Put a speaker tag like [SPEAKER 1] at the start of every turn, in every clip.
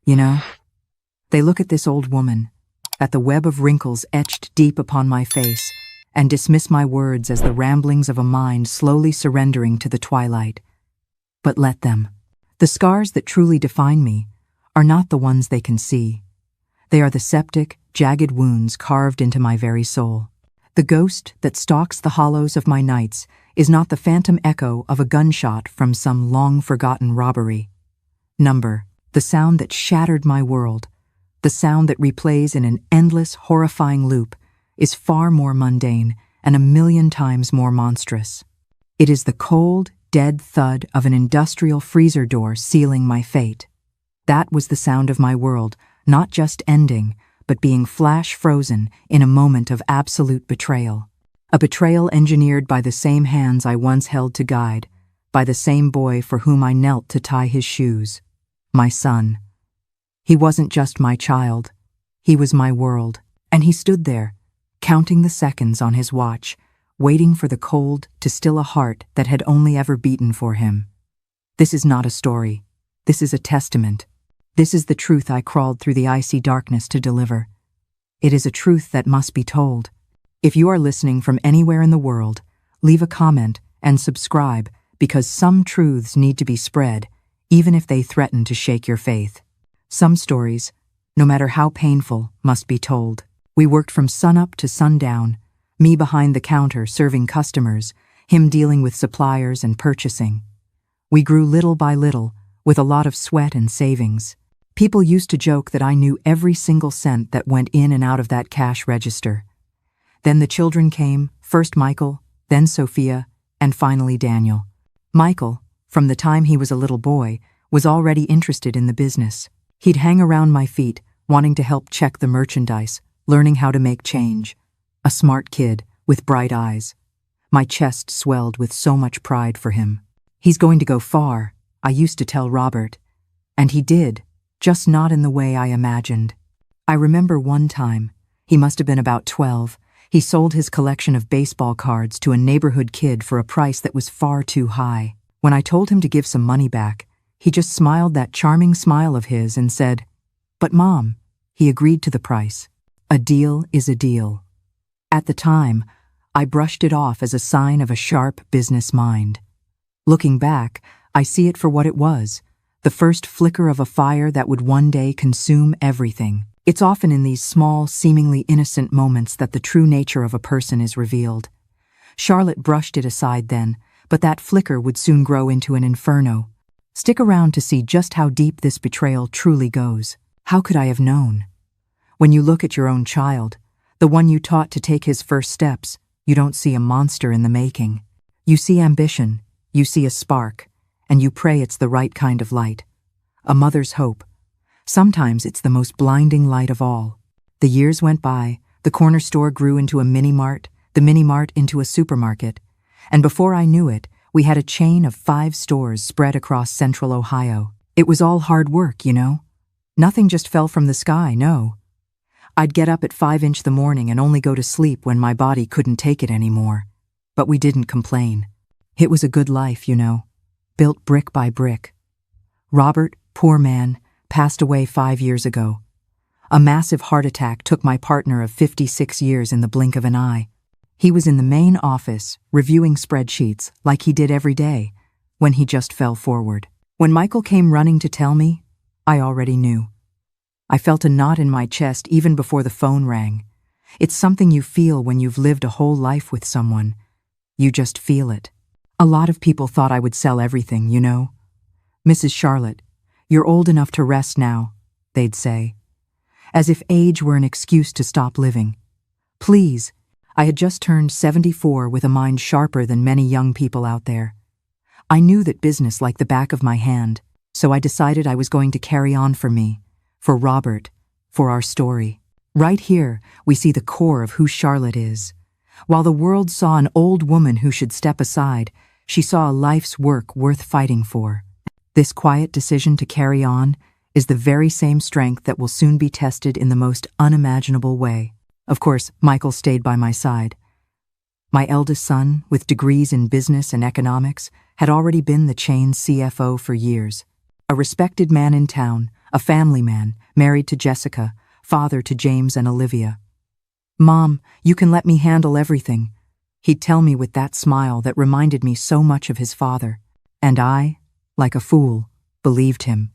[SPEAKER 1] you know? They look at this old woman, at the web of wrinkles etched deep upon my face, and dismiss my words as the ramblings of a mind slowly surrendering to the twilight. But let them. The scars that truly define me are not the ones they can see. They are the septic, jagged wounds carved into my very soul. The ghost that stalks the hollows of my nights is not the phantom echo of a gunshot from some long-forgotten robbery. The sound that shattered my world, the sound that replays in an endless, horrifying loop, is far more mundane and 1,000,000 times more monstrous. It is the cold, dead thud of an industrial freezer door sealing my fate. That was the sound of my world, not just ending, but being flash-frozen in a moment of absolute betrayal. A betrayal engineered by the same hands I once held to guide, by the same boy for whom I knelt to tie his shoes. My son. He wasn't just my child. He was my world. And he stood there, counting the seconds on his watch, waiting for the cold to still a heart that had only ever beaten for him. This is not a story. This is a testament. This is the truth I crawled through the icy darkness to deliver. It is a truth that must be told. If you are listening from anywhere in the world, leave a comment and subscribe, because some truths need to be spread, even if they threaten to shake your faith. Some stories, no matter how painful, must be told. We worked from sunup to sundown, me behind the counter serving customers, him dealing with suppliers and purchasing. We grew little by little, with a lot of sweat and savings. People used to joke that I knew every single cent that went in and out of that cash register. Then the children came, first Michael, then Sophia, and finally Daniel. Michael, from the time he was a little boy, was already interested in the business. He'd hang around my feet, wanting to help check the merchandise, learning how to make change. A smart kid, with bright eyes. My chest swelled with so much pride for him. He's going to go far, I used to tell Robert. And he did, just not in the way I imagined. I remember one time, he must have been about 12, he sold his collection of baseball cards to a neighborhood kid for a price that was far too high. When I told him to give some money back, he just smiled that charming smile of his and said, "But Mom," he agreed to the price. A deal is a deal. At the time, I brushed it off as a sign of a sharp business mind. Looking back, I see it for what it was, the first flicker of a fire that would one day consume everything. It's often in these small, seemingly innocent moments that the true nature of a person is revealed. Charlotte brushed it aside then, but that flicker would soon grow into an inferno. Stick around to see just how deep this betrayal truly goes. How could I have known? When you look at your own child, the one you taught to take his first steps, you don't see a monster in the making. You see ambition, you see a spark, and you pray it's the right kind of light. A mother's hope. Sometimes it's the most blinding light of all. The years went by, the corner store grew into a mini-mart, the mini-mart into a supermarket, and before I knew it, we had a chain of 5 stores spread across central Ohio. It was all hard work, you know. Nothing just fell from the sky, no. I'd get up at 5 the morning and only go to sleep when my body couldn't take it anymore. But we didn't complain. It was a good life, you know, built brick by brick. Robert, poor man, passed away 5 years ago. A massive heart attack took my partner of 56 years in the blink of an eye. He was in the main office, reviewing spreadsheets like he did every day, when he just fell forward. When Michael came running to tell me, I already knew. I felt a knot in my chest even before the phone rang. It's something you feel when you've lived a whole life with someone. You just feel it. A lot of people thought I would sell everything, you know. "Mrs. Charlotte, you're old enough to rest now," they'd say. As if age were an excuse to stop living. Please, I had just turned 74 with a mind sharper than many young people out there. I knew that business like the back of my hand, so I decided I was going to carry on for me, for Robert, for our story. Right here, we see the core of who Charlotte is. While the world saw an old woman who should step aside, she saw a life's work worth fighting for. This quiet decision to carry on is the very same strength that will soon be tested in the most unimaginable way. Of course, Michael stayed by my side. My eldest son, with degrees in business and economics, had already been the chain's CFO for years. A respected man in town, a family man, married to Jessica, father to James and Olivia. "Mom, you can let me handle everything," he'd tell me with that smile that reminded me so much of his father. And I, like a fool, believed him.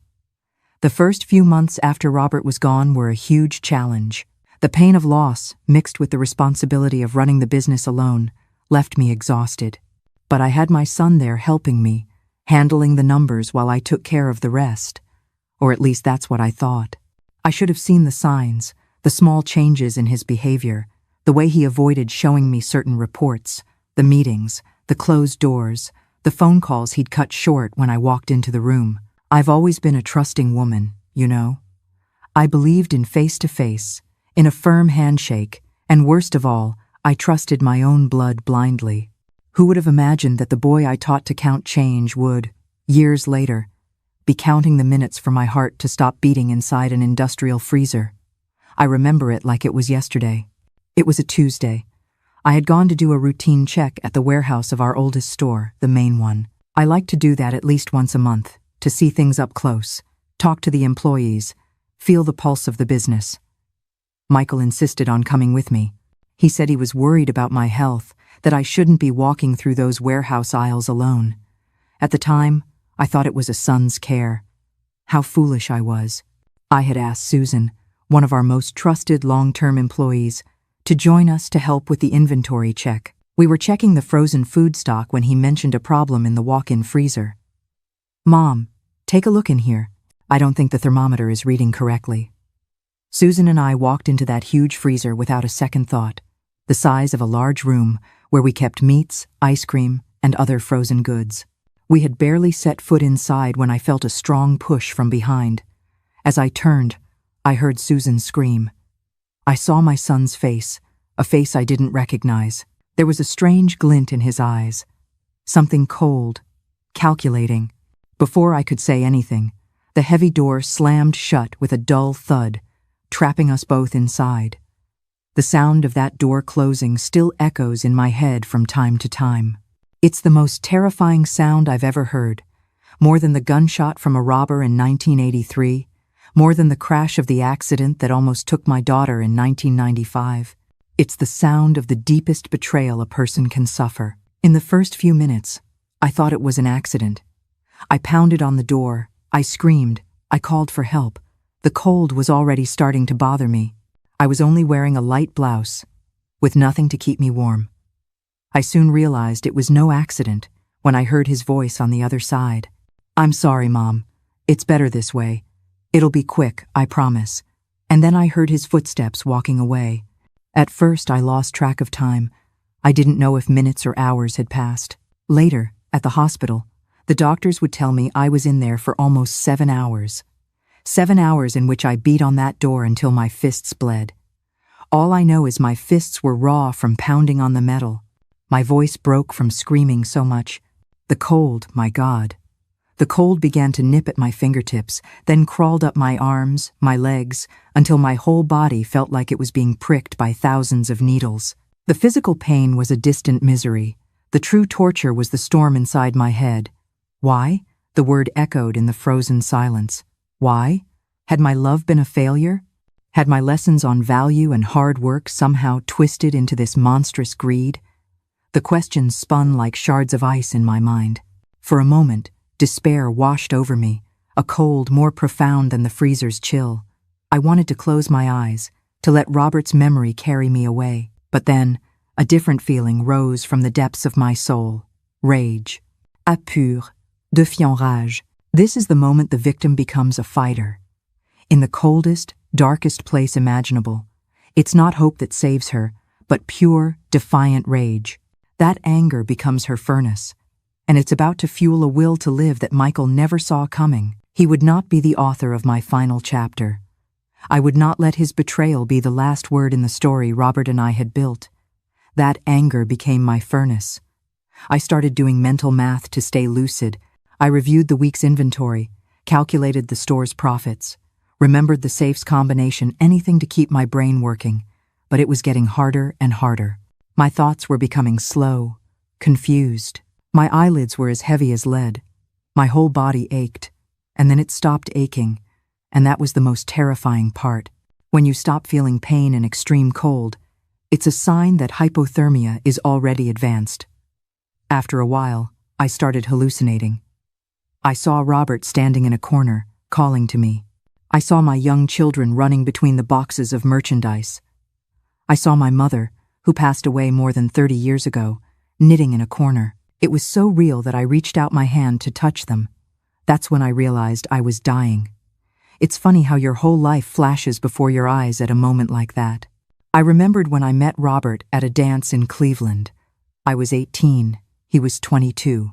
[SPEAKER 1] The first few months after Robert was gone were a huge challenge. The pain of loss, mixed with the responsibility of running the business alone, left me exhausted. But I had my son there helping me, handling the numbers while I took care of the rest. Or at least that's what I thought. I should have seen the signs, the small changes in his behavior, the way he avoided showing me certain reports, the meetings, the closed doors, the phone calls he'd cut short when I walked into the room. I've always been a trusting woman, you know. I believed in face-to-face, in a firm handshake, and worst of all, I trusted my own blood blindly. Who would have imagined that the boy I taught to count change would, years later, be counting the minutes for my heart to stop beating inside an industrial freezer? I remember it like it was yesterday. It was a Tuesday. I had gone to do a routine check at the warehouse of our oldest store, the main one. I like to do that at least once a month, to see things up close, talk to the employees, feel the pulse of the business. Michael insisted on coming with me. He said he was worried about my health, that I shouldn't be walking through those warehouse aisles alone. At the time, I thought it was a son's care. How foolish I was. I had asked Susan, one of our most trusted long-term employees, to join us to help with the inventory check. We were checking the frozen food stock when he mentioned a problem in the walk-in freezer. "Mom, take a look in here. I don't think the thermometer is reading correctly." Susan and I walked into that huge freezer without a second thought, the size of a large room where we kept meats, ice cream, and other frozen goods. We had barely set foot inside when I felt a strong push from behind. As I turned, I heard Susan scream. I saw my son's face, a face I didn't recognize. There was a strange glint in his eyes, something cold, calculating. Before I could say anything, the heavy door slammed shut with a dull thud, trapping us both inside. The sound of that door closing still echoes in my head from time to time. It's the most terrifying sound I've ever heard, more than the gunshot from a robber in 1983, more than the crash of the accident that almost took my daughter in 1995. It's the sound of the deepest betrayal a person can suffer. In the first few minutes, I thought it was an accident. I pounded on the door, I screamed, I called for help. The cold was already starting to bother me. I was only wearing a light blouse, with nothing to keep me warm. I soon realized it was no accident when I heard his voice on the other side. "I'm sorry, Mom. It's better this way. It'll be quick, I promise." And then I heard his footsteps walking away. At first, I lost track of time. I didn't know if minutes or hours had passed. Later, at the hospital, the doctors would tell me I was in there for almost 7 hours. 7 hours in which I beat on that door until my fists bled. All I know is my fists were raw from pounding on the metal. My voice broke from screaming so much. The cold, my God. The cold began to nip at my fingertips, then crawled up my arms, my legs, until my whole body felt like it was being pricked by thousands of needles. The physical pain was a distant misery. The true torture was the storm inside my head. Why? The word echoed in the frozen silence. Why? Had my love been a failure? Had my lessons on value and hard work somehow twisted into this monstrous greed? The questions spun like shards of ice in my mind. For a moment, despair washed over me, a cold more profound than the freezer's chill. I wanted to close my eyes, to let Robert's memory carry me away. But then, a different feeling rose from the depths of my soul. Rage. Apure. Defiant rage. This is the moment the victim becomes a fighter. In the coldest, darkest place imaginable, it's not hope that saves her, but pure, defiant rage. That anger becomes her furnace, and it's about to fuel a will to live that Michael never saw coming. He would not be the author of my final chapter. I would not let his betrayal be the last word in the story Robert and I had built. That anger became my furnace. I started doing mental math to stay lucid. I reviewed the week's inventory, calculated the store's profits, remembered the safe's combination, anything to keep my brain working, but it was getting harder and harder. My thoughts were becoming slow, confused. My eyelids were as heavy as lead. My whole body ached, and then it stopped aching, And that was the most terrifying part. When you stop feeling pain and extreme cold, it's a sign that hypothermia is already advanced. After a while, I started hallucinating. I saw Robert standing in a corner, calling to me. I saw my young children running between the boxes of merchandise. I saw my mother, who passed away more than 30 years ago, knitting in a corner. It was so real that I reached out my hand to touch them. That's when I realized I was dying. It's funny how your whole life flashes before your eyes at a moment like that. I remembered when I met Robert at a dance in Cleveland. I was 18, he was 22.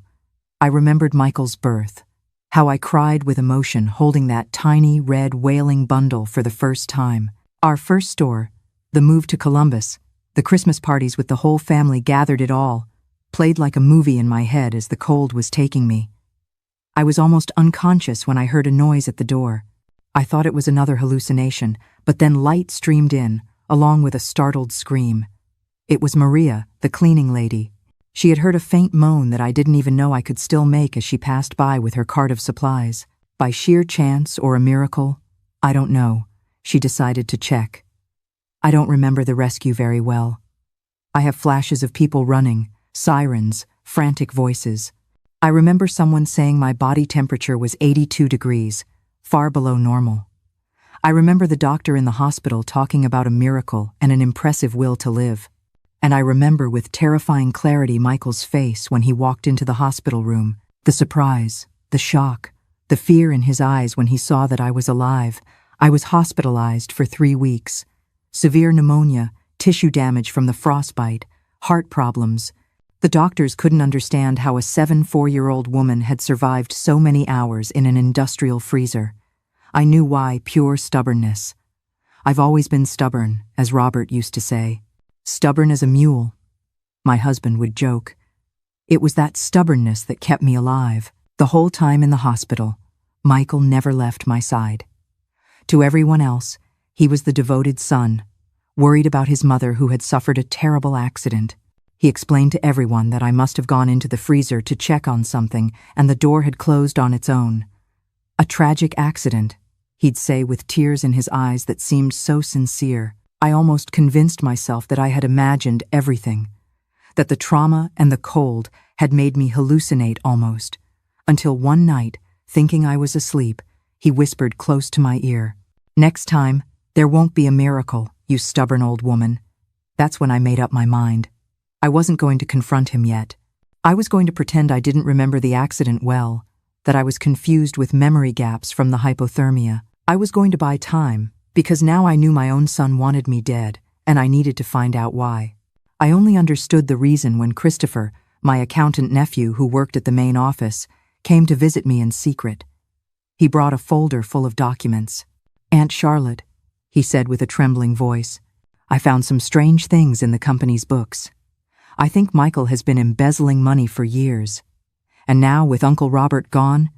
[SPEAKER 1] I remembered Michael's birth, how I cried with emotion holding that tiny, red, wailing bundle for the first time. Our first store, the move to Columbus, the Christmas parties with the whole family gathered it all, played like a movie in my head as the cold was taking me. I was almost unconscious when I heard a noise at the door. I thought it was another hallucination, but then light streamed in, along with a startled scream. It was Maria, the cleaning lady. She had heard a faint moan that I didn't even know I could still make as she passed by with her cart of supplies. By sheer chance or a miracle, I don't know, she decided to check. I don't remember the rescue very well. I have flashes of people running, sirens, frantic voices. I remember someone saying my body temperature was 82 degrees, far below normal. I remember the doctor in the hospital talking about a miracle and an impressive will to live. And I remember with terrifying clarity Michael's face when he walked into the hospital room, the surprise, the shock, the fear in his eyes when he saw that I was alive. I was hospitalized for 3 weeks. Severe pneumonia, tissue damage from the frostbite, heart problems. The doctors couldn't understand how a 4-year-old woman had survived so many hours in an industrial freezer. I knew why: pure stubbornness. I've always been stubborn, as Robert used to say. Stubborn as a mule, my husband would joke. It was that stubbornness that kept me alive. The whole time in the hospital, Michael never left my side. To everyone else, he was the devoted son, worried about his mother who had suffered a terrible accident. He explained to everyone that I must have gone into the freezer to check on something and the door had closed on its own. A tragic accident, he'd say with tears in his eyes that seemed so sincere. I almost convinced myself that I had imagined everything, that the trauma and the cold had made me hallucinate almost, until one night, thinking I was asleep, he whispered close to my ear, "Next time, there won't be a miracle, you stubborn old woman." That's when I made up my mind. I wasn't going to confront him yet. I was going to pretend I didn't remember the accident well, that I was confused with memory gaps from the hypothermia. I was going to buy time, because now I knew my own son wanted me dead, and I needed to find out why. I only understood the reason when Christopher, my accountant nephew who worked at the main office, came to visit me in secret. He brought a folder full of documents. "Aunt Charlotte," he said with a trembling voice, "I found some strange things in the company's books. I think Michael has been embezzling money for years. And now, with Uncle Robert gone,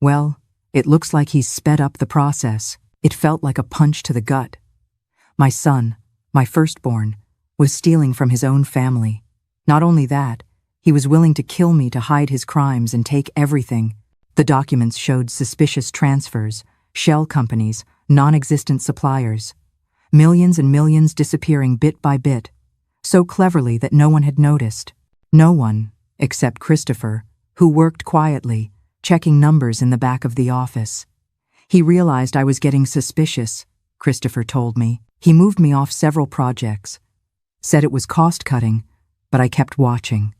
[SPEAKER 1] well, it looks like he's sped up the process." It felt like a punch to the gut. My son, my firstborn, was stealing from his own family. Not only that, he was willing to kill me to hide his crimes and take everything. The documents showed suspicious transfers, shell companies, non-existent suppliers. Millions and millions disappearing bit by bit, so cleverly that no one had noticed. No one, except Christopher, who worked quietly, checking numbers in the back of the office. He realized I was getting suspicious, Christopher told me. He moved me off several projects. Said it was cost-cutting, but I kept watching.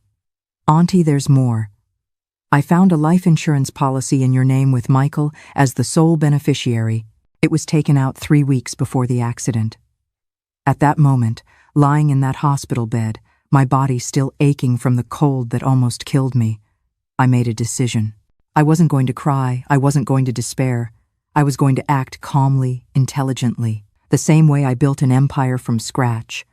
[SPEAKER 1] "Auntie, there's more. I found a life insurance policy in your name with Michael as the sole beneficiary. It was taken out 3 weeks before the accident." At that moment, lying in that hospital bed, my body still aching from the cold that almost killed me, I made a decision. I wasn't going to cry, I wasn't going to despair. I was going to act calmly, intelligently, the same way I built an empire from scratch.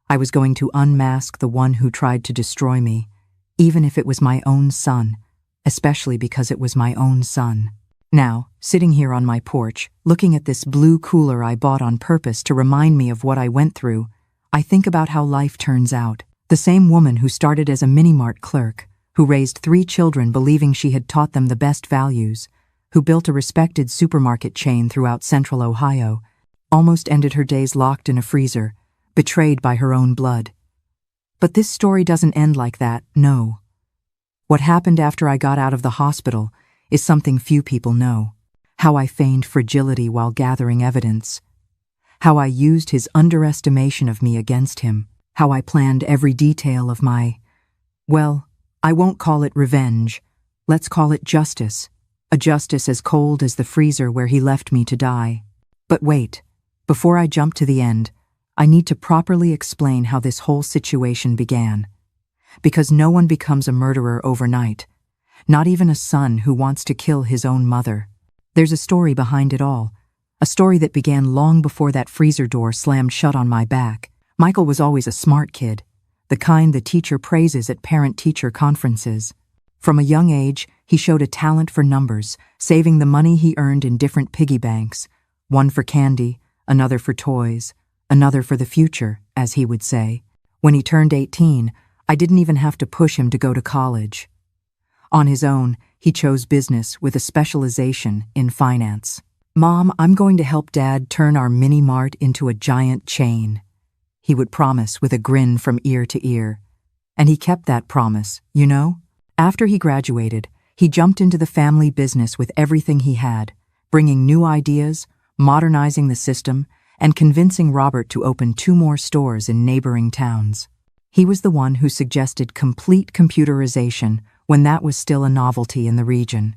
[SPEAKER 1] I was going to unmask the one who tried to destroy me, even if it was my own son, especially because it was my own son. Now, sitting here on my porch, looking at this blue cooler I bought on purpose to remind me of what I went through, I think about how life turns out. The same woman who started as a mini-mart clerk, who raised 3 children believing she had taught them the best values, who built a respected supermarket chain throughout central Ohio, almost ended her days locked in a freezer, betrayed by her own blood. But this story doesn't end like that, no. What happened after I got out of the hospital is something few people know. How I feigned fragility while gathering evidence. How I used his underestimation of me against him. How I planned every detail of well, I won't call it revenge. Let's call it justice. A justice as cold as the freezer where he left me to die. But wait, before I jump to the end, I need to properly explain how this whole situation began. Because no one becomes a murderer overnight. Not even a son who wants to kill his own mother. There's a story behind it all. A story that began long before that freezer door slammed shut on my back. Michael was always a smart kid, the kind the teacher praises at parent-teacher conferences. From a young age, he showed a talent for numbers, saving the money he earned in different piggy banks, one for candy, another for toys, another for the future, as he would say. When he turned 18, I didn't even have to push him to go to college. On his own, he chose business with a specialization in finance. "Mom, I'm going to help Dad turn our mini-mart into a giant chain," he would promise with a grin from ear to ear. And he kept that promise, you know? After he graduated, he jumped into the family business with everything he had, bringing new ideas, modernizing the system, and convincing Robert to open 2 more stores in neighboring towns. He was the one who suggested complete computerization when that was still a novelty in the region.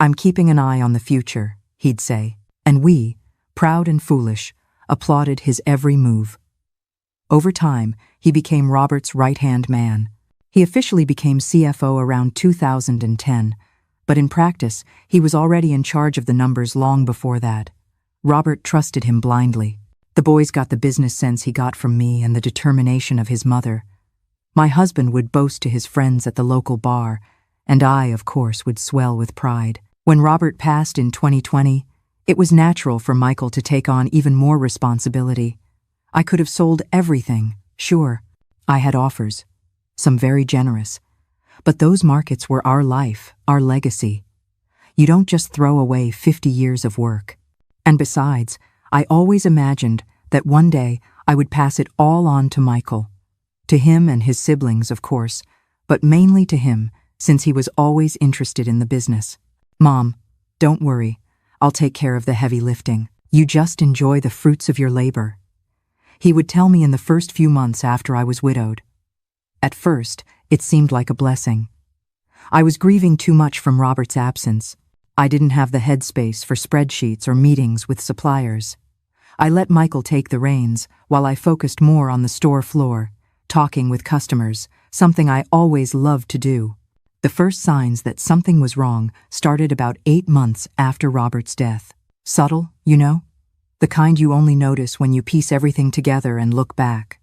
[SPEAKER 1] "I'm keeping an eye on the future," he'd say, and we, proud and foolish, applauded his every move. Over time, he became Robert's right-hand man. He officially became CFO around 2010, but in practice, he was already in charge of the numbers long before that. Robert trusted him blindly. The boys got the business sense he got from me and the determination of his mother. My husband would boast to his friends at the local bar, and I, of course, would swell with pride. When Robert passed in 2020, it was natural for Michael to take on even more responsibility. I could have sold everything, sure. I had offers, some very generous. But those markets were our life, our legacy. You don't just throw away 50 years of work. And besides, I always imagined that one day I would pass it all on to Michael. To him and his siblings, of course, but mainly to him, since he was always interested in the business. "Mom, don't worry. I'll take care of the heavy lifting. You just enjoy the fruits of your labor," he would tell me in the first few months after I was widowed. At first, it seemed like a blessing. I was grieving too much from Robert's absence. I didn't have the headspace for spreadsheets or meetings with suppliers. I let Michael take the reins while I focused more on the store floor, talking with customers, something I always loved to do. The first signs that something was wrong started about 8 months after Robert's death. Subtle, you know? The kind you only notice when you piece everything together and look back.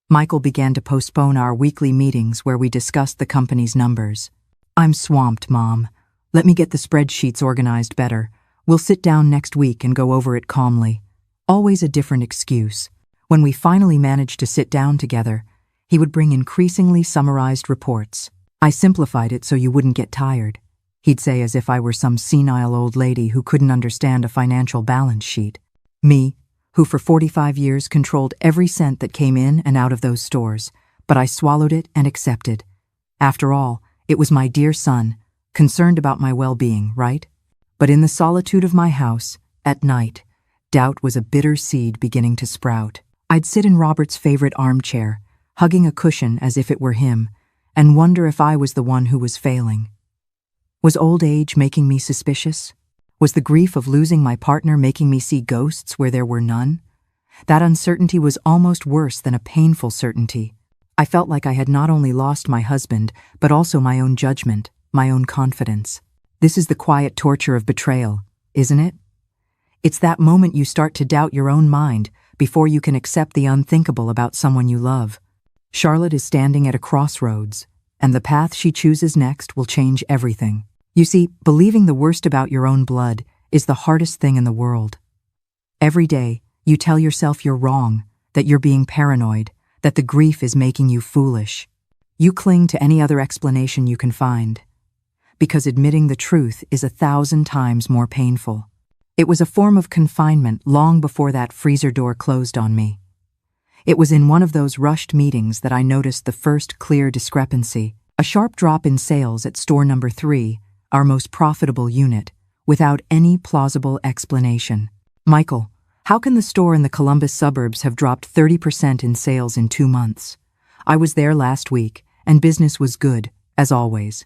[SPEAKER 1] Michael began to postpone our weekly meetings where we discussed the company's numbers. "I'm swamped, Mom. Let me get the spreadsheets organized better. We'll sit down next week and go over it calmly." Always a different excuse. When we finally managed to sit down together, he would bring increasingly summarized reports. "I simplified it so you wouldn't get tired," he'd say, as if I were some senile old lady who couldn't understand a financial balance sheet. Me, who for 45 years controlled every cent that came in and out of those stores, but I swallowed it and accepted. After all, it was my dear son, concerned about my well-being, right? But in the solitude of my house, at night, doubt was a bitter seed beginning to sprout. I'd sit in Robert's favorite armchair, hugging a cushion as if it were him, and wonder if I was the one who was failing. Was old age making me suspicious? Was the grief of losing my partner making me see ghosts where there were none? That uncertainty was almost worse than a painful certainty. I felt like I had not only lost my husband, but also my own judgment, my own confidence. This is the quiet torture of betrayal, isn't it? It's that moment you start to doubt your own mind before you can accept the unthinkable about someone you love. Charlotte is standing at a crossroads, and the path she chooses next will change everything. You see, believing the worst about your own blood is the hardest thing in the world. Every day, you tell yourself you're wrong, that you're being paranoid, that the grief is making you foolish. You cling to any other explanation you can find. because admitting the truth is 1,000 times more painful. It was a form of confinement long before that freezer door closed on me. It was in one of those rushed meetings that I noticed the first clear discrepancy, a sharp drop in sales at store number 3, our most profitable unit, without any plausible explanation. Michael, how can the store in the Columbus suburbs have dropped 30% in sales in 2 months? I was there last week, and business was good, as always.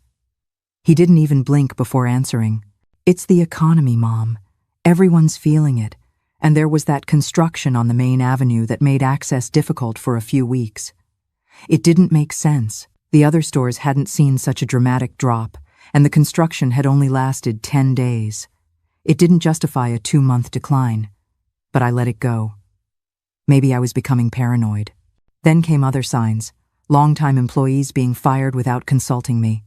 [SPEAKER 1] He didn't even blink before answering. It's the economy, Mom. Everyone's feeling it, and there was that construction on the main avenue that made access difficult for a few weeks. It didn't make sense. The other stores hadn't seen such a dramatic drop, and the construction had only lasted 10 days. It didn't justify a 2-month decline, but I let it go. Maybe I was becoming paranoid. Then came other signs, longtime employees being fired without consulting me.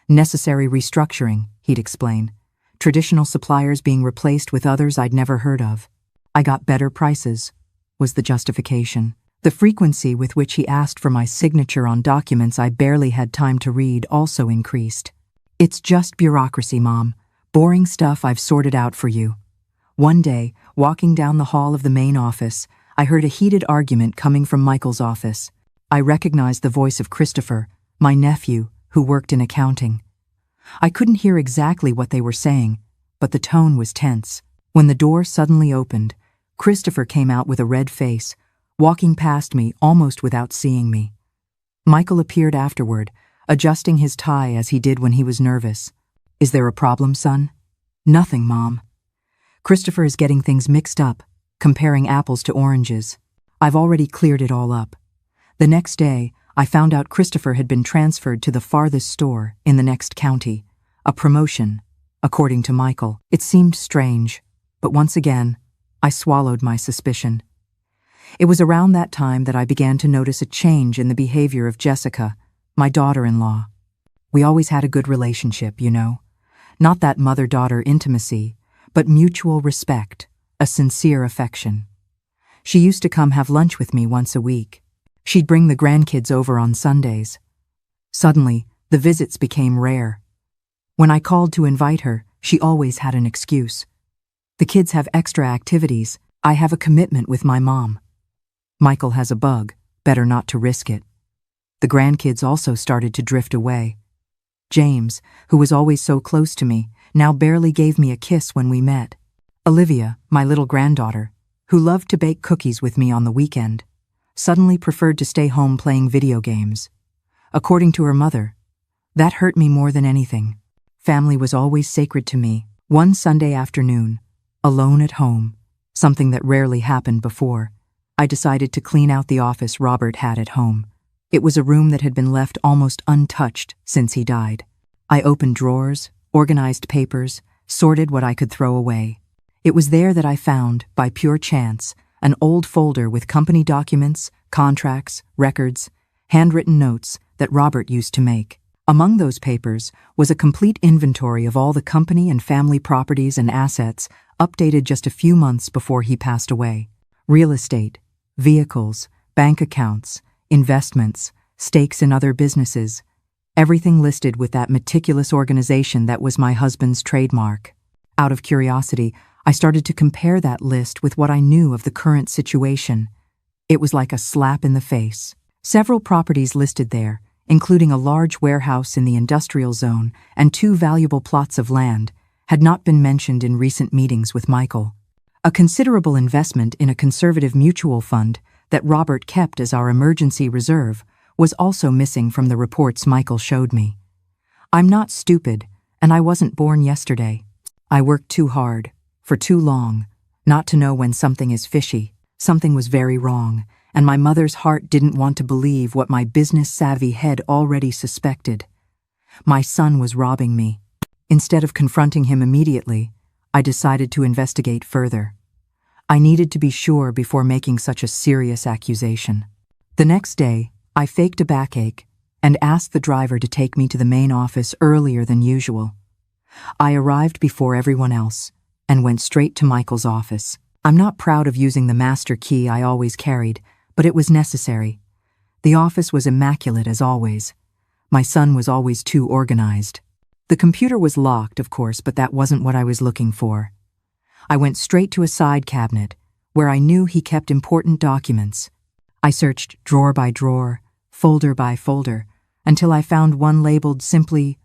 [SPEAKER 1] Necessary restructuring, he'd explain. Traditional suppliers being replaced with others I'd never heard of. I got better prices, was the justification. The frequency with which he asked for my signature on documents I barely had time to read also increased. It's just bureaucracy, Mom. Boring stuff I've sorted out for you. One day, walking down the hall of the main office, I heard a heated argument coming from Michael's office. I recognized the voice of Christopher, my nephew, who worked in accounting. I couldn't hear exactly what they were saying, but the tone was tense. When the door suddenly opened, Christopher came out with a red face, walking past me almost without seeing me. Michael appeared afterward, adjusting his tie as he did when he was nervous. Is there a problem, son? Nothing, Mom. Christopher is getting things mixed up, comparing apples to oranges. I've already cleared it all up. The next day, I found out Christopher had been transferred to the farthest store in the next county, a promotion, according to Michael. It seemed strange, but once again, I swallowed my suspicion. It was around that time that I began to notice a change in the behavior of Jessica, my daughter-in-law. We always had a good relationship, you know. Not that mother-daughter intimacy, but mutual respect, a sincere affection. She used to come have lunch with me once a week. She'd bring the grandkids over on Sundays. Suddenly, the visits became rare. When I called to invite her, she always had an excuse. The kids have extra activities. I have a commitment with my mom. Michael has a bug. Better not to risk it. The grandkids also started to drift away. James, who was always so close to me, now barely gave me a kiss when we met. Olivia, my little granddaughter, who loved to bake cookies with me on the weekend, suddenly preferred to stay home playing video games. According to her mother, that hurt me more than anything. Family was always sacred to me. One Sunday afternoon, alone at home, something that rarely happened before, I decided to clean out the office Robert had at home. It was a room that had been left almost untouched since he died. I opened drawers, organized papers, sorted what I could throw away. It was there that I found, by pure chance, an old folder with company documents, contracts, records, handwritten notes that Robert used to make. Among those papers was a complete inventory of all the company and family properties and assets updated just a few months before he passed away. Real estate, vehicles, bank accounts, investments, stakes in other businesses, everything listed with that meticulous organization that was my husband's trademark. Out of curiosity, I started to compare that list with what I knew of the current situation. It was like a slap in the face. Several properties listed there, including a large warehouse in the industrial zone and 2 valuable plots of land, had not been mentioned in recent meetings with Michael. A considerable investment in a conservative mutual fund that Robert kept as our emergency reserve was also missing from the reports Michael showed me. I'm not stupid, and I wasn't born yesterday. I worked too hard, for too long, not to know when something is fishy. Something was very wrong, and my mother's heart didn't want to believe what my business-savvy head already suspected. My son was robbing me. Instead of confronting him immediately, I decided to investigate further. I needed to be sure before making such a serious accusation. The next day, I faked a backache and asked the driver to take me to the main office earlier than usual. I arrived before everyone else and went straight to Michael's office. I'm not proud of using the master key I always carried, but it was necessary. The office was immaculate as always. My son was always too organized. The computer was locked, of course, but that wasn't what I was looking for. I went straight to a side cabinet, where I knew he kept important documents. I searched drawer by drawer, folder by folder, until I found one labeled simply,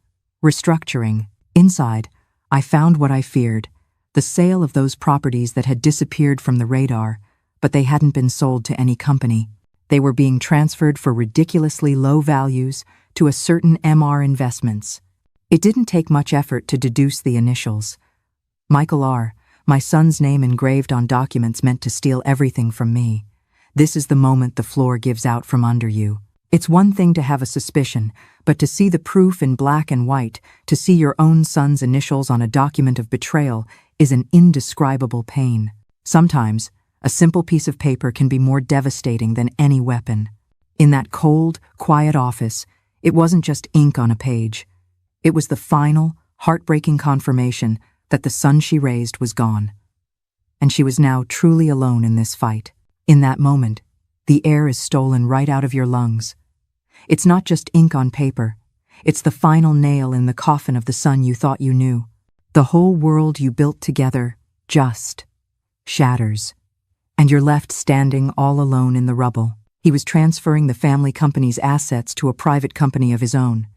[SPEAKER 1] restructuring. Inside, I found what I feared, the sale of those properties that had disappeared from the radar, but they hadn't been sold to any company. They were being transferred for ridiculously low values to a certain MR Investments. It didn't take much effort to deduce the initials. Michael R., my son's name engraved on documents meant to steal everything from me. This is the moment the floor gives out from under you. It's one thing to have a suspicion, but to see the proof in black and white, to see your own son's initials on a document of betrayal, is an indescribable pain. Sometimes, a simple piece of paper can be more devastating than any weapon. In that cold, quiet office, it wasn't just ink on a page. It was the final, heartbreaking confirmation that the son she raised was gone. And she was now truly alone in this fight. In that moment, the air is stolen right out of your lungs. It's not just ink on paper. It's the final nail in the coffin of the son you thought you knew. The whole world you built together just shatters. And you're left standing all alone in the rubble. He was transferring the family company's assets to a private company of his own.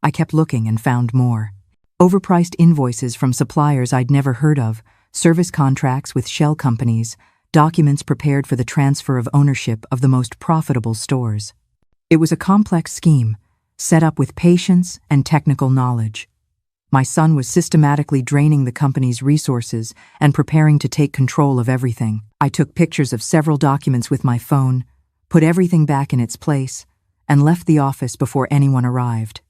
[SPEAKER 1] I kept looking and found more. Overpriced invoices from suppliers I'd never heard of, service contracts with shell companies, documents prepared for the transfer of ownership of the most profitable stores. It was a complex scheme, set up with patience and technical knowledge. My son was systematically draining the company's resources and preparing to take control of everything. I took pictures of several documents with my phone, put everything back in its place, and left the office before anyone arrived.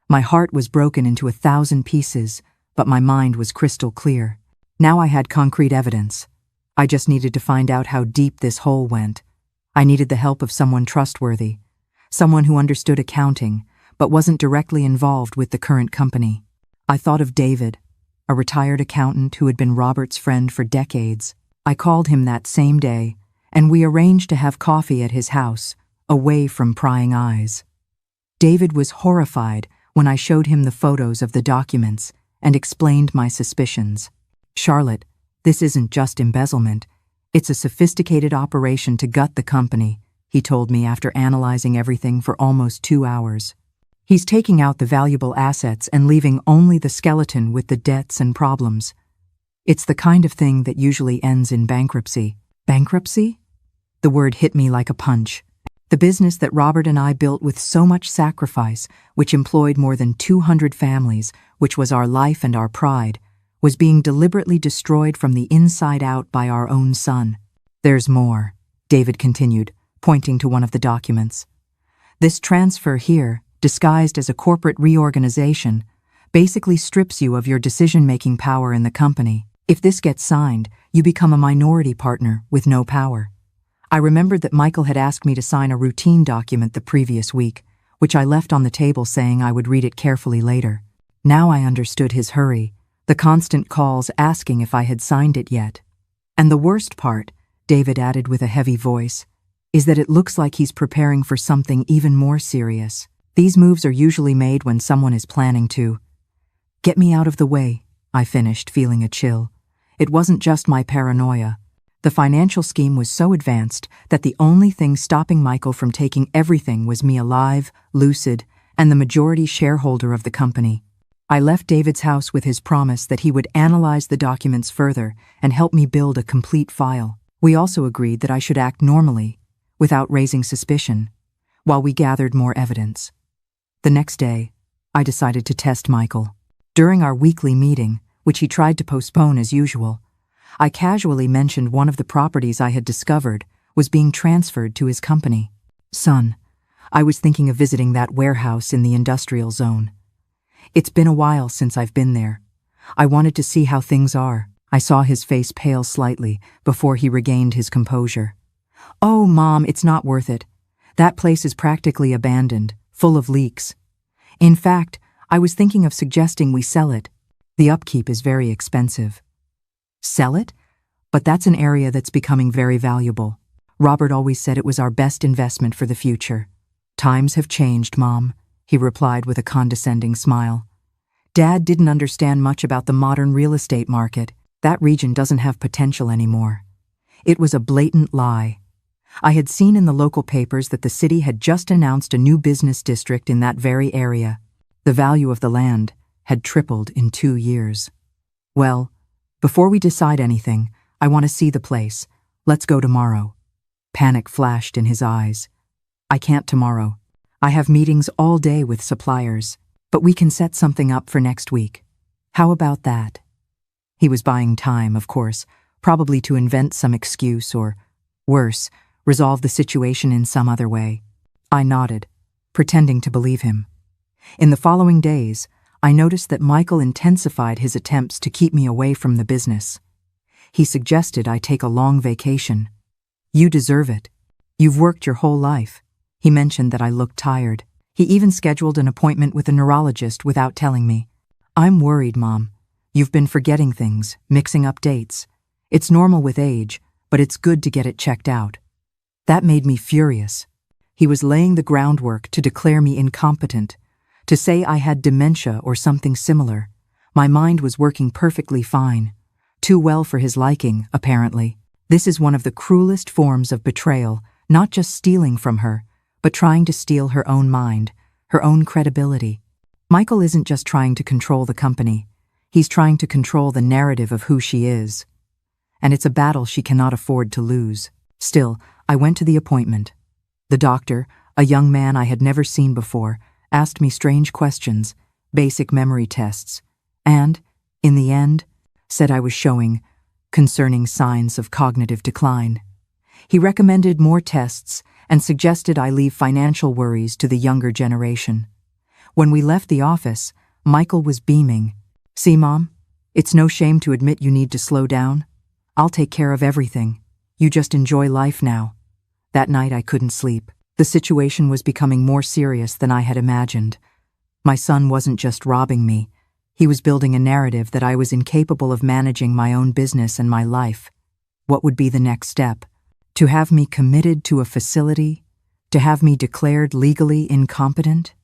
[SPEAKER 1] My heart was broken into 1,000 pieces, but my mind was crystal clear. Now I had concrete evidence. I just needed to find out how deep this hole went. I needed the help of someone trustworthy, someone who understood accounting, but wasn't directly involved with the current company. I thought of David, a retired accountant who had been Robert's friend for decades. I called him that same day, and we arranged to have coffee at his house, away from prying eyes. David was horrified when I showed him the photos of the documents and explained my suspicions. "Charlotte, this isn't just embezzlement. It's a sophisticated operation to gut the company," he told me after analyzing everything for almost 2 hours. "He's taking out the valuable assets and leaving only the skeleton with the debts and problems. It's the kind of thing that usually ends in bankruptcy." Bankruptcy? The word hit me like a punch. The business that Robert and I built with so much sacrifice, which employed more than 200 families, which was our life and our pride, was being deliberately destroyed from the inside out by our own son. "There's more," David continued, pointing to one of the documents. "This transfer here, disguised as a corporate reorganization, basically strips you of your decision-making power in the company. If this gets signed, you become a minority partner with no power." I remembered that Michael had asked me to sign a routine document the previous week, which I left on the table saying I would read it carefully later. Now I understood his hurry, the constant calls asking if I had signed it yet. "And the worst part," David added with a heavy voice, "is that it looks like he's preparing for something even more serious. These moves are usually made when someone is planning to." "Get me out of the way," I finished, feeling a chill. It wasn't just my paranoia. The financial scheme was so advanced that the only thing stopping Michael from taking everything was me alive, lucid, and the majority shareholder of the company. I left David's house with his promise that he would analyze the documents further and help me build a complete file. We also agreed that I should act normally, without raising suspicion, while we gathered more evidence. The next day, I decided to test Michael. During our weekly meeting, which he tried to postpone as usual, I casually mentioned one of the properties I had discovered was being transferred to his company. "Son, I was thinking of visiting that warehouse in the industrial zone. It's been a while since I've been there. I wanted to see how things are." I saw his face pale slightly before he regained his composure. "Oh, Mom, it's not worth it. That place is practically abandoned, full of leaks. In fact, I was thinking of suggesting we sell it. The upkeep is very expensive." "Sell it? But that's an area that's becoming very valuable. Robert always said it was our best investment for the future." "Times have changed, Mom," he replied with a condescending smile. Dad didn't understand much about the modern real estate market. That region doesn't have potential anymore. It was a blatant lie. I had seen in the local papers that the city had just announced a new business district in that very area. The value of the land had tripled in 2 years. Well, before we decide anything, I want to see the place. Let's go tomorrow. Panic flashed in his eyes. I can't tomorrow. I have meetings all day with suppliers, but we can set something up for next week. How about that? He was buying time, of course, probably to invent some excuse or, worse, resolve the situation in some other way. I nodded, pretending to believe him. In the following days, I noticed that Michael intensified his attempts to keep me away from the business. He suggested I take a long vacation. You deserve it. You've worked your whole life. He mentioned that I looked tired. He even scheduled an appointment with a neurologist without telling me. I'm worried, Mom. You've been forgetting things, mixing up dates. It's normal with age, but it's good to get it checked out. That made me furious. He was laying the groundwork to declare me incompetent, to say I had dementia or something similar. My mind was working perfectly fine. Too well for his liking, apparently. This is one of the cruelest forms of betrayal, not just stealing from her, but trying to steal her own mind, her own credibility. Michael isn't just trying to control the company. He's trying to control the narrative of who she is. And it's a battle she cannot afford to lose. Still, I went to the appointment. The doctor, a young man I had never seen before, asked me strange questions, basic memory tests, and, in the end, said I was showing concerning signs of cognitive decline. He recommended more tests and suggested I leave financial worries to the younger generation. When we left the office, Michael was beaming. See, Mom? It's no shame to admit you need to slow down. I'll take care of everything. You just enjoy life now. That night I couldn't sleep. The situation was becoming more serious than I had imagined. My son wasn't just robbing me. He was building a narrative that I was incapable of managing my own business and my life. What would be the next step? To have me committed to a facility? To have me declared legally incompetent?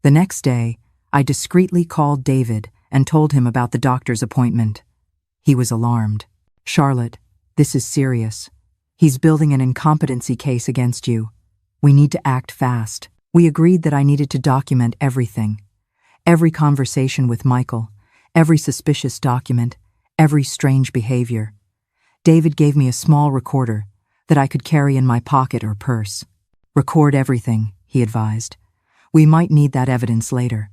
[SPEAKER 1] The next day, I discreetly called David and told him about the doctor's appointment. He was alarmed. Charlotte, this is serious. He's building an incompetency case against you. We need to act fast. We agreed that I needed to document everything. Every conversation with Michael, every suspicious document, every strange behavior. David gave me a small recorder that I could carry in my pocket or purse. Record everything, he advised. We might need that evidence later.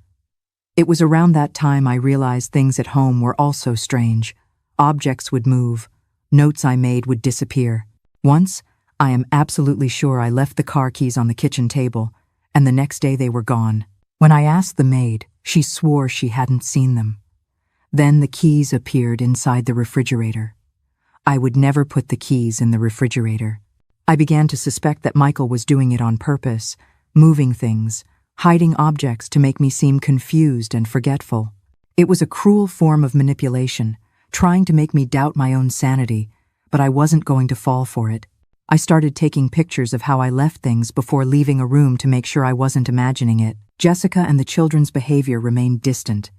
[SPEAKER 1] It was around that time I realized things at home were also strange. Objects would move. Notes I made would disappear. Once, I am absolutely sure I left the car keys on the kitchen table, and the next day they were gone. When I asked the maid, she swore she hadn't seen them. Then the keys appeared inside the refrigerator. I would never put the keys in the refrigerator. I began to suspect that Michael was doing it on purpose, moving things, hiding objects to make me seem confused and forgetful. It was a cruel form of manipulation, trying to make me doubt my own sanity, but I wasn't going to fall for it. I started taking pictures of how I left things before leaving a room to make sure I wasn't imagining it. Jessica and the children's behavior remained distant.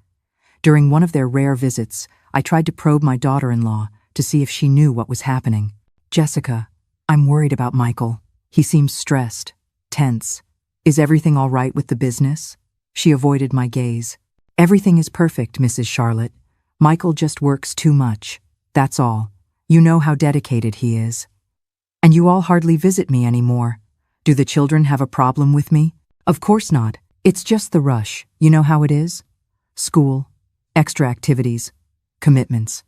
[SPEAKER 1] During one of their rare visits, I tried to probe my daughter-in-law to see if she knew what was happening. Jessica, I'm worried about Michael. He seems stressed, tense. Is everything all right with the business? She avoided my gaze. Everything is perfect, Mrs. Charlotte. Michael just works too much. That's all. You know how dedicated he is. And you all hardly visit me anymore. Do the children have a problem with me? Of course not. It's just the rush. You know how it is? School, extra activities, commitments.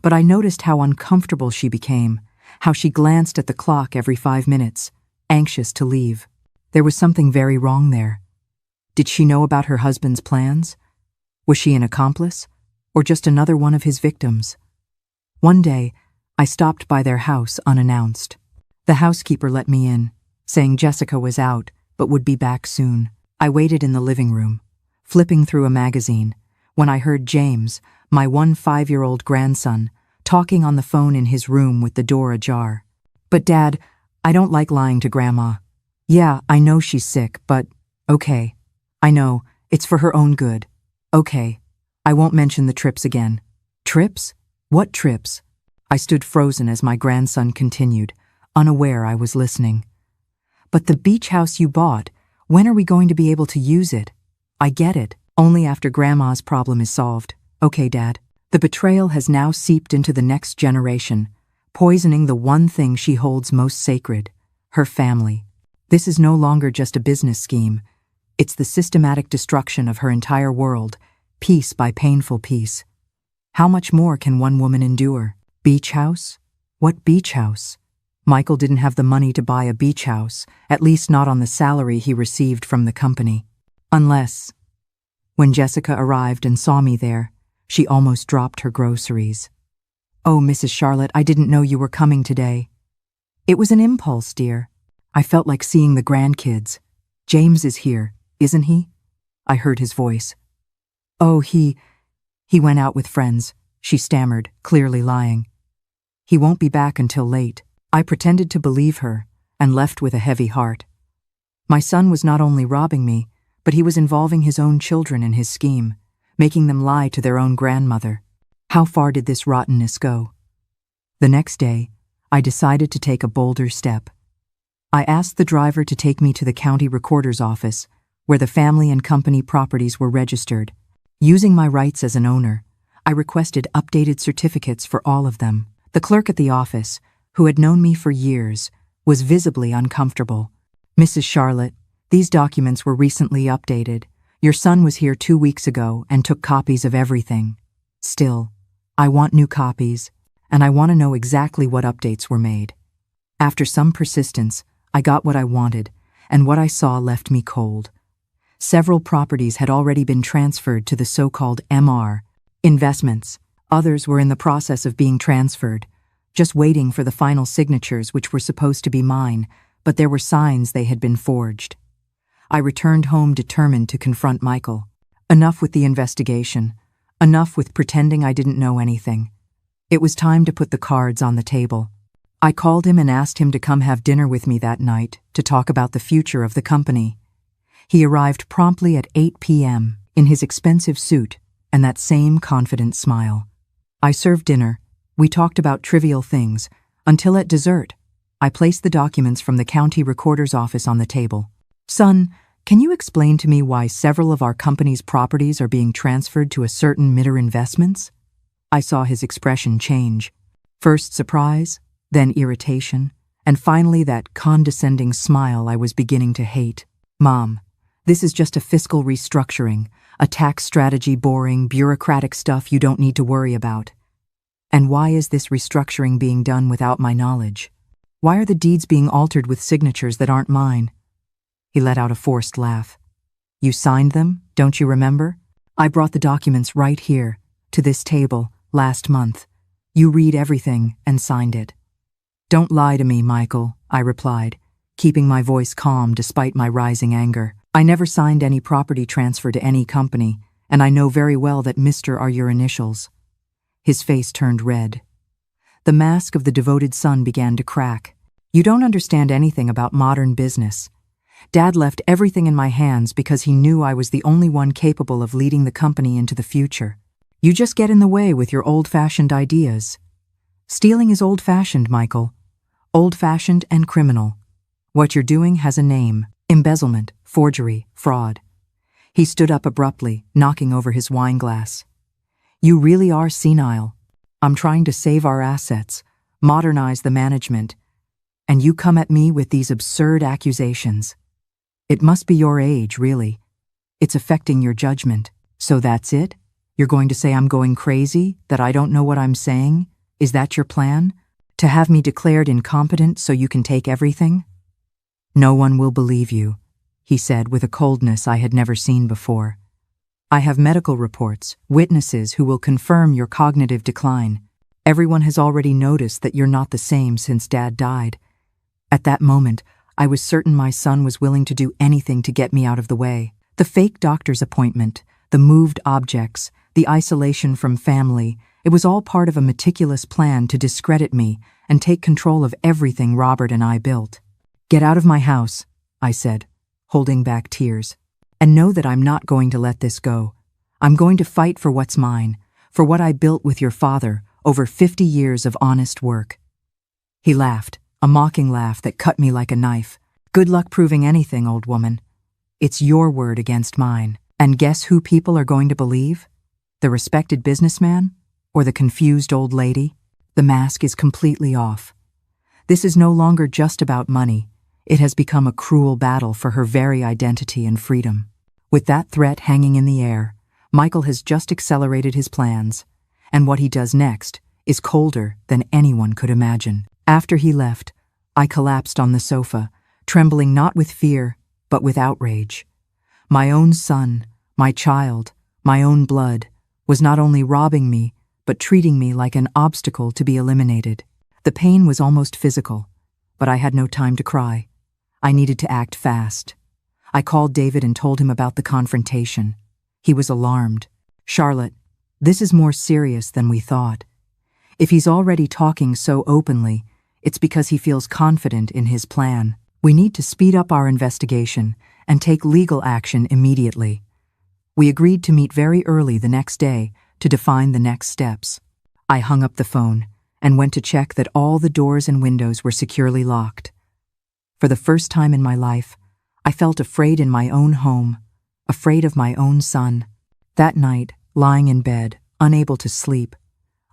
[SPEAKER 1] But I noticed how uncomfortable she became, how she glanced at the clock every 5 minutes, anxious to leave. There was something very wrong there. Did she know about her husband's plans? Was she an accomplice, or just another one of his victims? One day, I stopped by their house unannounced. The housekeeper let me in, saying Jessica was out, but would be back soon. I waited in the living room, flipping through a magazine, when I heard James, my 5-year-old grandson, talking on the phone in his room with the door ajar. But Dad, I don't like lying to Grandma. Yeah, I know she's sick, but okay. I know, it's for her own good. Okay. I won't mention the trips again. Trips? What trips? I stood frozen as my grandson continued, unaware I was listening. But the beach house you bought, when are we going to be able to use it? I get it, only after Grandma's problem is solved. Okay, Dad. The betrayal has now seeped into the next generation, poisoning the one thing she holds most sacred, her family. This is no longer just a business scheme. It's the systematic destruction of her entire world, piece by painful piece. How much more can one woman endure? Beach house? What beach house? Michael didn't have the money to buy a beach house, at least not on the salary he received from the company. Unless, when Jessica arrived and saw me there, she almost dropped her groceries. "Oh, Mrs. Charlotte, I didn't know you were coming today." "It was an impulse, dear. I felt like seeing the grandkids. James is here, isn't he?" I heard his voice. "Oh, he went out with friends," she stammered, clearly lying. "He won't be back until late." I pretended to believe her and left with a heavy heart. My son was not only robbing me, but he was involving his own children in his scheme, making them lie to their own grandmother. How far did this rottenness go? The next day, I decided to take a bolder step. I asked the driver to take me to the county recorder's office, where the family and company properties were registered. Using my rights as an owner, I requested updated certificates for all of them. The clerk at the office, who had known me for years, was visibly uncomfortable. "Mrs. Charlotte, these documents were recently updated. Your son was here 2 weeks ago and took copies of everything. Still, I want new copies, and I want to know exactly what updates were made." After some persistence, I got what I wanted, and what I saw left me cold. Several properties had already been transferred to the so-called MR investments. Others were in the process of being transferred, just waiting for the final signatures, which were supposed to be mine, but there were signs they had been forged. I returned home determined to confront Michael. Enough with the investigation. Enough with pretending I didn't know anything. It was time to put the cards on the table. I called him and asked him to come have dinner with me that night to talk about the future of the company. He arrived promptly at 8 p.m. in his expensive suit and that same confident smile. I served dinner. We talked about trivial things, until at dessert, I placed the documents from the county recorder's office on the table. "Son, can you explain to me why several of our company's properties are being transferred to a certain Mitter Investments?" I saw his expression change. First surprise, then irritation, and finally that condescending smile I was beginning to hate. "Mom, this is just a fiscal restructuring, a tax strategy, boring, bureaucratic stuff you don't need to worry about." "And why is this restructuring being done without my knowledge? Why are the deeds being altered with signatures that aren't mine?" He let out a forced laugh. "You signed them, don't you remember? I brought the documents right here, to this table, last month. You read everything and signed it." "Don't lie to me, Michael," I replied, keeping my voice calm despite my rising anger. "I never signed any property transfer to any company, and I know very well that Mr. are your initials." His face turned red. The mask of the devoted son began to crack. "You don't understand anything about modern business. Dad left everything in my hands because he knew I was the only one capable of leading the company into the future. You just get in the way with your old-fashioned ideas." "Stealing is old-fashioned, Michael. Old-fashioned and criminal. What you're doing has a name: embezzlement, forgery, fraud." He stood up abruptly, knocking over his wine glass. "You really are senile. I'm trying to save our assets, modernize the management, and you come at me with these absurd accusations. It must be your age, really. It's affecting your judgment. So that's it? You're going to say I'm going crazy, that I don't know what I'm saying? Is that your plan? To have me declared incompetent so you can take everything?" "No one will believe you," he said with a coldness I had never seen before. "I have medical reports, witnesses who will confirm your cognitive decline. Everyone has already noticed that you're not the same since Dad died." At that moment, I was certain my son was willing to do anything to get me out of the way. The fake doctor's appointment, the moved objects, the isolation from family, it was all part of a meticulous plan to discredit me and take control of everything Robert and I built. "Get out of my house," I said, holding back tears. "And know that I'm not going to let this go. I'm going to fight for what's mine, for what I built with your father over 50 years of honest work." He laughed, a mocking laugh that cut me like a knife. "Good luck proving anything, old woman. It's your word against mine. And guess who people are going to believe? The respected businessman? Or the confused old lady? The mask is completely off. This is no longer just about money. It has become a cruel battle for her very identity and freedom." With that threat hanging in the air, Michael has just accelerated his plans, and what he does next is colder than anyone could imagine. After he left, I collapsed on the sofa, trembling not with fear, but with outrage. My own son, my child, my own blood, was not only robbing me, but treating me like an obstacle to be eliminated. The pain was almost physical, but I had no time to cry. I needed to act fast. I called David and told him about the confrontation. He was alarmed. "Charlotte, this is more serious than we thought. If he's already talking so openly, it's because he feels confident in his plan. We need to speed up our investigation and take legal action immediately." We agreed to meet very early the next day to define the next steps. I hung up the phone and went to check that all the doors and windows were securely locked. For the first time in my life, I felt afraid in my own home, afraid of my own son. That night, lying in bed, unable to sleep,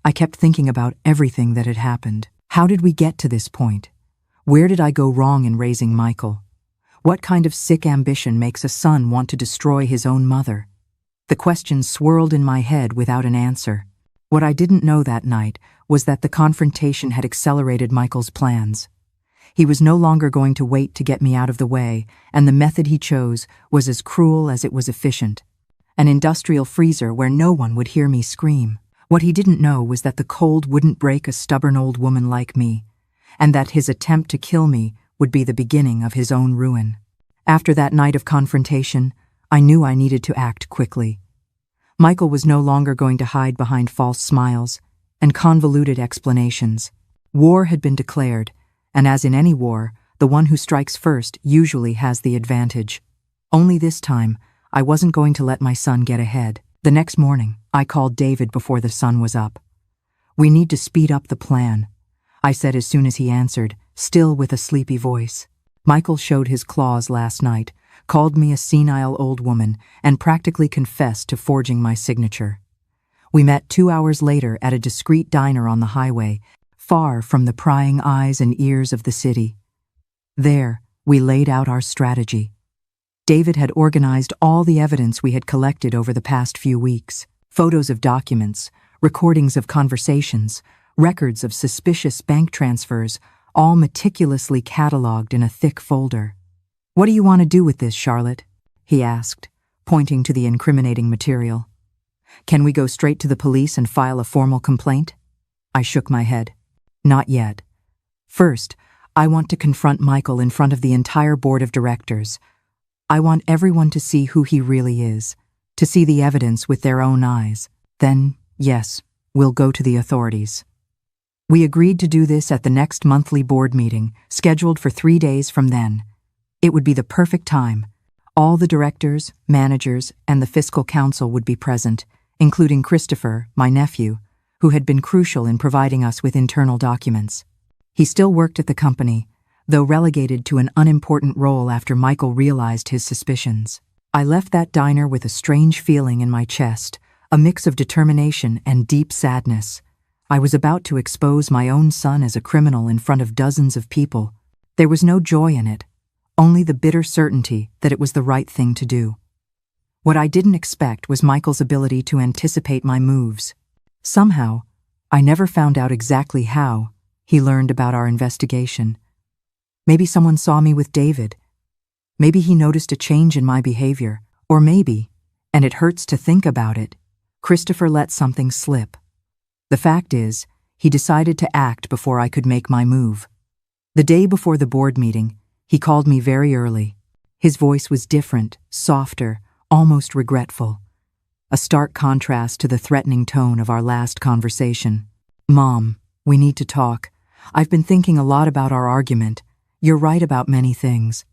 [SPEAKER 1] I kept thinking about everything that had happened. How did we get to this point? Where did I go wrong in raising Michael? What kind of sick ambition makes a son want to destroy his own mother? The questions swirled in my head without an answer. What I didn't know that night was that the confrontation had accelerated Michael's plans. He was no longer going to wait to get me out of the way, and the method he chose was as cruel as it was efficient. An industrial freezer where no one would hear me scream. What he didn't know was that the cold wouldn't break a stubborn old woman like me, and that his attempt to kill me would be the beginning of his own ruin. After that night of confrontation, I knew I needed to act quickly. Michael was no longer going to hide behind false smiles and convoluted explanations. War had been declared, and as in any war, the one who strikes first usually has the advantage. Only this time, I wasn't going to let my son get ahead. The next morning, I called David before the sun was up. "We need to speed up the plan," I said as soon as he answered, still with a sleepy voice. "Michael showed his claws last night, called me a senile old woman, and practically confessed to forging my signature. We met 2 hours later at a discreet diner on the highway, far from the prying eyes and ears of the city. There, we laid out our strategy. David had organized all the evidence we had collected over the past few weeks. Photos of documents, recordings of conversations, records of suspicious bank transfers, all meticulously cataloged in a thick folder. "What do you want to do with this, Charlotte?" he asked, pointing to the incriminating material. "Can we go straight to the police and file a formal complaint?" I shook my head. "Not yet. First, I want to confront Michael in front of the entire board of directors. I want everyone to see who he really is, to see the evidence with their own eyes. Then, yes, we'll go to the authorities." We agreed to do this at the next monthly board meeting, scheduled for 3 days from then. It would be the perfect time. All the directors, managers, and the fiscal council would be present, including Christopher, my nephew, who had been crucial in providing us with internal documents. He still worked at the company, though relegated to an unimportant role after Michael realized his suspicions. I left that diner with a strange feeling in my chest, a mix of determination and deep sadness. I was about to expose my own son as a criminal in front of dozens of people. There was no joy in it, only the bitter certainty that it was the right thing to do. What I didn't expect was Michael's ability to anticipate my moves. Somehow, I never found out exactly how, he learned about our investigation. Maybe someone saw me with David. Maybe he noticed a change in my behavior. Or maybe, and it hurts to think about it, Christopher let something slip. The fact is, he decided to act before I could make my move. The day before the board meeting, he called me very early. His voice was different, softer, almost regretful. A stark contrast to the threatening tone of our last conversation. "Mom, we need to talk. I've been thinking a lot about our argument. You're right about many things.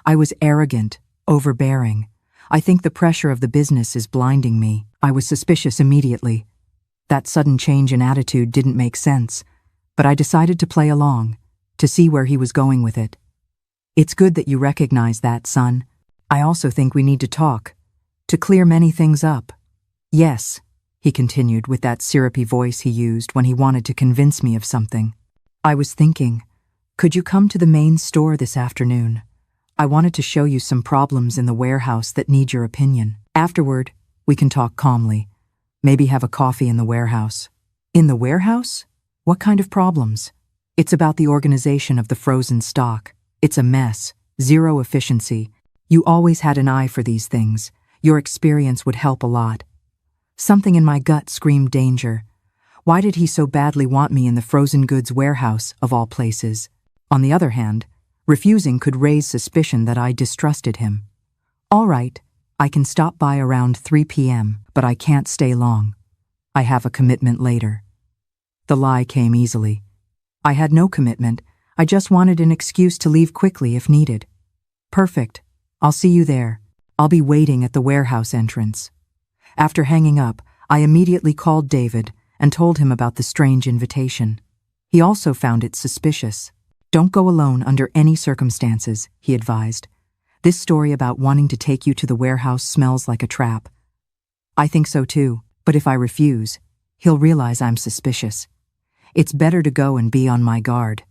[SPEAKER 1] I was arrogant, overbearing. I think the pressure of the business is blinding me. I was suspicious immediately. That sudden change in attitude didn't make sense, but I decided to play along, to see where he was going with it. It's good that you recognize that, son. I also think we need to talk, to clear many things up. Yes, he continued with that syrupy voice he used when he wanted to convince me of something. I was thinking, could you come to the main store this afternoon? I wanted to show you some problems in the warehouse that need your opinion. Afterward, we can talk calmly. Maybe have a coffee in the warehouse. In the warehouse? What kind of problems? It's about the organization of the frozen stock. It's a mess, zero efficiency. You always had an eye for these things. Your experience would help a lot. Something in my gut screamed danger. Why did he so badly want me in the frozen goods warehouse, of all places? On the other hand, refusing could raise suspicion that I distrusted him. All right, I can stop by around 3 p.m., but I can't stay long. I have a commitment later. The lie came easily. I had no commitment. I just wanted an excuse to leave quickly if needed. Perfect. I'll see you there. I'll be waiting at the warehouse entrance. After hanging up, I immediately called David and told him about the strange invitation. He also found it suspicious. Don't go alone under any circumstances, he advised. This story about wanting to take you to the warehouse smells like a trap. I think so too, but if I refuse, he'll realize I'm suspicious. It's better to go and be on my guard.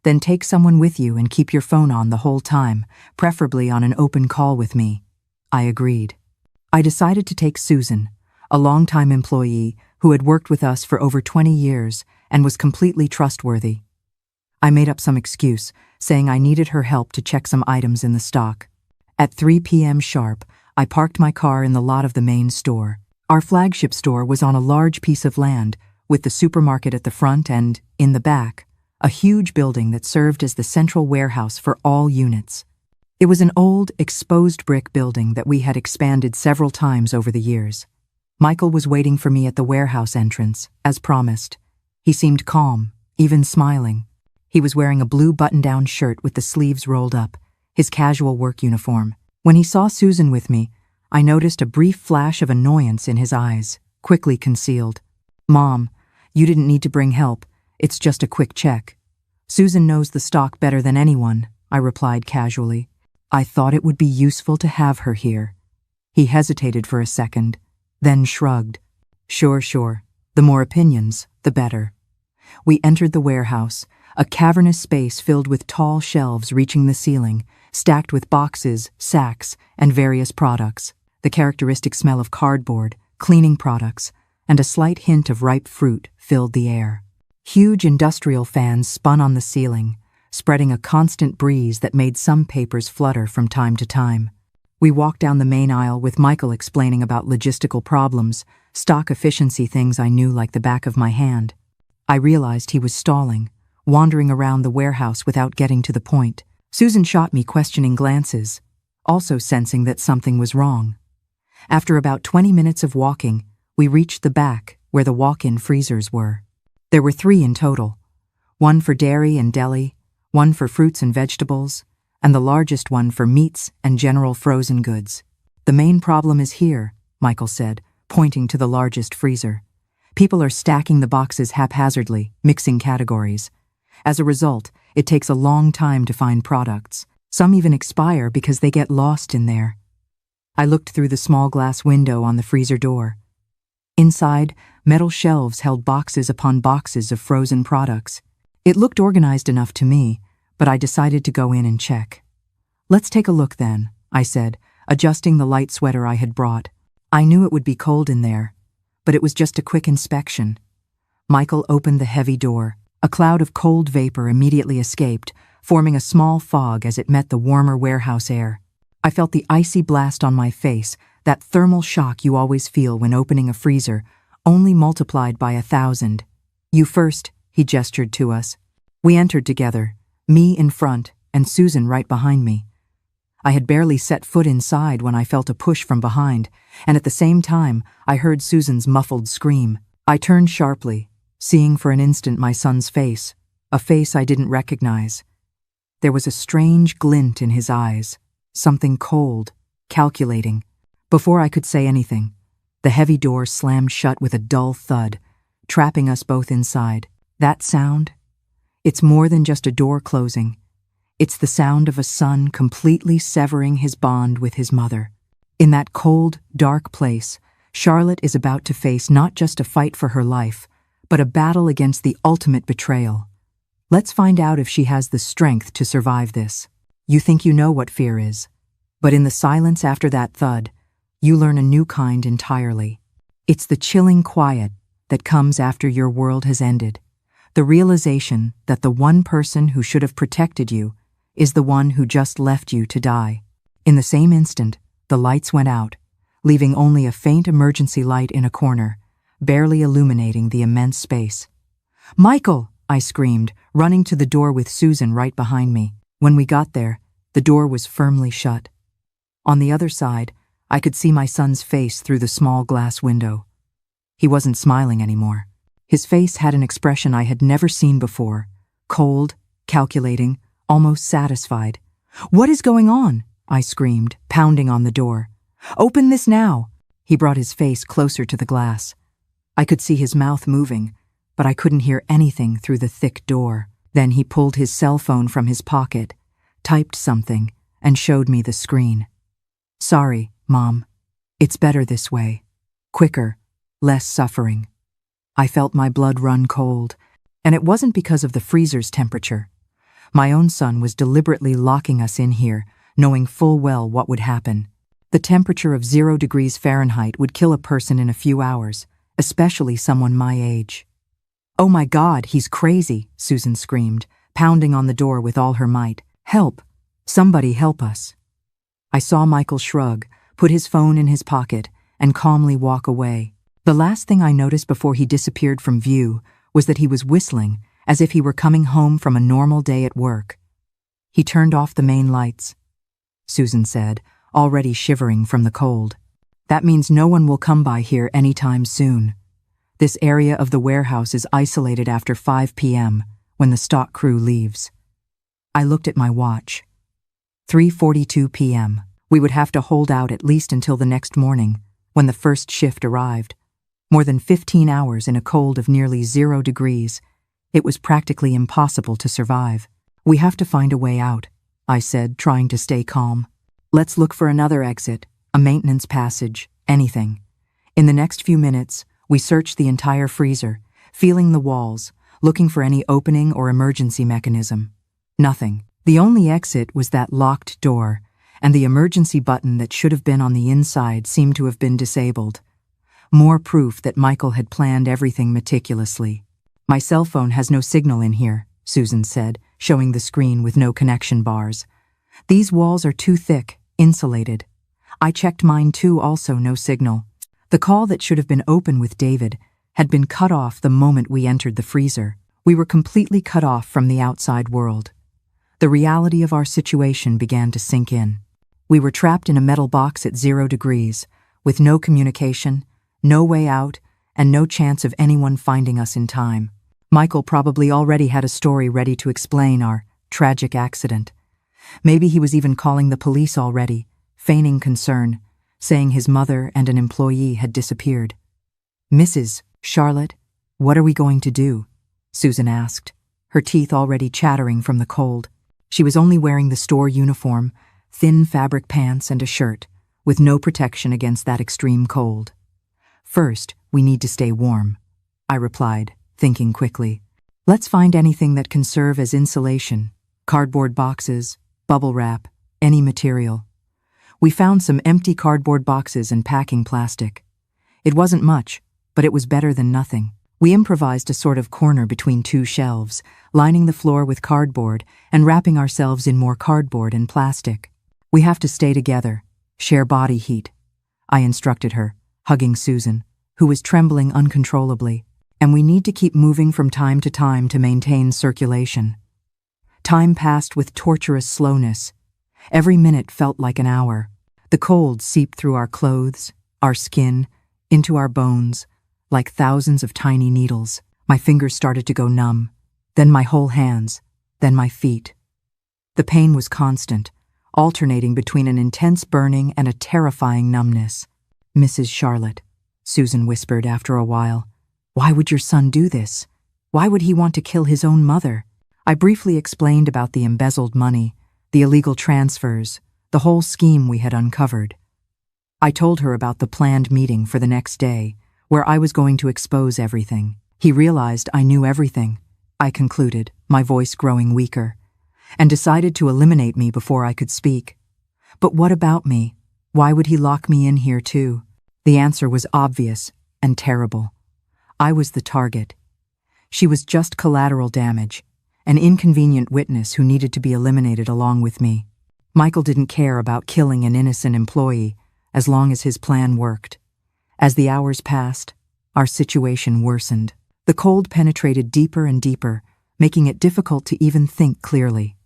[SPEAKER 1] Then take someone with you and keep your phone on the whole time, preferably on an open call with me. I agreed. I decided to take Susan, a longtime employee who had worked with us for over 20 years and was completely trustworthy. I made up some excuse, saying I needed her help to check some items in the stock. At 3 p.m. sharp, I parked my car in the lot of the main store. Our flagship store was on a large piece of land, with the supermarket at the front and, in the back, a huge building that served as the central warehouse for all units. It was an old, exposed brick building that we had expanded several times over the years. Michael was waiting for me at the warehouse entrance, as promised. He seemed calm, even smiling. He was wearing a blue button-down shirt with the sleeves rolled up, his casual work uniform. When he saw Susan with me, I noticed a brief flash of annoyance in his eyes, quickly concealed. Mom, you didn't need to bring help. It's just a quick check. Susan knows the stock better than anyone, I replied casually. I thought it would be useful to have her here. He hesitated for a second, then shrugged. Sure. The more opinions, the better. We entered the warehouse, a cavernous space filled with tall shelves reaching the ceiling, stacked with boxes, sacks, and various products. The characteristic smell of cardboard, cleaning products, and a slight hint of ripe fruit filled the air. Huge industrial fans spun on the ceiling, spreading a constant breeze that made some papers flutter from time to time. We walked down the main aisle with Michael explaining about logistical problems, stock efficiency things I knew like the back of my hand. I realized he was stalling, wandering around the warehouse without getting to the point. Susan shot me questioning glances, also sensing that something was wrong. After about 20 minutes of walking, we reached the back, where the walk-in freezers were. There were 3 in total, one for dairy and deli, one for fruits and vegetables, and the largest one for meats and general frozen goods. The main problem is here, Michael said, pointing to the largest freezer. People are stacking the boxes haphazardly, mixing categories. As a result, it takes a long time to find products. Some even expire because they get lost in there. I looked through the small glass window on the freezer door. Inside, metal shelves held boxes upon boxes of frozen products. It looked organized enough to me, but I decided to go in and check. Let's take a look then, I said, adjusting the light sweater I had brought. I knew it would be cold in there, but it was just a quick inspection. Michael opened the heavy door. A cloud of cold vapor immediately escaped, forming a small fog as it met the warmer warehouse air. I felt the icy blast on my face, that thermal shock you always feel when opening a freezer, only multiplied by 1,000. You first, he gestured to us. We entered together, me in front and Susan right behind me. I had barely set foot inside when I felt a push from behind, and at the same time, I heard Susan's muffled scream. I turned sharply, seeing for an instant my son's face, a face I didn't recognize. There was a strange glint in his eyes, something cold, calculating. Before I could say anything, The heavy door slammed shut with a dull thud, trapping us both inside. That sound? It's more than just a door closing. It's the sound of a son completely severing his bond with his mother. In that cold, dark place, Charlotte is about to face not just a fight for her life, but a battle against the ultimate betrayal. Let's find out if she has the strength to survive this. You think you know what fear is, but in the silence after that thud, you learn a new kind entirely. It's the chilling quiet that comes after your world has ended, the realization that the one person who should have protected you is the one who just left you to die. In the same instant, the lights went out, leaving only a faint emergency light in a corner, barely illuminating the immense space. "Michael!" I screamed, running to the door with Susan right behind me. When we got there, the door was firmly shut. On the other side, I could see my son's face through the small glass window. He wasn't smiling anymore. His face had an expression I had never seen before, cold, calculating, almost satisfied. "What is going on?" I screamed, pounding on the door. "Open this now!" He brought his face closer to the glass. I could see his mouth moving, but I couldn't hear anything through the thick door. Then he pulled his cell phone from his pocket, typed something, and showed me the screen. "Sorry, Mom. It's better this way. Quicker, less suffering." I felt my blood run cold, and it wasn't because of the freezer's temperature. My own son was deliberately locking us in here, knowing full well what would happen. The temperature of 0 degrees Fahrenheit would kill a person in a few hours, especially someone my age. "Oh my God, he's crazy," Susan screamed, pounding on the door with all her might. "Help! Somebody help us." I saw Michael shrug, put his phone in his pocket, and calmly walk away. The last thing I noticed before he disappeared from view was that he was whistling, as if he were coming home from a normal day at work. "He turned off the main lights," Susan said, already shivering from the cold. "That means no one will come by here anytime soon. This area of the warehouse is isolated after 5 p.m., when the stock crew leaves." I looked at my watch. 3:42 p.m. We would have to hold out at least until the next morning, when the first shift arrived. More than 15 hours in a cold of nearly 0 degrees. It was practically impossible to survive. "We have to find a way out," I said, trying to stay calm. "Let's look for another exit, a maintenance passage, anything." In the next few minutes, we searched the entire freezer, feeling the walls, looking for any opening or emergency mechanism. Nothing. The only exit was that locked door, and the emergency button that should have been on the inside seemed to have been disabled. More proof that Michael had planned everything meticulously. "My cell phone has no signal in here," Susan said, showing the screen with no connection bars. "These walls are too thick, insulated. I checked mine too, also no signal." The call that should have been open with David had been cut off the moment we entered the freezer. We were completely cut off from the outside world. The reality of our situation began to sink in. We were trapped in a metal box at 0 degrees, with no communication, no way out, and no chance of anyone finding us in time. Michael probably already had a story ready to explain our tragic accident. Maybe he was even calling the police already, feigning concern, saying his mother and an employee had disappeared. "Mrs. Charlotte, what are we going to do?" Susan asked, her teeth already chattering from the cold. She was only wearing the store uniform, thin fabric pants and a shirt, with no protection against that extreme cold. "First, we need to stay warm," I replied, thinking quickly. "Let's find anything that can serve as insulation, cardboard boxes, bubble wrap, any material." We found some empty cardboard boxes and packing plastic. It wasn't much, but it was better than nothing. We improvised a sort of corner between two shelves, lining the floor with cardboard and wrapping ourselves in more cardboard and plastic. "We have to stay together, share body heat," I instructed her, hugging Susan, who was trembling uncontrollably. "And we need to keep moving from time to maintain circulation." Time passed with torturous slowness. Every minute felt like an hour. The cold seeped through our clothes, our skin, into our bones, like thousands of tiny needles. My fingers started to go numb, then my whole hands, then my feet. The pain was constant, alternating between an intense burning and a terrifying numbness. "Mrs. Charlotte, Susan whispered after a while. Why would your son do this? Why would he want to kill his own mother? I briefly explained about the embezzled money, the illegal transfers, the whole scheme we had uncovered. I told her about the planned meeting for the next day, where I was going to expose everything. He realized I knew everything, I concluded, my voice growing weaker, and decided to eliminate me before I could speak. But what about me? Why would he lock me in here too? The answer was obvious and terrible. I was the target. She was just collateral damage, an inconvenient witness who needed to be eliminated along with me. Michael didn't care about killing an innocent employee as long as his plan worked. As the hours passed, our situation worsened. The cold penetrated deeper and deeper, making it difficult to even think clearly.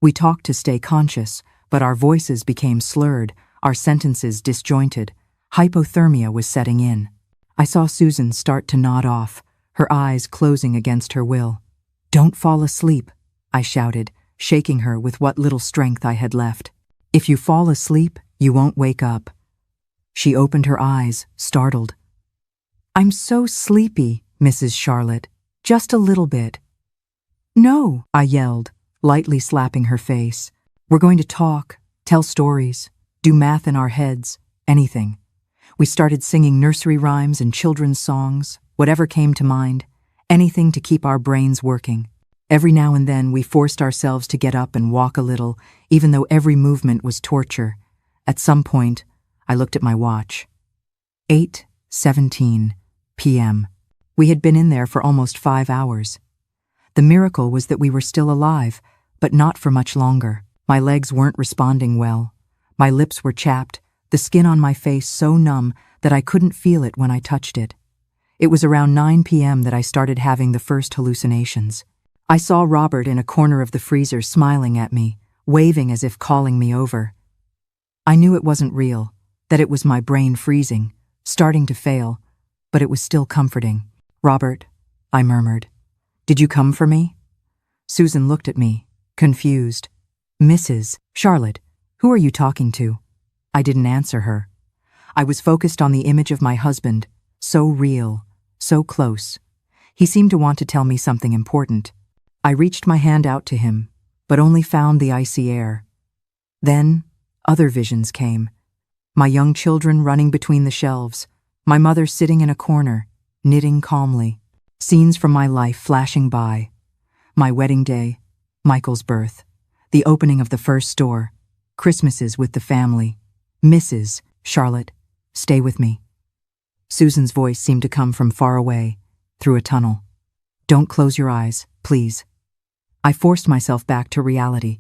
[SPEAKER 1] We talked to stay conscious, but our voices became slurred, our sentences disjointed. Hypothermia was setting in. I saw Susan start to nod off, her eyes closing against her will. "Don't fall asleep," I shouted, shaking her with what little strength I had left. "If you fall asleep, you won't wake up." She opened her eyes, startled. "I'm so sleepy, Mrs. Charlotte. Just a little bit." "No," I yelled, lightly slapping her face. "We're going to talk, tell stories, do math in our heads, anything." We started singing nursery rhymes and children's songs, whatever came to mind, anything to keep our brains working. Every now and then we forced ourselves to get up and walk a little, even though every movement was torture. At some point, I looked at my watch. 8:17 p.m. We had been in there for almost 5 hours. The miracle was that we were still alive, but not for much longer. My legs weren't responding well. My lips were chapped, the skin on my face so numb that I couldn't feel it when I touched it. It was around 9 p.m. that I started having the first hallucinations. I saw Robert in a corner of the freezer smiling at me, waving as if calling me over. I knew it wasn't real, that it was my brain freezing, starting to fail, but it was still comforting. "Robert," I murmured, "did you come for me?" Susan looked at me, confused. "Mrs. Charlotte, who are you talking to?" I didn't answer her. I was focused on the image of my husband, so real, so close. He seemed to want to tell me something important. I reached my hand out to him, but only found the icy air. Then, other visions came. My young children running between the shelves, my mother sitting in a corner, knitting calmly. Scenes from my life flashing by. My wedding day, Michael's birth, the opening of the first store, Christmases with the family. "Mrs. Charlotte, stay with me." Susan's voice seemed to come from far away, through a tunnel. "Don't close your eyes, please." I forced myself back to reality.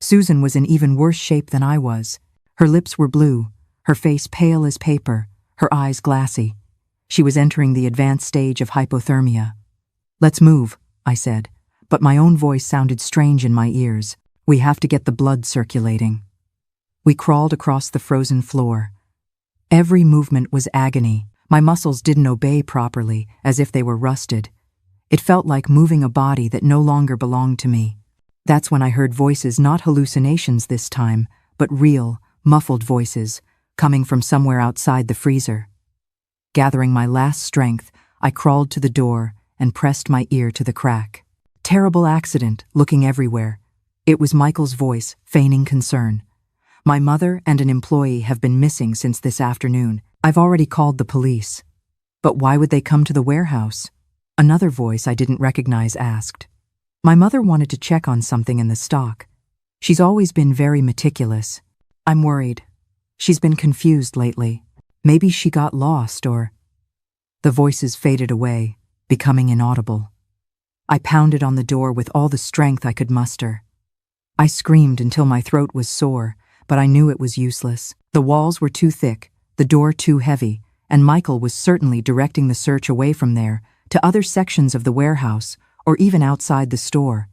[SPEAKER 1] Susan was in even worse shape than I was. Her lips were blue, her face pale as paper, her eyes glassy. She was entering the advanced stage of hypothermia. "Let's move," I said, but my own voice sounded strange in my ears. "We have to get the blood circulating." We crawled across the frozen floor. Every movement was agony. My muscles didn't obey properly, as if they were rusted. It felt like moving a body that no longer belonged to me. That's when I heard voices, not hallucinations this time, but real, muffled voices, coming from somewhere outside the freezer. Gathering my last strength, I crawled to the door and pressed my ear to the crack. "Terrible accident," looking everywhere. It was Michael's voice, feigning concern. "My mother and an employee have been missing since this afternoon. I've already called the police." "But why would they come to the warehouse?" Another voice I didn't recognize asked. "My mother wanted to check on something in the stock. She's always been very meticulous. I'm worried. She's been confused lately. Maybe she got lost or—" The voices faded away, becoming inaudible. I pounded on the door with all the strength I could muster. I screamed until my throat was sore, but I knew it was useless. The walls were too thick, the door too heavy, and Michael was certainly directing the search away from there to other sections of the warehouse or even outside the store.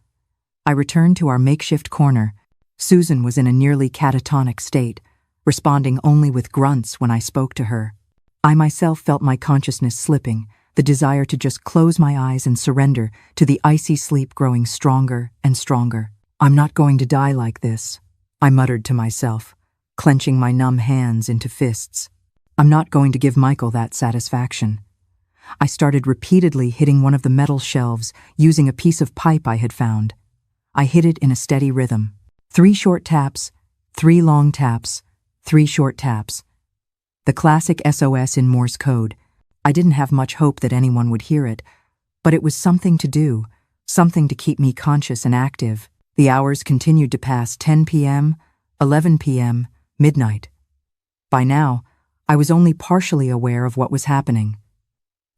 [SPEAKER 1] I returned to our makeshift corner. Susan was in a nearly catatonic state, responding only with grunts when I spoke to her. I myself felt my consciousness slipping, the desire to just close my eyes and surrender to the icy sleep growing stronger and stronger. "I'm not going to die like this," I muttered to myself, clenching my numb hands into fists. I'm not going to give Michael that satisfaction. I started repeatedly hitting one of the metal shelves using a piece of pipe I had found. I hit it in a steady rhythm. 3 short taps, 3 long taps, 3 short taps. The classic SOS in Morse code. I didn't have much hope that anyone would hear it, but it was something to do, something to keep me conscious and active. The hours continued to pass: 10 p.m., 11 p.m., midnight. By now, I was only partially aware of what was happening.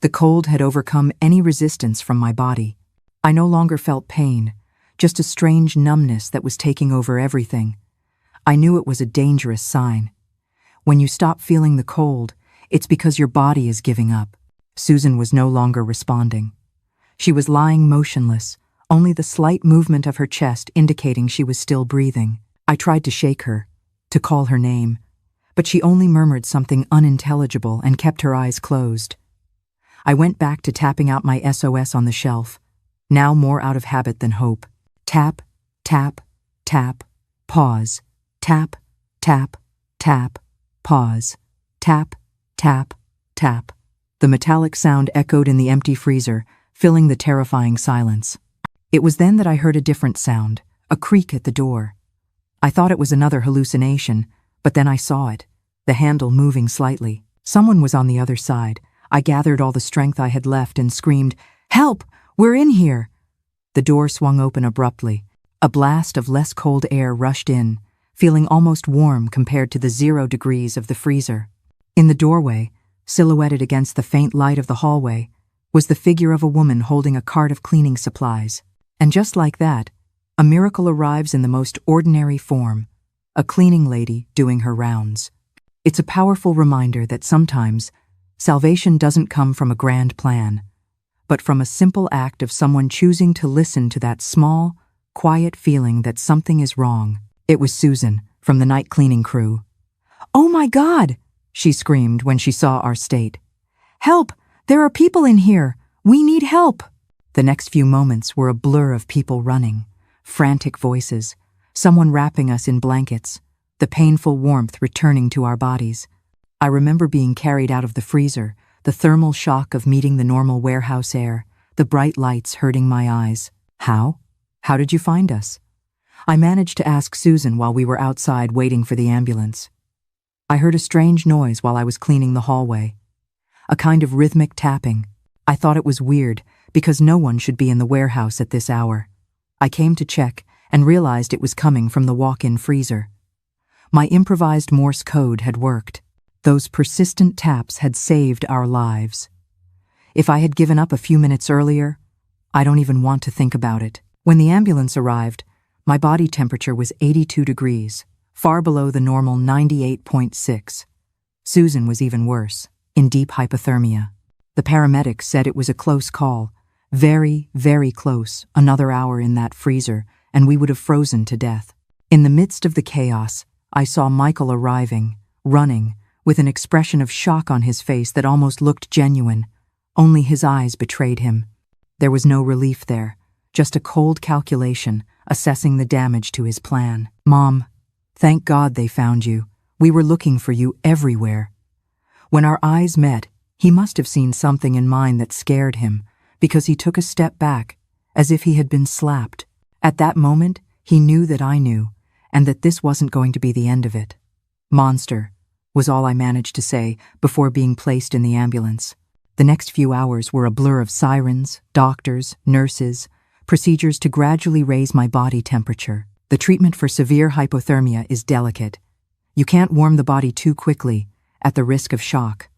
[SPEAKER 1] The cold had overcome any resistance from my body. I no longer felt pain, just a strange numbness that was taking over everything. I knew it was a dangerous sign. When you stop feeling the cold, it's because your body is giving up. Susan was no longer responding. She was lying motionless, only the slight movement of her chest indicating she was still breathing. I tried to shake her, to call her name, but she only murmured something unintelligible and kept her eyes closed. I went back to tapping out my SOS on the shelf, now more out of habit than hope. Tap, tap, tap, pause. Tap, tap, tap, pause. Tap, tap, tap. The metallic sound echoed in the empty freezer, filling the terrifying silence. It was then that I heard a different sound, a creak at the door. I thought it was another hallucination, but then I saw it, the handle moving slightly. Someone was on the other side. I gathered all the strength I had left and screamed, "Help! We're in here!" The door swung open abruptly. A blast of less cold air rushed in, feeling almost warm compared to the 0 degrees of the freezer. In the doorway, silhouetted against the faint light of the hallway, was the figure of a woman holding a cart of cleaning supplies. And just like that, a miracle arrives in the most ordinary form, a cleaning lady doing her rounds. It's a powerful reminder that sometimes salvation doesn't come from a grand plan, but from a simple act of someone choosing to listen to that small, quiet feeling that something is wrong. It was Susan, from the night cleaning crew. "Oh my God!" she screamed when she saw our state. "Help! There are people in here! We need help!" The next few moments were a blur of people running, frantic voices, someone wrapping us in blankets, the painful warmth returning to our bodies. I remember being carried out of the freezer, the thermal shock of meeting the normal warehouse air, the bright lights hurting my eyes. How? How did you find us? I managed to ask Susan while we were outside waiting for the ambulance. I heard a strange noise while I was cleaning the hallway, a kind of rhythmic tapping. I thought it was weird because no one should be in the warehouse at this hour. I came to check and realized it was coming from the walk-in freezer. My improvised Morse code had worked. Those persistent taps had saved our lives. If I had given up a few minutes earlier, I don't even want to think about it. When the ambulance arrived, my body temperature was 82 degrees, far below the normal 98.6. Susan was even worse, in deep hypothermia. The paramedics said it was a close call, very, very close, another hour in that freezer, and we would have frozen to death. In the midst of the chaos, I saw Michael arriving, running, with an expression of shock on his face that almost looked genuine. Only his eyes betrayed him. There was no relief there, just a cold calculation, assessing the damage to his plan. "Mom, thank God they found you. We were looking for you everywhere." When our eyes met, he must have seen something in mine that scared him, because he took a step back, as if he had been slapped. At that moment, he knew that I knew, and that this wasn't going to be the end of it. "Monster," was all I managed to say before being placed in the ambulance. The next few hours were a blur of sirens, doctors, nurses, procedures to gradually raise my body temperature. The treatment for severe hypothermia is delicate. You can't warm the body too quickly, at the risk of shock.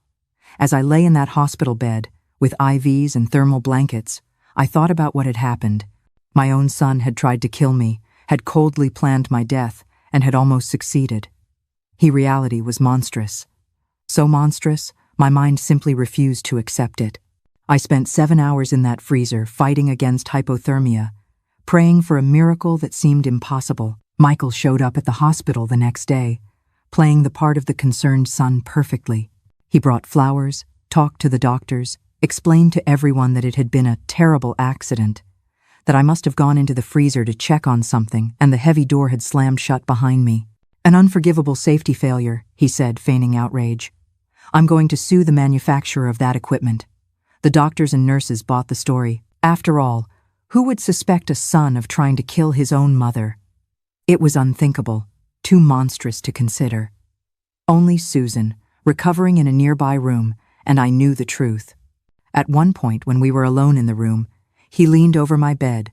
[SPEAKER 1] As I lay in that hospital bed, with IVs and thermal blankets, I thought about what had happened. My own son had tried to kill me, had coldly planned my death, and had almost succeeded. Reality was monstrous. So monstrous, my mind simply refused to accept it. I spent 7 hours in that freezer fighting against hypothermia, praying for a miracle that seemed impossible. Michael showed up at the hospital the next day, playing the part of the concerned son perfectly. He brought flowers, talked to the doctors, explained to everyone that it had been a terrible accident, that I must have gone into the freezer to check on something and the heavy door had slammed shut behind me. "An unforgivable safety failure," he said, feigning outrage. I'm going to sue the manufacturer of that equipment. The doctors and nurses bought the story. After all, who would suspect a son of trying to kill his own mother? It was unthinkable, too monstrous to consider. Only Susan, recovering in a nearby room, and I knew the truth. At one point, when we were alone in the room, he leaned over my bed,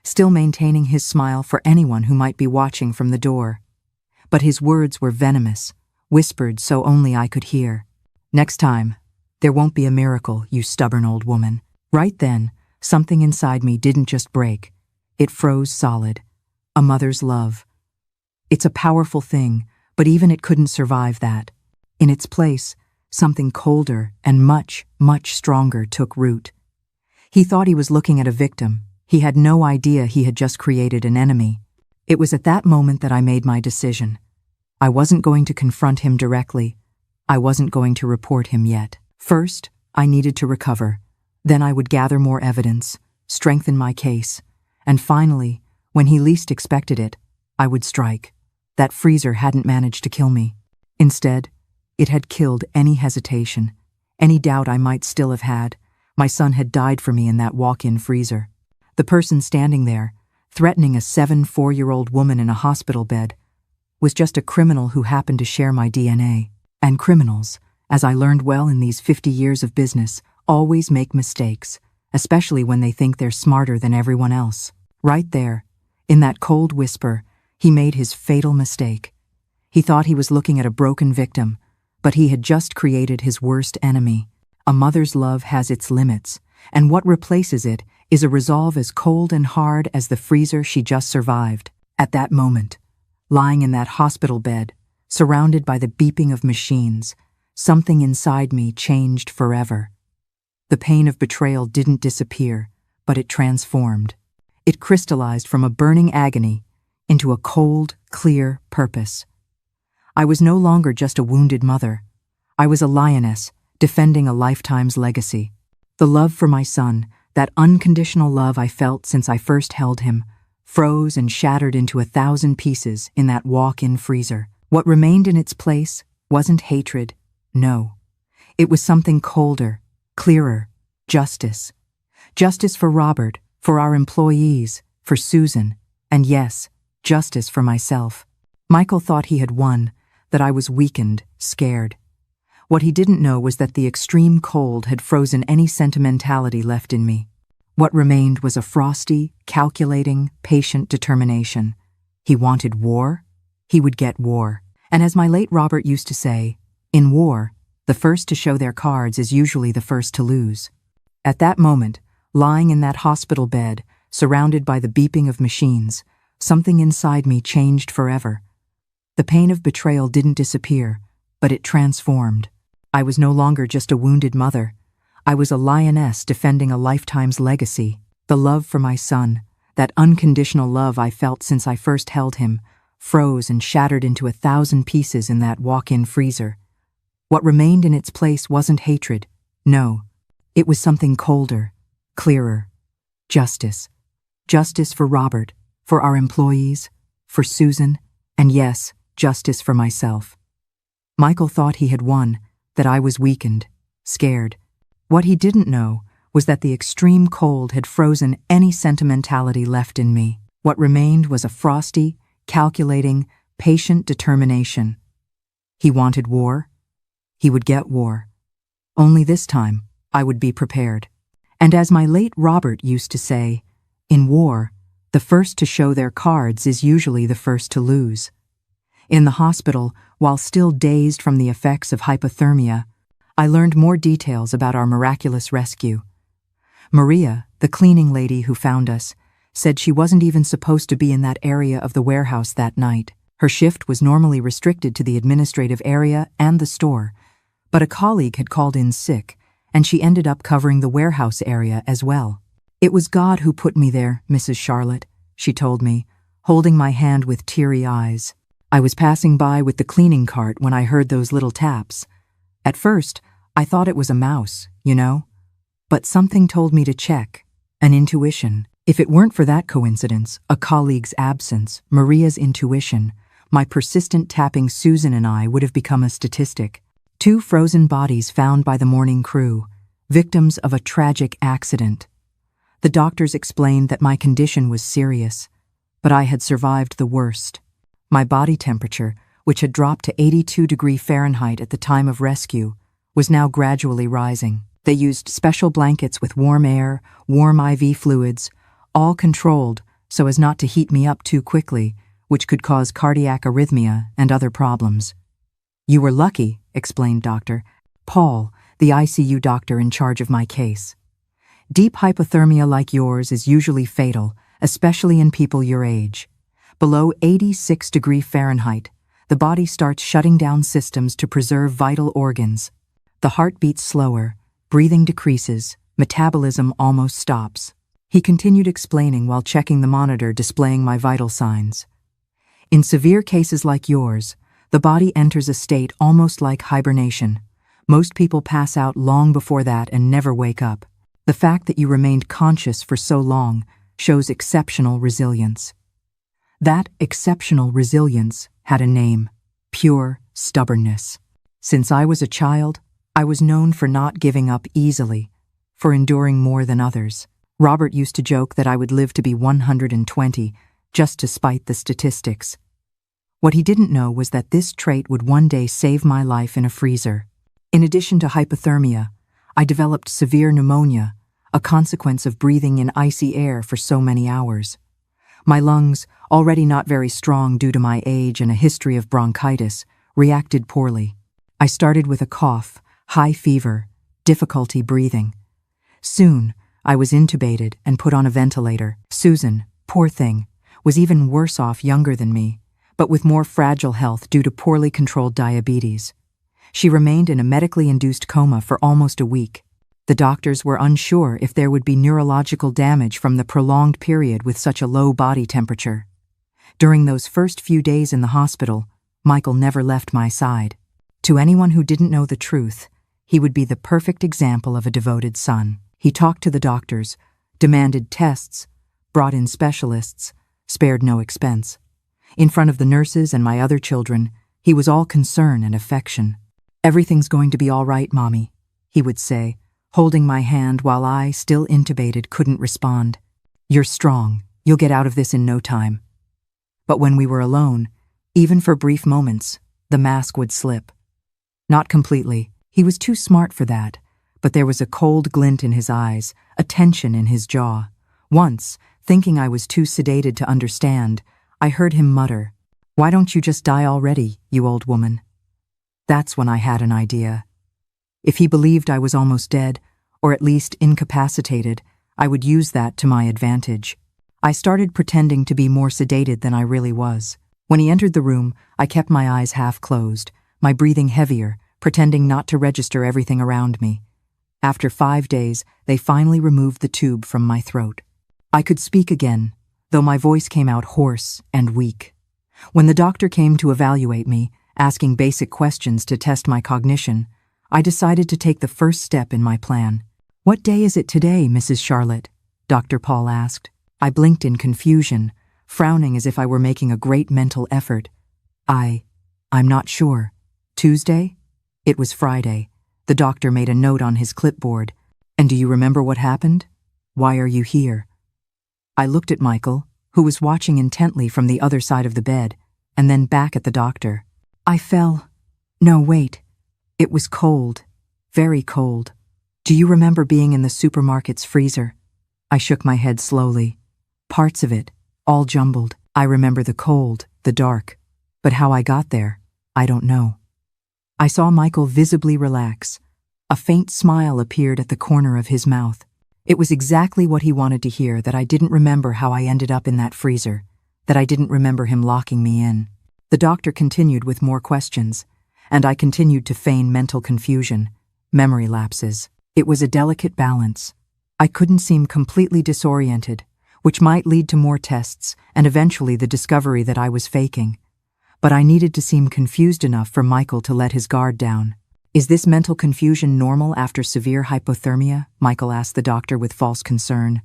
[SPEAKER 1] still maintaining his smile for anyone who might be watching from the door. But his words were venomous, whispered so only I could hear. "Next time, there won't be a miracle, you stubborn old woman." Right then, something inside me didn't just break. It froze solid. A mother's love. It's a powerful thing, but even it couldn't survive that. In its place, something colder and much, much stronger took root. He thought he was looking at a victim. He had no idea he had just created an enemy. It was at that moment that I made my decision. I wasn't going to confront him directly. I wasn't going to report him yet. First, I needed to recover. Then I would gather more evidence, strengthen my case, and finally, when he least expected it, I would strike. That freezer hadn't managed to kill me. Instead, it had killed any hesitation, any doubt I might still have had. My son had died for me in that walk-in freezer. The person standing there, threatening a 4-year-old woman in a hospital bed, was just a criminal who happened to share my DNA. And criminals, as I learned well in these 50 years of business, always make mistakes, especially when they think they're smarter than everyone else. Right there, in that cold whisper, he made his fatal mistake. He thought he was looking at a broken victim, but he had just created his worst enemy. A mother's love has its limits, and what replaces it is a resolve as cold and hard as the freezer she just survived. At that moment, lying in that hospital bed, surrounded by the beeping of machines, something inside me changed forever. The pain of betrayal didn't disappear, but it transformed. It crystallized from a burning agony into a cold, clear purpose. I was no longer just a wounded mother. I was a lioness, defending a lifetime's legacy. The love for my son, that unconditional love I felt since I first held him, froze and shattered into 1,000 pieces in that walk-in freezer. What remained in its place wasn't hatred, no. It was something colder, clearer, justice. Justice for Robert, for our employees, for Susan, and yes, justice for myself. Michael thought he had won, that I was weakened, scared. What he didn't know was that the extreme cold had frozen any sentimentality left in me. What remained was a frosty, calculating, patient determination. He wanted war, he would get war. And as my late Robert used to say, in war, the first to show their cards is usually the first to lose. At that moment, lying in that hospital bed, surrounded by the beeping of machines, something inside me changed forever. The pain of betrayal didn't disappear, but it transformed. I was no longer just a wounded mother. I was a lioness defending a lifetime's legacy. The love for my son, that unconditional love I felt since I first held him, froze and shattered into 1,000 pieces in that walk-in freezer. What remained in its place wasn't hatred, no. It was something colder, clearer. Justice. Justice for Robert, for our employees, for Susan, and yes, justice for myself. Michael thought he had won, that I was weakened, scared. What he didn't know was that the extreme cold had frozen any sentimentality left in me. What remained was a frosty, calculating, patient determination. He wanted war. He would get war. Only this time, I would be prepared. And as my late Robert used to say, in war, the first to show their cards is usually the first to lose. In the hospital, while still dazed from the effects of hypothermia, I learned more details about our miraculous rescue. Maria, the cleaning lady who found us, said she wasn't even supposed to be in that area of the warehouse that night. Her shift was normally restricted to the administrative area and the store, but a colleague had called in sick, and she ended up covering the warehouse area as well. "It was God who put me there, Mrs. Charlotte," she told me, holding my hand with teary eyes. I was passing by with the cleaning cart when I heard those little taps. At first, I thought it was a mouse, you know? But something told me to check, an intuition. If it weren't for that coincidence, a colleague's absence, Maria's intuition, my persistent tapping Susan and I would have become a statistic. 2 frozen bodies found by the morning crew, victims of a tragic accident. The doctors explained that my condition was serious, but I had survived the worst. My body temperature, which had dropped to 82°F at the time of rescue, was now gradually rising. They used special blankets with warm air, warm IV fluids, all controlled so as not to heat me up too quickly, which could cause cardiac arrhythmia and other problems. "You were lucky," explained Dr. Paul, the ICU doctor in charge of my case. "Deep hypothermia like yours is usually fatal, especially in people your age. Below 86°F, the body starts shutting down systems to preserve vital organs. The heart beats slower, breathing decreases, metabolism almost stops." He continued explaining while checking the monitor displaying my vital signs. "In severe cases like yours, the body enters a state almost like hibernation. Most people pass out long before that and never wake up. The fact that you remained conscious for so long shows exceptional resilience." That exceptional resilience had a name: pure stubbornness. Since I was a child, I was known for not giving up easily, for enduring more than others. Robert used to joke that I would live to be 120, just to spite the statistics. What he didn't know was that this trait would one day save my life in a freezer. In addition to hypothermia, I developed severe pneumonia, a consequence of breathing in icy air for so many hours. My lungs, already not very strong due to my age and a history of bronchitis, reacted poorly. I started with a cough, high fever, difficulty breathing. Soon, I was intubated and put on a ventilator. Susan, poor thing, was even worse off younger than me, but with more fragile health due to poorly controlled diabetes. She remained in a medically induced coma for almost a week. The doctors were unsure if there would be neurological damage from the prolonged period with such a low body temperature. During those first few days in the hospital, Michael never left my side. To anyone who didn't know the truth, he would be the perfect example of a devoted son. He talked to the doctors, demanded tests, brought in specialists, spared no expense. In front of the nurses and my other children, he was all concern and affection. "Everything's going to be all right, Mommy," he would say, holding my hand while I, still intubated, couldn't respond. "You're strong. You'll get out of this in no time." But when we were alone, even for brief moments, the mask would slip. Not completely. He was too smart for that, but there was a cold glint in his eyes, a tension in his jaw. Once, thinking I was too sedated to understand, I heard him mutter, "Why don't you just die already, you old woman?" That's when I had an idea. If he believed I was almost dead, or at least incapacitated, I would use that to my advantage. I started pretending to be more sedated than I really was. When he entered the room, I kept my eyes half closed, my breathing heavier, pretending not to register everything around me. After 5 days, they finally removed the tube from my throat. I could speak again, though my voice came out hoarse and weak. When the doctor came to evaluate me, asking basic questions to test my cognition, I decided to take the first step in my plan. "What day is it today, Mrs. Charlotte?" Dr. Paul asked. I blinked in confusion, frowning as if I were making a great mental effort. I'm not sure. Tuesday? It was Friday. The doctor made a note on his clipboard. "And do you remember what happened? Why are you here?" I looked at Michael, who was watching intently from the other side of the bed, and then back at the doctor. "I fell. No, wait. It was cold. Very cold. Do you remember being in the supermarket's freezer?" I shook my head slowly. Parts of it, all jumbled. I remember the cold, the dark. But how I got there, I don't know. I saw Michael visibly relax. A faint smile appeared at the corner of his mouth. It was exactly what he wanted to hear, that I didn't remember how I ended up in that freezer, that I didn't remember him locking me in. The doctor continued with more questions, and I continued to feign mental confusion, memory lapses. It was a delicate balance. I couldn't seem completely disoriented, which might lead to more tests and eventually the discovery that I was faking. But I needed to seem confused enough for Michael to let his guard down. "Is this mental confusion normal after severe hypothermia?" Michael asked the doctor with false concern.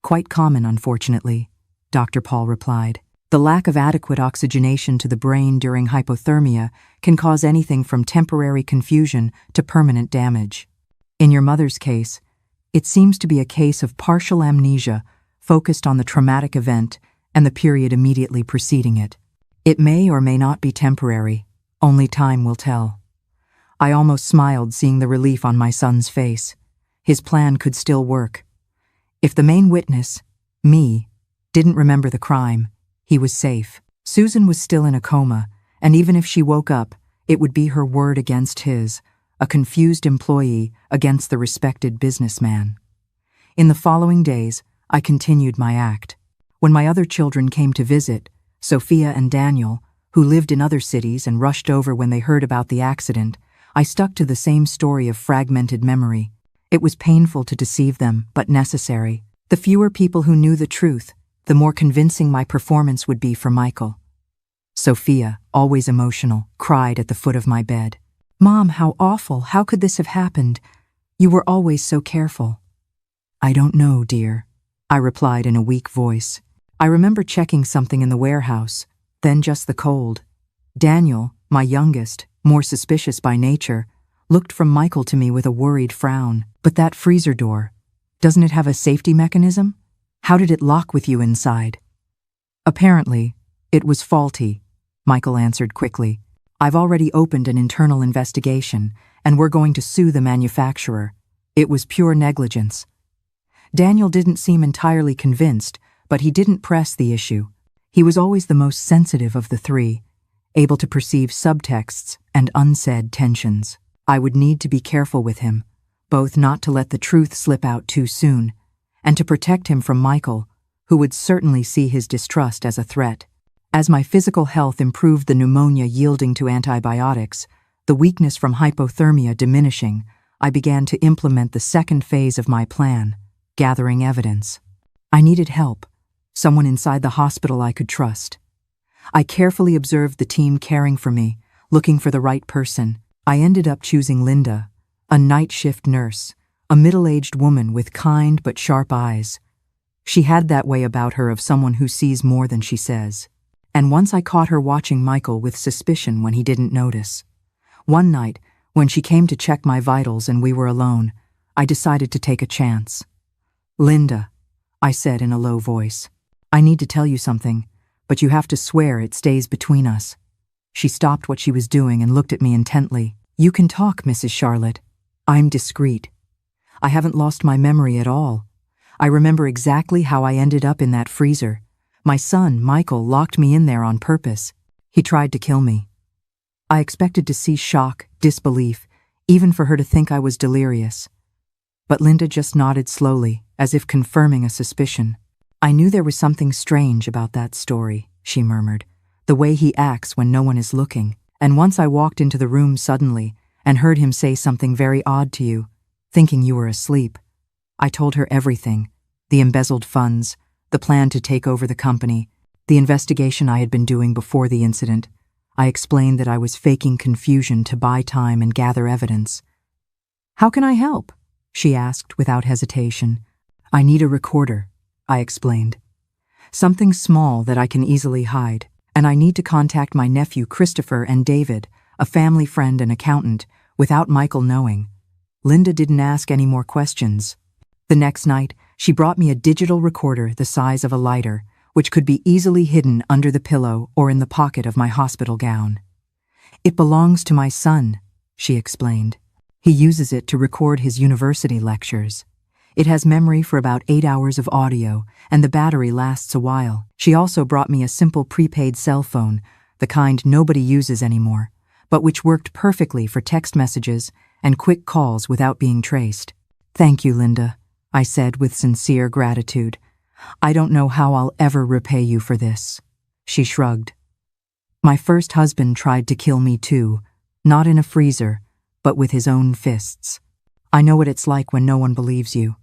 [SPEAKER 1] "Quite common, unfortunately," Dr. Paul replied. The lack of adequate oxygenation to the brain during hypothermia can cause anything from temporary confusion to permanent damage. In your mother's case, it seems to be a case of partial amnesia focused on the traumatic event and the period immediately preceding it. It may or may not be temporary, only time will tell. I almost smiled seeing the relief on my son's face. His plan could still work. If the main witness, me, didn't remember the crime, he was safe. Susan was still in a coma, and even if she woke up, it would be her word against his, a confused employee against the respected businessman. In the following days, I continued my act. When my other children came to visit, Sophia and Daniel, who lived in other cities and rushed over when they heard about the accident, I stuck to the same story of fragmented memory. It was painful to deceive them, but necessary. The fewer people who knew the truth, the more convincing my performance would be for Michael. Sophia, always emotional, cried at the foot of my bed. "Mom, how awful! How could this have happened? You were always so careful." "I don't know, dear," I replied in a weak voice. I remember checking something in the warehouse, then just the cold. Daniel, my youngest, more suspicious by nature, looked from Michael to me with a worried frown. "But that freezer door, doesn't it have a safety mechanism? How did it lock with you inside?" "Apparently, it was faulty," Michael answered quickly. "I've already opened an internal investigation, and we're going to sue the manufacturer. It was pure negligence." Daniel didn't seem entirely convinced, but he didn't press the issue. He was always the most sensitive of the three, able to perceive subtexts and unsaid tensions. I would need to be careful with him, both not to let the truth slip out too soon, and to protect him from Michael, who would certainly see his distrust as a threat. As my physical health improved, the pneumonia yielding to antibiotics, the weakness from hypothermia diminishing, I began to implement the second phase of my plan, gathering evidence. I needed help, someone inside the hospital I could trust. I carefully observed the team caring for me, looking for the right person. I ended up choosing Linda, a night shift nurse, a middle-aged woman with kind but sharp eyes. She had that way about her of someone who sees more than she says. And once I caught her watching Michael with suspicion when he didn't notice. One night, when she came to check my vitals and we were alone, I decided to take a chance. "Linda," I said in a low voice, "I need to tell you something, but you have to swear it stays between us." She stopped what she was doing and looked at me intently. "You can talk, Mrs. Charlotte. I'm discreet. I haven't lost my memory at all. I remember exactly how I ended up in that freezer. My son, Michael, locked me in there on purpose. He tried to kill me." I expected to see shock, disbelief, even for her to think I was delirious. But Linda just nodded slowly, as if confirming a suspicion. "I knew there was something strange about that story," she murmured, "the way he acts when no one is looking. And once I walked into the room suddenly and heard him say something very odd to you, thinking you were asleep. I told her everything, the embezzled funds, the plan to take over the company, the investigation I had been doing before the incident. I explained that I was faking confusion to buy time and gather evidence." "How can I help?" she asked without hesitation. "I need a recorder," I explained. "Something small that I can easily hide, and I need to contact my nephew Christopher and David, a family friend and accountant, without Michael knowing." Linda didn't ask any more questions. The next night, she brought me a digital recorder the size of a lighter, which could be easily hidden under the pillow or in the pocket of my hospital gown. "It belongs to my son," she explained. "He uses it to record his university lectures. It has memory for about 8 hours of audio, and the battery lasts a while." She also brought me a simple prepaid cell phone, the kind nobody uses anymore, but which worked perfectly for text messages and quick calls without being traced. "Thank you, Linda," I said with sincere gratitude. "I don't know how I'll ever repay you for this." She shrugged. "My first husband tried to kill me too, not in a freezer, but with his own fists. I know what it's like when no one believes you.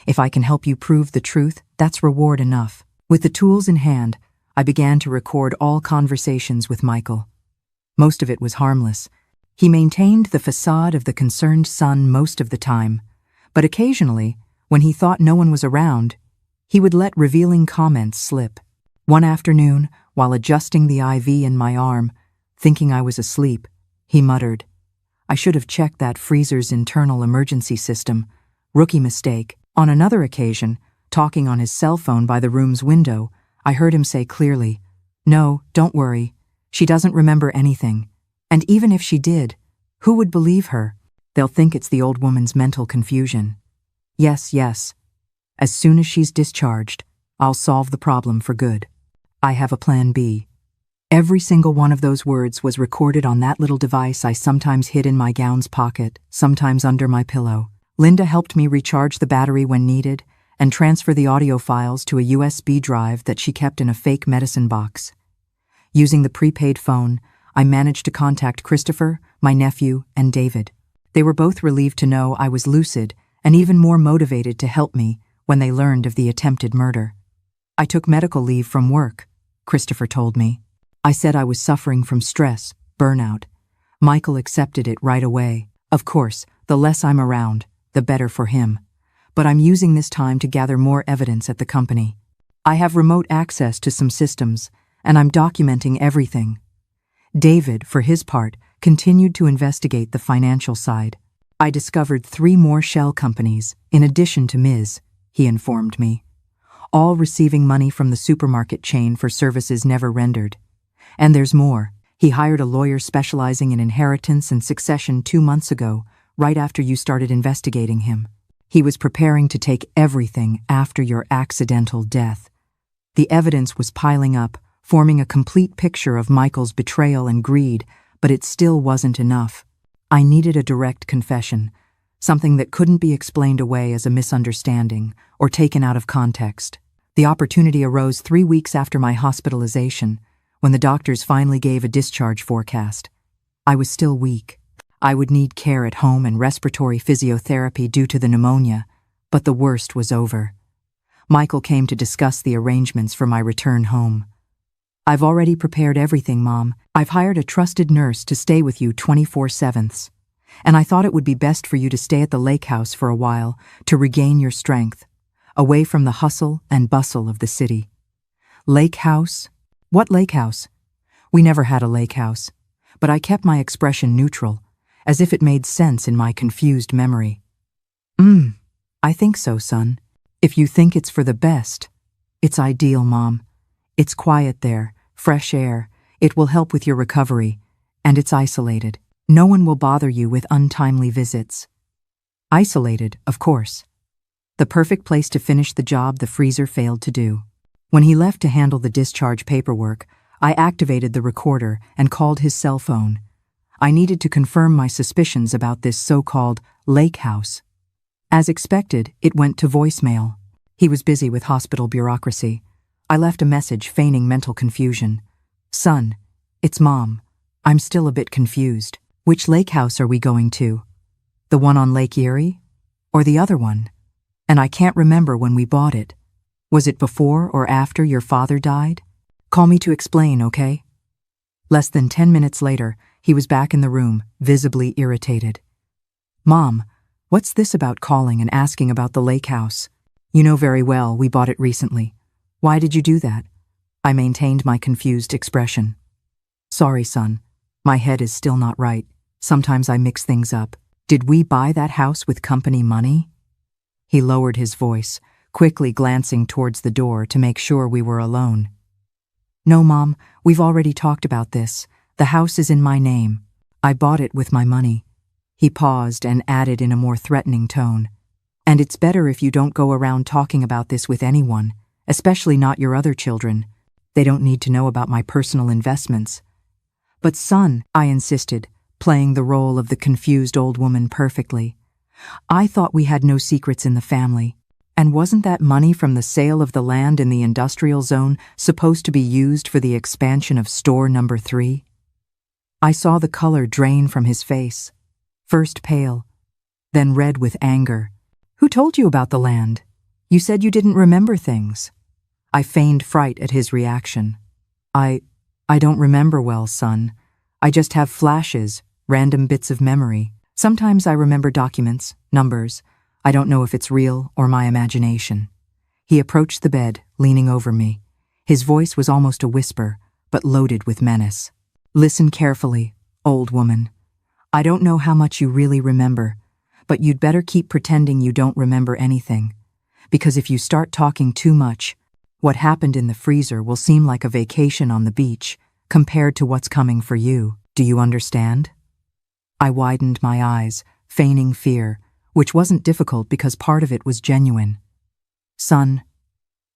[SPEAKER 1] If I can help you prove the truth, that's reward enough." With the tools in hand, I began to record all conversations with Michael. Most of it was harmless. He maintained the facade of the concerned son most of the time, but occasionally, when he thought no one was around, he would let revealing comments slip. One afternoon, while adjusting the IV in my arm, thinking I was asleep, he muttered, "I should have checked that freezer's internal emergency system. Rookie mistake." On another occasion, talking on his cell phone by the room's window, I heard him say clearly, "No, don't worry. She doesn't remember anything. And even if she did, who would believe her? They'll think it's the old woman's mental confusion. Yes, yes. As soon as she's discharged, I'll solve the problem for good. I have a plan B." Every single one of those words was recorded on that little device I sometimes hid in my gown's pocket, sometimes under my pillow. Linda helped me recharge the battery when needed and transfer the audio files to a USB drive that she kept in a fake medicine box. Using the prepaid phone, I managed to contact Christopher, my nephew, and David. They were both relieved to know I was lucid and even more motivated to help me when they learned of the attempted murder. "I took medical leave from work," Christopher told me. I said I was suffering from stress, burnout. Michael accepted it right away. Of course, the less I'm around, the better for him. But I'm using this time to gather more evidence at the company. I have remote access to some systems, and I'm documenting everything. David, for his part, continued to investigate the financial side. "I discovered 3 more shell companies, in addition to Ms., he informed me, all receiving money from the supermarket chain for services never rendered. And there's more. He hired a lawyer specializing in inheritance and succession 2 months ago, right after you started investigating him. He was preparing to take everything after your accidental death." The evidence was piling up, forming a complete picture of Michael's betrayal and greed, but it still wasn't enough. I needed a direct confession, something that couldn't be explained away as a misunderstanding or taken out of context. The opportunity arose 3 weeks after my hospitalization, when the doctors finally gave a discharge forecast. I was still weak. I would need care at home and respiratory physiotherapy due to the pneumonia, but the worst was over. Michael came to discuss the arrangements for my return home. "I've already prepared everything, Mom. I've hired a trusted nurse to stay with you 24/7, and I thought it would be best for you to stay at the lake house for a while to regain your strength, away from the hustle and bustle of the city." Lake house? What lake house? We never had a lake house, but I kept my expression neutral, as if it made sense in my confused memory. I think so, son. If you think it's for the best, it's ideal, Mom. It's quiet there, fresh air, it will help with your recovery, and it's isolated. No one will bother you with untimely visits." Isolated, of course. The perfect place to finish the job the freezer failed to do. When he left to handle the discharge paperwork, I activated the recorder and called his cell phone. I needed to confirm my suspicions about this so-called lake house. As expected, it went to voicemail. He was busy with hospital bureaucracy. I left a message feigning mental confusion. "Son, it's Mom. I'm still a bit confused. Which lake house are we going to? The one on Lake Erie? Or the other one? And I can't remember when we bought it. Was it before or after your father died? Call me to explain, okay?" Less than 10 minutes later, he was back in the room, visibly irritated. "Mom, what's this about calling and asking about the lake house? You know very well we bought it recently. Why did you do that?" I maintained my confused expression. "Sorry, son. My head is still not right. Sometimes I mix things up. Did we buy that house with company money?" He lowered his voice, quickly glancing towards the door to make sure we were alone. "No, Mom, we've already talked about this. The house is in my name. I bought it with my money." He paused and added in a more threatening tone, "And it's better if you don't go around talking about this with anyone, especially not your other children. They don't need to know about my personal investments." "But son," I insisted, playing the role of the confused old woman perfectly. "I thought we had no secrets in the family. And wasn't that money from the sale of the land in the industrial zone supposed to be used for the expansion of store number 3? I saw the color drain from his face, first pale, then red with anger. "Who told you about the land? You said you didn't remember things." I feigned fright at his reaction. I don't remember well, son. I just have flashes, random bits of memory. Sometimes I remember documents, numbers. I don't know if it's real or my imagination." He approached the bed, leaning over me. His voice was almost a whisper, but loaded with menace. Listen carefully, old woman. I don't know how much you really remember, but you'd better keep pretending you don't remember anything. Because if you start talking too much, what happened in the freezer will seem like a vacation on the beach compared to what's coming for you. Do you understand? I widened my eyes, feigning fear, which wasn't difficult because part of it was genuine. Son,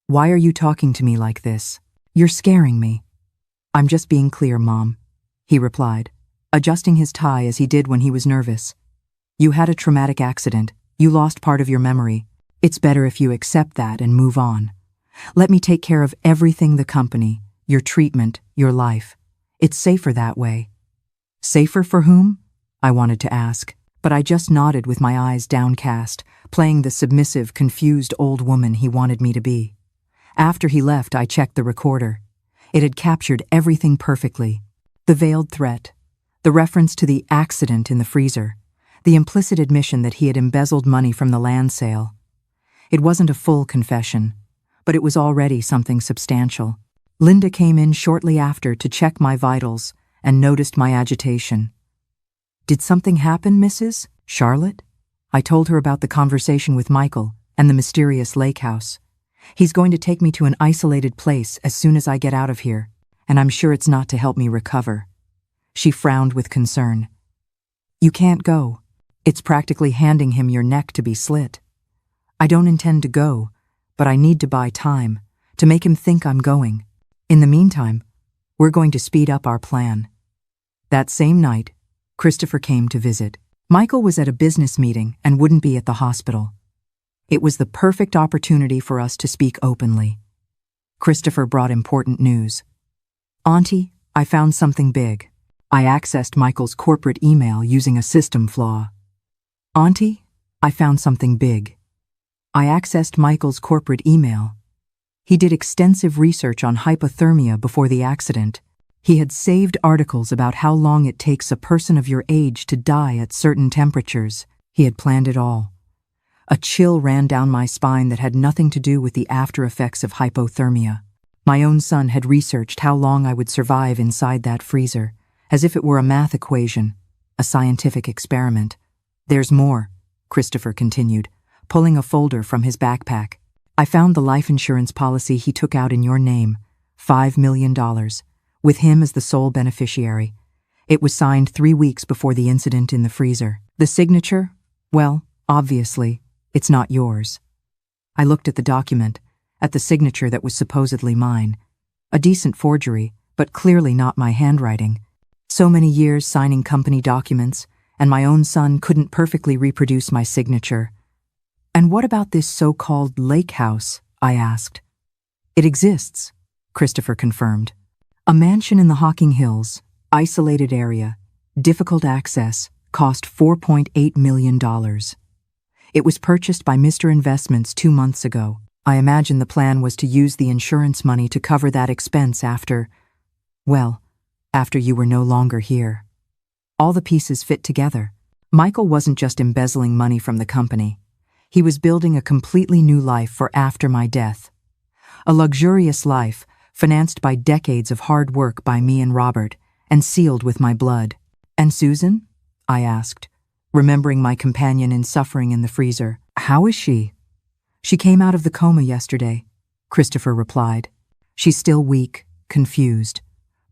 [SPEAKER 1] why are you talking to me like this? You're scaring me. I'm just being clear, Mom, he replied, adjusting his tie as he did when he was nervous. You had a traumatic accident. You lost part of your memory. It's better if you accept that and move on. Let me take care of everything: the company, your treatment, your life. It's safer that way. Safer for whom? I wanted to ask, but I just nodded with my eyes downcast, playing the submissive, confused old woman he wanted me to be. After he left, I checked the recorder. It had captured everything perfectly. The veiled threat, the reference to the accident in the freezer, the implicit admission that he had embezzled money from the land sale. It wasn't a full confession, but it was already something substantial. Linda came in shortly after to check my vitals and noticed my agitation. Did something happen, Mrs. Charlotte? I told her about the conversation with Michael and the mysterious lake house. He's going to take me to an isolated place as soon as I get out of here, and I'm sure it's not to help me recover. She frowned with concern. You can't go. It's practically handing him your neck to be slit. I don't intend to go, but I need to buy time to make him think I'm going. In the meantime, we're going to speed up our plan. That same night, Christopher came to visit. Michael was at a business meeting and wouldn't be at the hospital. It was the perfect opportunity for us to speak openly. Christopher brought important news. Auntie, I found something big. I accessed Michael's corporate email using a system flaw. Auntie, I found something big. I accessed Michael's corporate email. He did extensive research on hypothermia before the accident. He had saved articles about how long it takes a person of your age to die at certain temperatures. He had planned it all. A chill ran down my spine that had nothing to do with the after effects of hypothermia. My own son had researched how long I would survive inside that freezer, as if it were a math equation, a scientific experiment. There's more, Christopher continued, pulling a folder from his backpack. I found the life insurance policy he took out in your name, $5 million, with him as the sole beneficiary. It was signed 3 weeks before the incident in the freezer. The signature? Well, obviously, it's not yours. I looked at the document, at the signature that was supposedly mine. A decent forgery, but clearly not my handwriting. So many years signing company documents, and my own son couldn't perfectly reproduce my signature. And what about this so-called lake house? I asked. It exists, Christopher confirmed. A mansion in the Hocking Hills, isolated area, difficult access, cost $4.8 million. It was purchased by Mr. Investments 2 months ago. I imagine the plan was to use the insurance money to cover that expense after you were no longer here. All the pieces fit together. Michael wasn't just embezzling money from the company. He was building a completely new life for after my death. A luxurious life, financed by decades of hard work by me and Robert, and sealed with my blood. And Susan? I asked, remembering my companion in suffering in the freezer. How is she? She came out of the coma yesterday, Christopher replied. She's still weak, confused,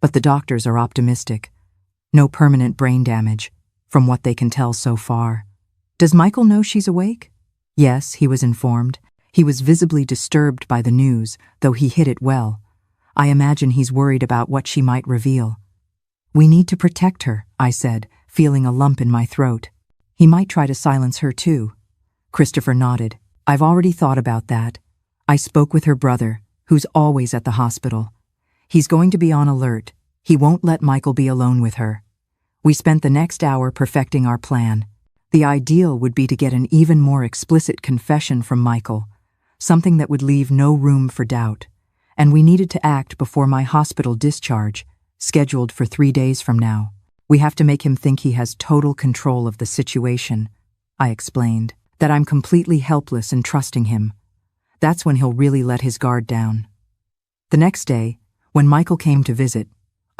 [SPEAKER 1] but the doctors are optimistic. No permanent brain damage, from what they can tell so far. Does Michael know she's awake? Yes, he was informed. He was visibly disturbed by the news, though he hid it well. I imagine he's worried about what she might reveal. We need to protect her, I said, feeling a lump in my throat. He might try to silence her too. Christopher nodded. I've already thought about that. I spoke with her brother, who's always at the hospital. He's going to be on alert. He won't let Michael be alone with her. We spent the next hour perfecting our plan. The ideal would be to get an even more explicit confession from Michael, something that would leave no room for doubt. And we needed to act before my hospital discharge, scheduled for 3 days from now. We have to make him think he has total control of the situation, I explained, that I'm completely helpless and trusting him. That's when he'll really let his guard down. The next day, when Michael came to visit,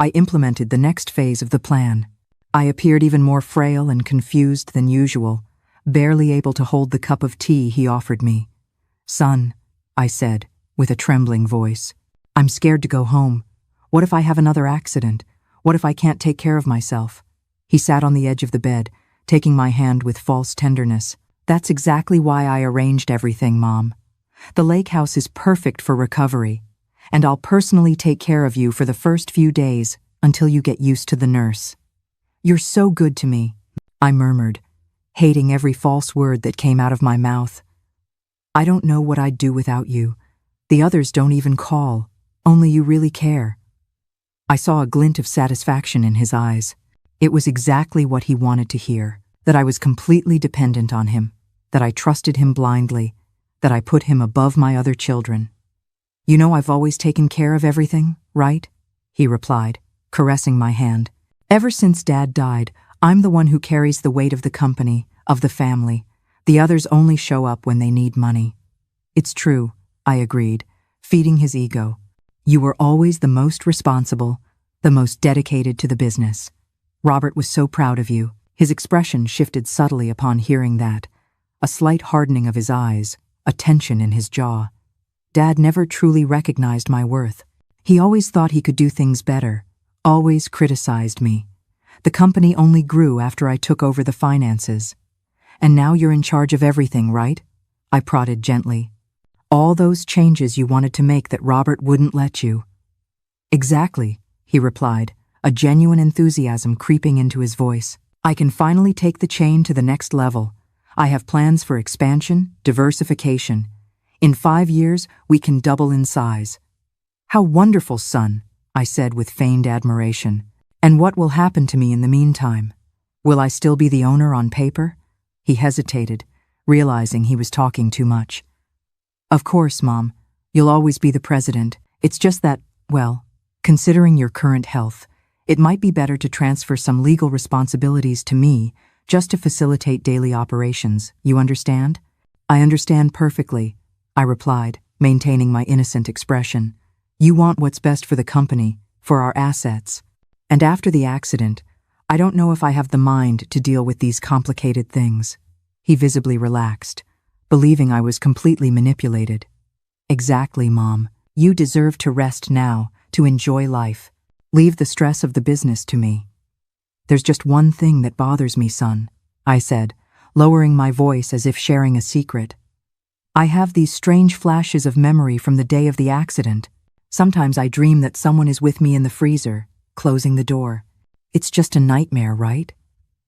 [SPEAKER 1] I implemented the next phase of the plan. I appeared even more frail and confused than usual, barely able to hold the cup of tea he offered me. "Son," I said, with a trembling voice, "I'm scared to go home. What if I have another accident? What if I can't take care of myself?" He sat on the edge of the bed, taking my hand with false tenderness. "That's exactly why I arranged everything, Mom. The lake house is perfect for recovery, and I'll personally take care of you for the first few days until you get used to the nurse." "You're so good to me," I murmured, hating every false word that came out of my mouth. "I don't know what I'd do without you. The others don't even call, only you really care." I saw a glint of satisfaction in his eyes. It was exactly what he wanted to hear, that I was completely dependent on him, that I trusted him blindly, that I put him above my other children. "You know I've always taken care of everything, right?" he replied, caressing my hand. "Ever since Dad died, I'm the one who carries the weight of the company, of the family. The others only show up when they need money." "It's true," I agreed, feeding his ego. "You were always the most responsible, the most dedicated to the business. Robert was so proud of you." His expression shifted subtly upon hearing that, a slight hardening of his eyes, a tension in his jaw. Dad never truly recognized my worth. He always thought he could do things better, always criticized me. The company only grew after I took over the finances. "And now you're in charge of everything, right?" I prodded gently. "All those changes you wanted to make that Robert wouldn't let you." "Exactly," he replied, a genuine enthusiasm creeping into his voice. "I can finally take the chain to the next level. I have plans for expansion, diversification. In 5 years, we can double in size." "How wonderful, son," I said with feigned admiration. "And what will happen to me in the meantime? Will I still be the owner on paper?" He hesitated, realizing he was talking too much. "Of course, Mom. You'll always be the president. It's just that, well, considering your current health, it might be better to transfer some legal responsibilities to me just to facilitate daily operations. You understand?" "I understand perfectly," I replied, maintaining my innocent expression. "You want what's best for the company, for our assets. And after the accident, I don't know if I have the mind to deal with these complicated things." He visibly relaxed, believing I was completely manipulated. "Exactly, Mom. You deserve to rest now, to enjoy life. Leave the stress of the business to me." "There's just one thing that bothers me, son," I said, lowering my voice as if sharing a secret. "I have these strange flashes of memory from the day of the accident. Sometimes I dream that someone is with me in the freezer, closing the door. It's just a nightmare, right?"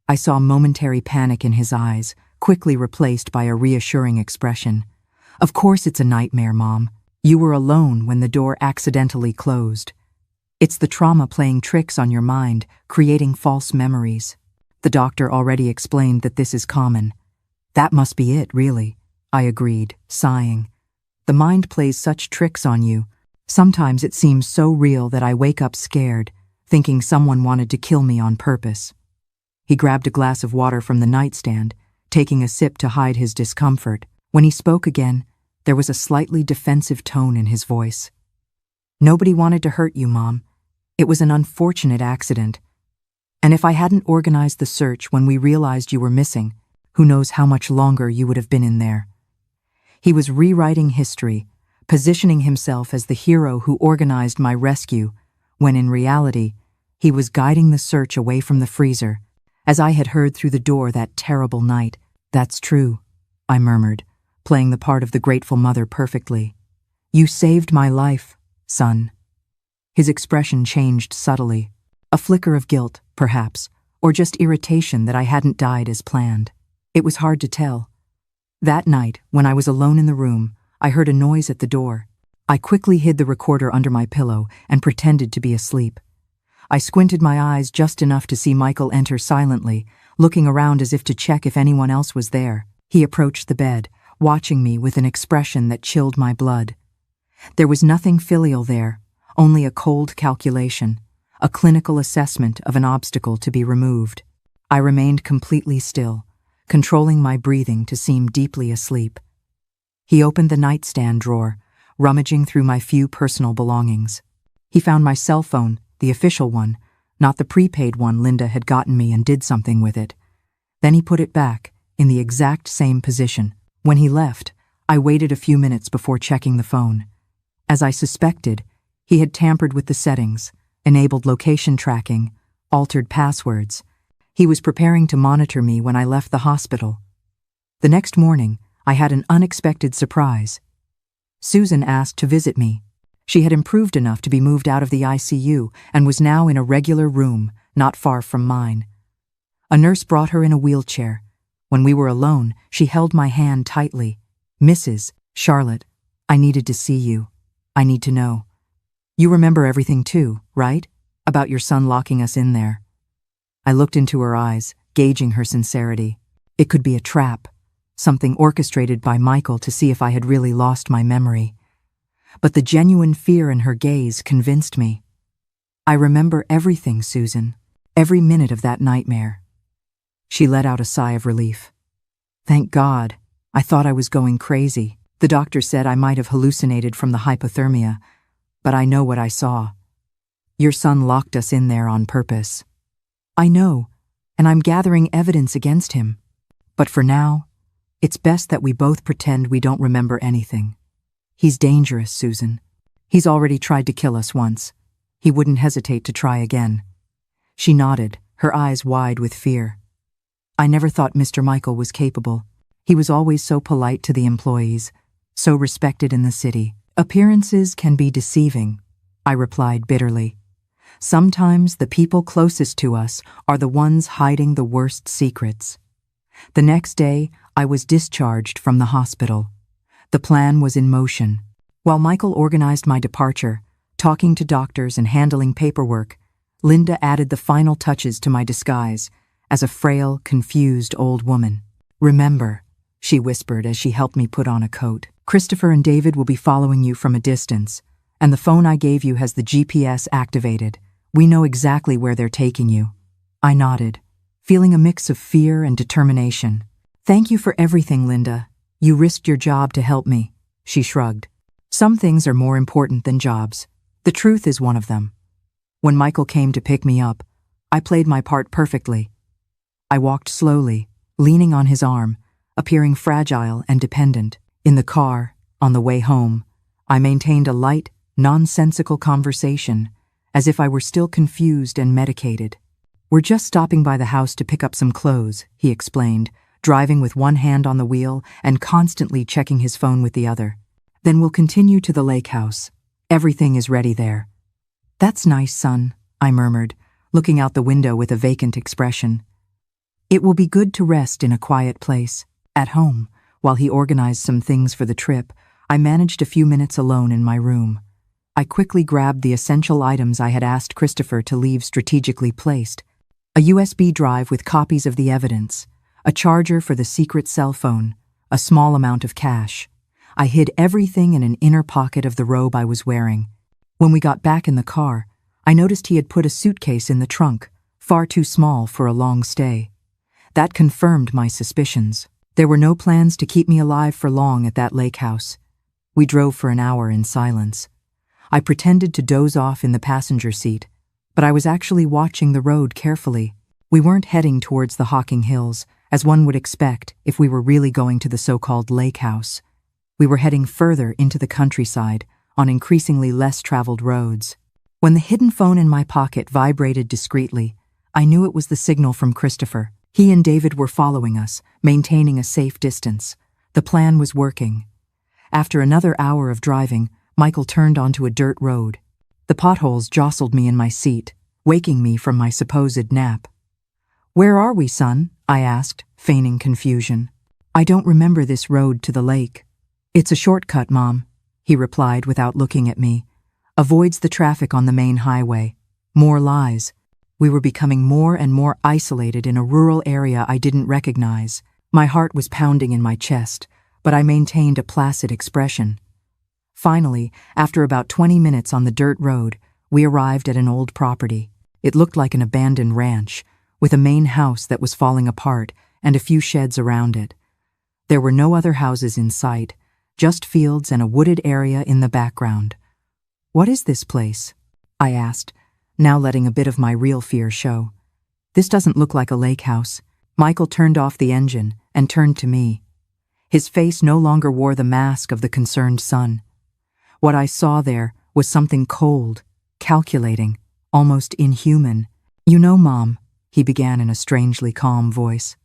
[SPEAKER 1] I saw momentary panic in his eyes, quickly replaced by a reassuring expression. "Of course it's a nightmare, Mom. You were alone when the door accidentally closed. It's the trauma playing tricks on your mind, creating false memories. The doctor already explained that this is common." "That must be it, really," I agreed, sighing. "The mind plays such tricks on you. Sometimes it seems so real that I wake up scared, thinking someone wanted to kill me on purpose." He grabbed a glass of water from the nightstand, taking a sip to hide his discomfort. When he spoke again, there was a slightly defensive tone in his voice. "Nobody wanted to hurt you, Mom. It was an unfortunate accident. And if I hadn't organized the search when we realized you were missing, who knows how much longer you would have been in there." He was rewriting history, positioning himself as the hero who organized my rescue, when in reality, he was guiding the search away from the freezer, as I had heard through the door that terrible night. "That's true," I murmured, playing the part of the grateful mother perfectly. "You saved my life, son." His expression changed subtly, a flicker of guilt, perhaps, or just irritation that I hadn't died as planned. It was hard to tell. That night, when I was alone in the room, I heard a noise at the door. I quickly hid the recorder under my pillow and pretended to be asleep. I squinted my eyes just enough to see Michael enter silently, looking around as if to check if anyone else was there. He approached the bed, watching me with an expression that chilled my blood. There was nothing filial there, only a cold calculation, a clinical assessment of an obstacle to be removed. I remained completely still, controlling my breathing to seem deeply asleep. He opened the nightstand drawer, rummaging through my few personal belongings. He found my cell phone, the official one, not the prepaid one Linda had gotten me, and did something with it. Then he put it back, in the exact same position. When he left, I waited a few minutes before checking the phone. As I suspected, he had tampered with the settings, enabled location tracking, altered passwords. He was preparing to monitor me when I left the hospital. The next morning, I had an unexpected surprise. Susan asked to visit me. She had improved enough to be moved out of the ICU and was now in a regular room, not far from mine. A nurse brought her in a wheelchair. When we were alone, she held my hand tightly. "Mrs. Charlotte, I needed to see you. I need to know. You remember everything too, right? About your son locking us in there." I looked into her eyes, gauging her sincerity. It could be a trap, something orchestrated by Michael to see if I had really lost my memory. But the genuine fear in her gaze convinced me. "I remember everything, Susan, every minute of that nightmare." She let out a sigh of relief. "Thank God. I thought I was going crazy. The doctor said I might have hallucinated from the hypothermia, but I know what I saw. Your son locked us in there on purpose." "I know, and I'm gathering evidence against him. But for now, it's best that we both pretend we don't remember anything. He's dangerous, Susan. He's already tried to kill us once. He wouldn't hesitate to try again." She nodded, her eyes wide with fear. "I never thought Mr. Michael was capable. He was always so polite to the employees, so respected in the city." "Appearances can be deceiving," I replied bitterly. "Sometimes the people closest to us are the ones hiding the worst secrets." The next day, I was discharged from the hospital. The plan was in motion. While Michael organized my departure, talking to doctors and handling paperwork, Linda added the final touches to my disguise as a frail, confused old woman. "Remember," she whispered as she helped me put on a coat, "Christopher and David will be following you from a distance, and the phone I gave you has the GPS activated. We know exactly where they're taking you." I nodded, feeling a mix of fear and determination. "Thank you for everything, Linda. You risked your job to help me." She shrugged. "Some things are more important than jobs. The truth is one of them." When Michael came to pick me up, I played my part perfectly. I walked slowly, leaning on his arm, appearing fragile and dependent. In the car, on the way home, I maintained a light, nonsensical conversation, as if I were still confused and medicated. "We're just stopping by the house to pick up some clothes," he explained, driving with one hand on the wheel and constantly checking his phone with the other. "Then we'll continue to the lake house. Everything is ready there." "That's nice, son," I murmured, looking out the window with a vacant expression. It will be good to rest in a quiet place. At home, while he organized some things for the trip, I managed a few minutes alone in my room. I quickly grabbed the essential items I had asked Christopher to leave strategically placed: a USB drive with copies of the evidence, a charger for the secret cell phone, a small amount of cash. I hid everything in an inner pocket of the robe I was wearing. When we got back in the car, I noticed he had put a suitcase in the trunk, far too small for a long stay. That confirmed my suspicions. There were no plans to keep me alive for long at that lake house. We drove for an hour in silence. I pretended to doze off in the passenger seat, but I was actually watching the road carefully. We weren't heading towards the Hocking Hills, as one would expect if we were really going to the so-called lake house. We were heading further into the countryside, on increasingly less traveled roads. When the hidden phone in my pocket vibrated discreetly, I knew it was the signal from Christopher. He and David were following us, maintaining a safe distance. The plan was working. After another hour of driving, Michael turned onto a dirt road. The potholes jostled me in my seat, waking me from my supposed nap. "Where are we, son?" I asked, feigning confusion. "I don't remember this road to the lake." "It's a shortcut, Mom," he replied without looking at me. "Avoids the traffic on the main highway." More lies. We were becoming more and more isolated in a rural area I didn't recognize. My heart was pounding in my chest, but I maintained a placid expression. Finally, after about 20 minutes on the dirt road, we arrived at an old property. It looked like an abandoned ranch, with a main house that was falling apart and a few sheds around it. There were no other houses in sight, just fields and a wooded area in the background. "What is this place?" I asked, now letting a bit of my real fear show. "This doesn't look like a lake house." Michael turned off the engine and turned to me. His face no longer wore the mask of the concerned son. What I saw there was something cold, calculating, almost inhuman. "You know, Mom," he began in a strangely calm voice,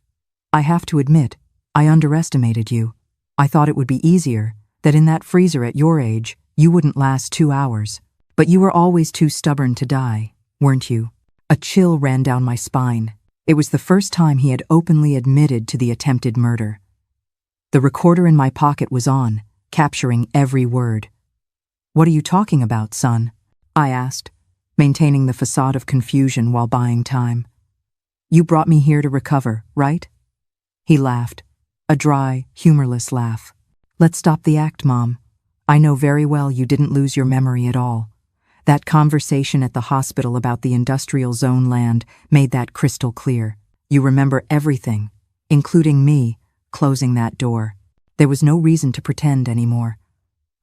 [SPEAKER 1] "I have to admit, I underestimated you. I thought it would be easier, that in that freezer at your age, you wouldn't last 2 hours. But you were always too stubborn to die, weren't you?" A chill ran down my spine. It was the first time he had openly admitted to the attempted murder. The recorder in my pocket was on, capturing every word. "What are you talking about, son?" I asked, maintaining the facade of confusion while buying time. "You brought me here to recover, right?" He laughed, a dry, humorless laugh. "Let's stop the act, Mom. I know very well you didn't lose your memory at all. That conversation at the hospital about the industrial zone land made that crystal clear. You remember everything, including me closing that door. There was no reason to pretend anymore."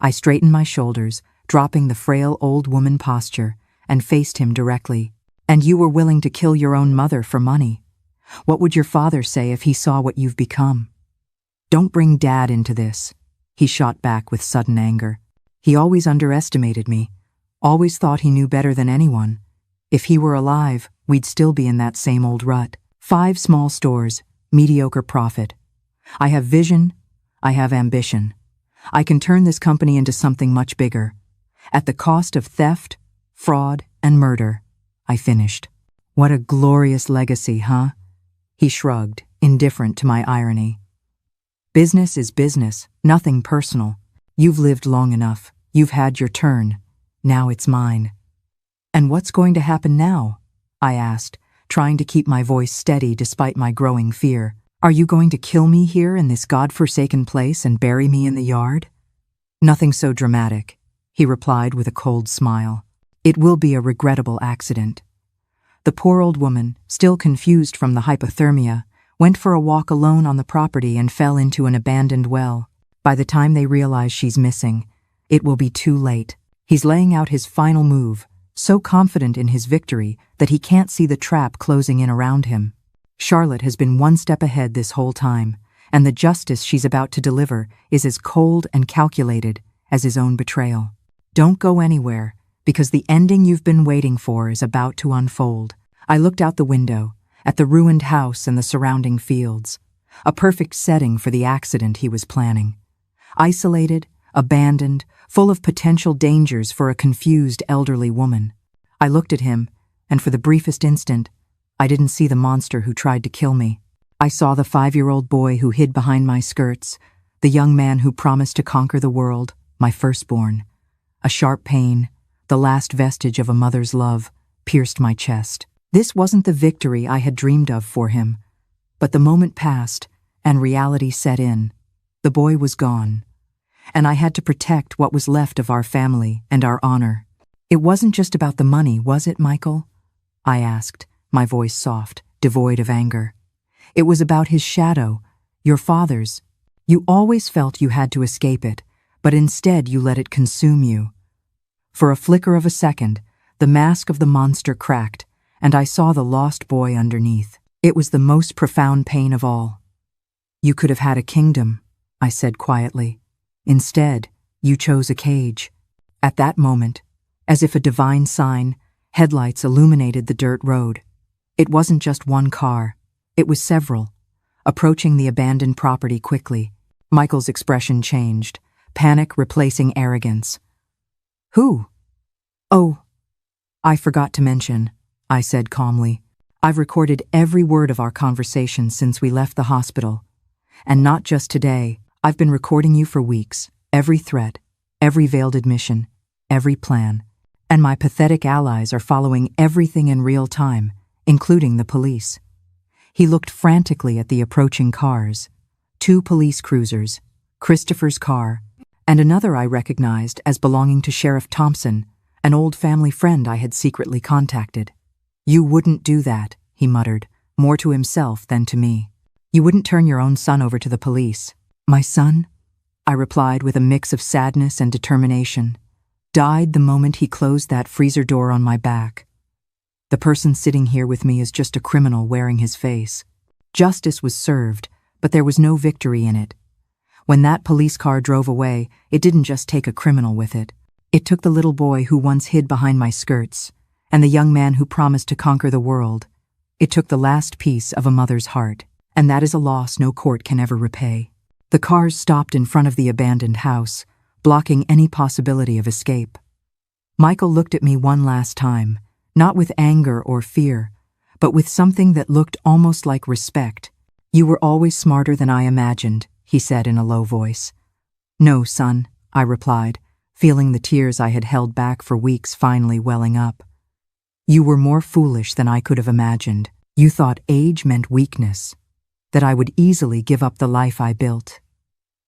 [SPEAKER 1] I straightened my shoulders, dropping the frail old woman posture, and faced him directly. "And you were willing to kill your own mother for money. What would your father say if he saw what you've become?" "Don't bring Dad into this," he shot back with sudden anger. "He always underestimated me. Always thought he knew better than anyone. If he were alive, we'd still be in that same old rut. 5 small stores, mediocre profit. I have vision, I have ambition. I can turn this company into something much bigger. At the cost of theft, fraud, and murder," I finished. "What a glorious legacy, huh?" He shrugged, indifferent to my irony. "Business is business, nothing personal. You've lived long enough. You've had your turn. Now it's mine." "And what's going to happen now?" I asked, trying to keep my voice steady despite my growing fear. "Are you going to kill me here in this godforsaken place and bury me in the yard?" "Nothing so dramatic," he replied with a cold smile. "It will be a regrettable accident." The poor old woman, still confused from the hypothermia, went for a walk alone on the property and fell into an abandoned well. By the time they realize she's missing, it will be too late. He's laying out his final move, so confident in his victory that he can't see the trap closing in around him. Charlotte has been one step ahead this whole time, and the justice she's about to deliver is as cold and calculated as his own betrayal. Don't go anywhere, because the ending you've been waiting for is about to unfold. I looked out the window, at the ruined house and the surrounding fields, a perfect setting for the accident he was planning. Isolated, abandoned, full of potential dangers for a confused elderly woman. I looked at him, and for the briefest instant, I didn't see the monster who tried to kill me. I saw the 5-year-old boy who hid behind my skirts, the young man who promised to conquer the world, my firstborn. A sharp pain, the last vestige of a mother's love, pierced my chest. This wasn't the victory I had dreamed of for him. But the moment passed, and reality set in. The boy was gone, and I had to protect what was left of our family and our honor. "It wasn't just about the money, was it, Michael?" I asked, my voice soft, devoid of anger. "It was about his shadow, your father's. You always felt you had to escape it, but instead you let it consume you." For a flicker of a second, the mask of the monster cracked, and I saw the lost boy underneath. It was the most profound pain of all. "You could have had a kingdom," I said quietly. "Instead, you chose a cage." At that moment, as if a divine sign, headlights illuminated the dirt road. It wasn't just one car, it was several, approaching the abandoned property quickly. Michael's expression changed, panic replacing arrogance. "Who?" "Oh, I forgot to mention," I said calmly. "I've recorded every word of our conversation since we left the hospital. And not just today, I've been recording you for weeks, every threat, every veiled admission, every plan. And my pathetic allies are following everything in real time, including the police." He looked frantically at the approaching cars. 2 police cruisers, Christopher's car, and another I recognized as belonging to Sheriff Thompson, an old family friend I had secretly contacted. "You wouldn't do that," he muttered, more to himself than to me. "You wouldn't turn your own son over to the police." "My son?" I replied with a mix of sadness and determination. Died the moment he closed that freezer door on my back. The person sitting here with me is just a criminal wearing his face. Justice was served, but there was no victory in it. When that police car drove away, it didn't just take a criminal with it. It took the little boy who once hid behind my skirts, and the young man who promised to conquer the world. It took the last piece of a mother's heart, and that is a loss no court can ever repay. The cars stopped in front of the abandoned house, blocking any possibility of escape. Michael looked at me one last time, not with anger or fear, but with something that looked almost like respect. "You were always smarter than I imagined," he said in a low voice. "No, son," I replied, feeling the tears I had held back for weeks finally welling up. "You were more foolish than I could have imagined. You thought age meant weakness, that I would easily give up the life I built.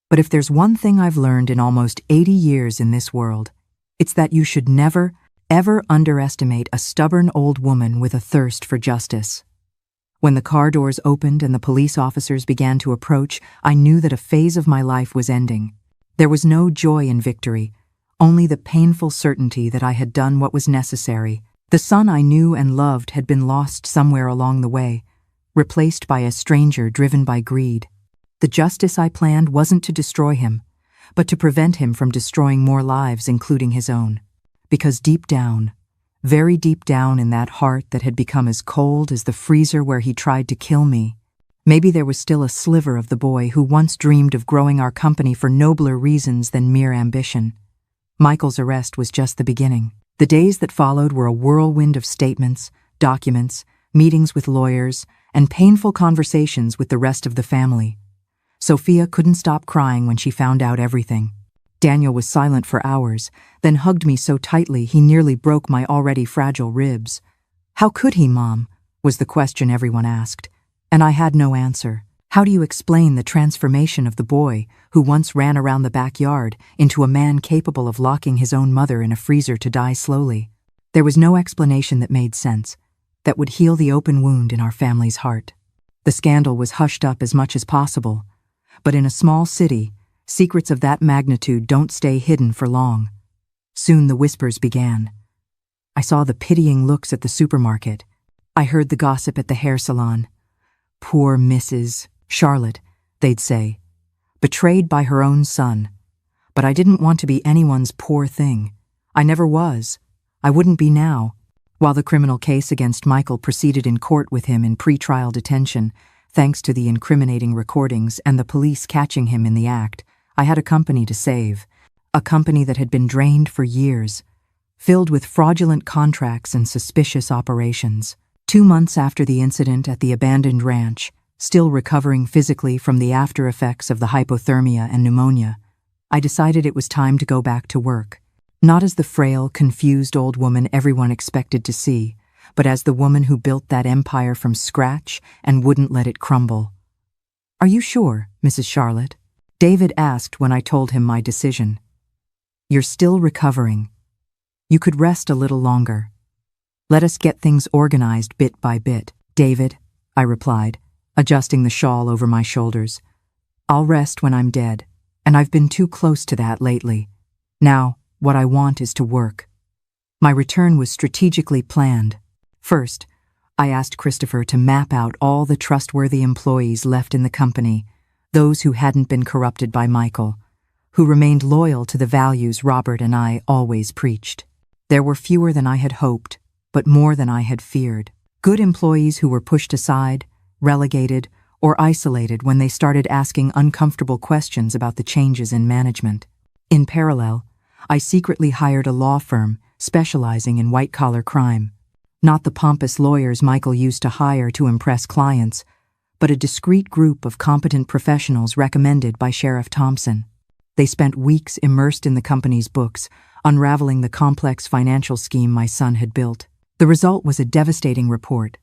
[SPEAKER 1] But if there's one thing I've learned in almost 80 years in this world, it's that you should never, ever underestimate a stubborn old woman with a thirst for justice." When the car doors opened and the police officers began to approach, I knew that a phase of my life was ending. There was no joy in victory, only the painful certainty that I had done what was necessary. The son I knew and loved had been lost somewhere along the way, replaced by a stranger driven by greed. The justice I planned wasn't to destroy him, but to prevent him from destroying more lives, including his own. Because deep down, very deep down in that heart that had become as cold as the freezer where he tried to kill me, maybe there was still a sliver of the boy who once dreamed of growing our company for nobler reasons than mere ambition. Michael's arrest was just the beginning. The days that followed were a whirlwind of statements, documents, meetings with lawyers, and painful conversations with the rest of the family. Sophia couldn't stop crying when she found out everything. Daniel was silent for hours, then hugged me so tightly he nearly broke my already fragile ribs. "How could he, Mom?" was the question everyone asked, and I had no answer. How do you explain the transformation of the boy who once ran around the backyard into a man capable of locking his own mother in a freezer to die slowly? There was no explanation that made sense, that would heal the open wound in our family's heart. The scandal was hushed up as much as possible, but in a small city, secrets of that magnitude don't stay hidden for long. Soon the whispers began. I saw the pitying looks at the supermarket. I heard the gossip at the hair salon. "Poor Mrs. Charlotte," they'd say, "betrayed by her own son." But I didn't want to be anyone's poor thing. I never was. I wouldn't be now. While the criminal case against Michael proceeded in court with him in pre-trial detention, thanks to the incriminating recordings and the police catching him in the act, I had a company to save. A company that had been drained for years, filled with fraudulent contracts and suspicious operations. 2 months after the incident at the abandoned ranch, still recovering physically from the after effects of the hypothermia and pneumonia, I decided it was time to go back to work. Not as the frail, confused old woman everyone expected to see, but as the woman who built that empire from scratch and wouldn't let it crumble. "Are you sure, Mrs. Charlotte?" David asked when I told him my decision. "You're still recovering. You could rest a little longer. Let us get things organized bit by bit." "David," I replied, adjusting the shawl over my shoulders. "I'll rest when I'm dead, and I've been too close to that lately. Now, what I want is to work." My return was strategically planned. First, I asked Christopher to map out all the trustworthy employees left in the company, those who hadn't been corrupted by Michael, who remained loyal to the values Robert and I always preached. There were fewer than I had hoped, but more than I had feared. Good employees who were pushed aside, relegated, or isolated when they started asking uncomfortable questions about the changes in management. In parallel, I secretly hired a law firm specializing in white-collar crime. Not the pompous lawyers Michael used to hire to impress clients, but a discreet group of competent professionals recommended by Sheriff Thompson. They spent weeks immersed in the company's books, unraveling the complex financial scheme my son had built. The result was a devastating report.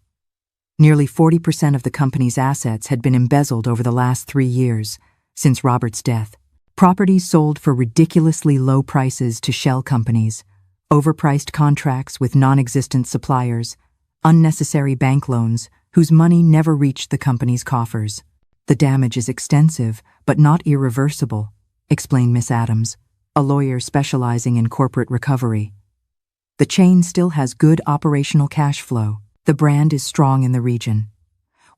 [SPEAKER 1] Nearly 40% of the company's assets had been embezzled over the last 3 years, since Robert's death. Properties sold for ridiculously low prices to shell companies, overpriced contracts with non-existent suppliers, unnecessary bank loans whose money never reached the company's coffers. The damage is extensive, but not irreversible. explained Miss Adams, a lawyer specializing in corporate recovery. The chain still has good operational cash flow. The brand is strong in the region.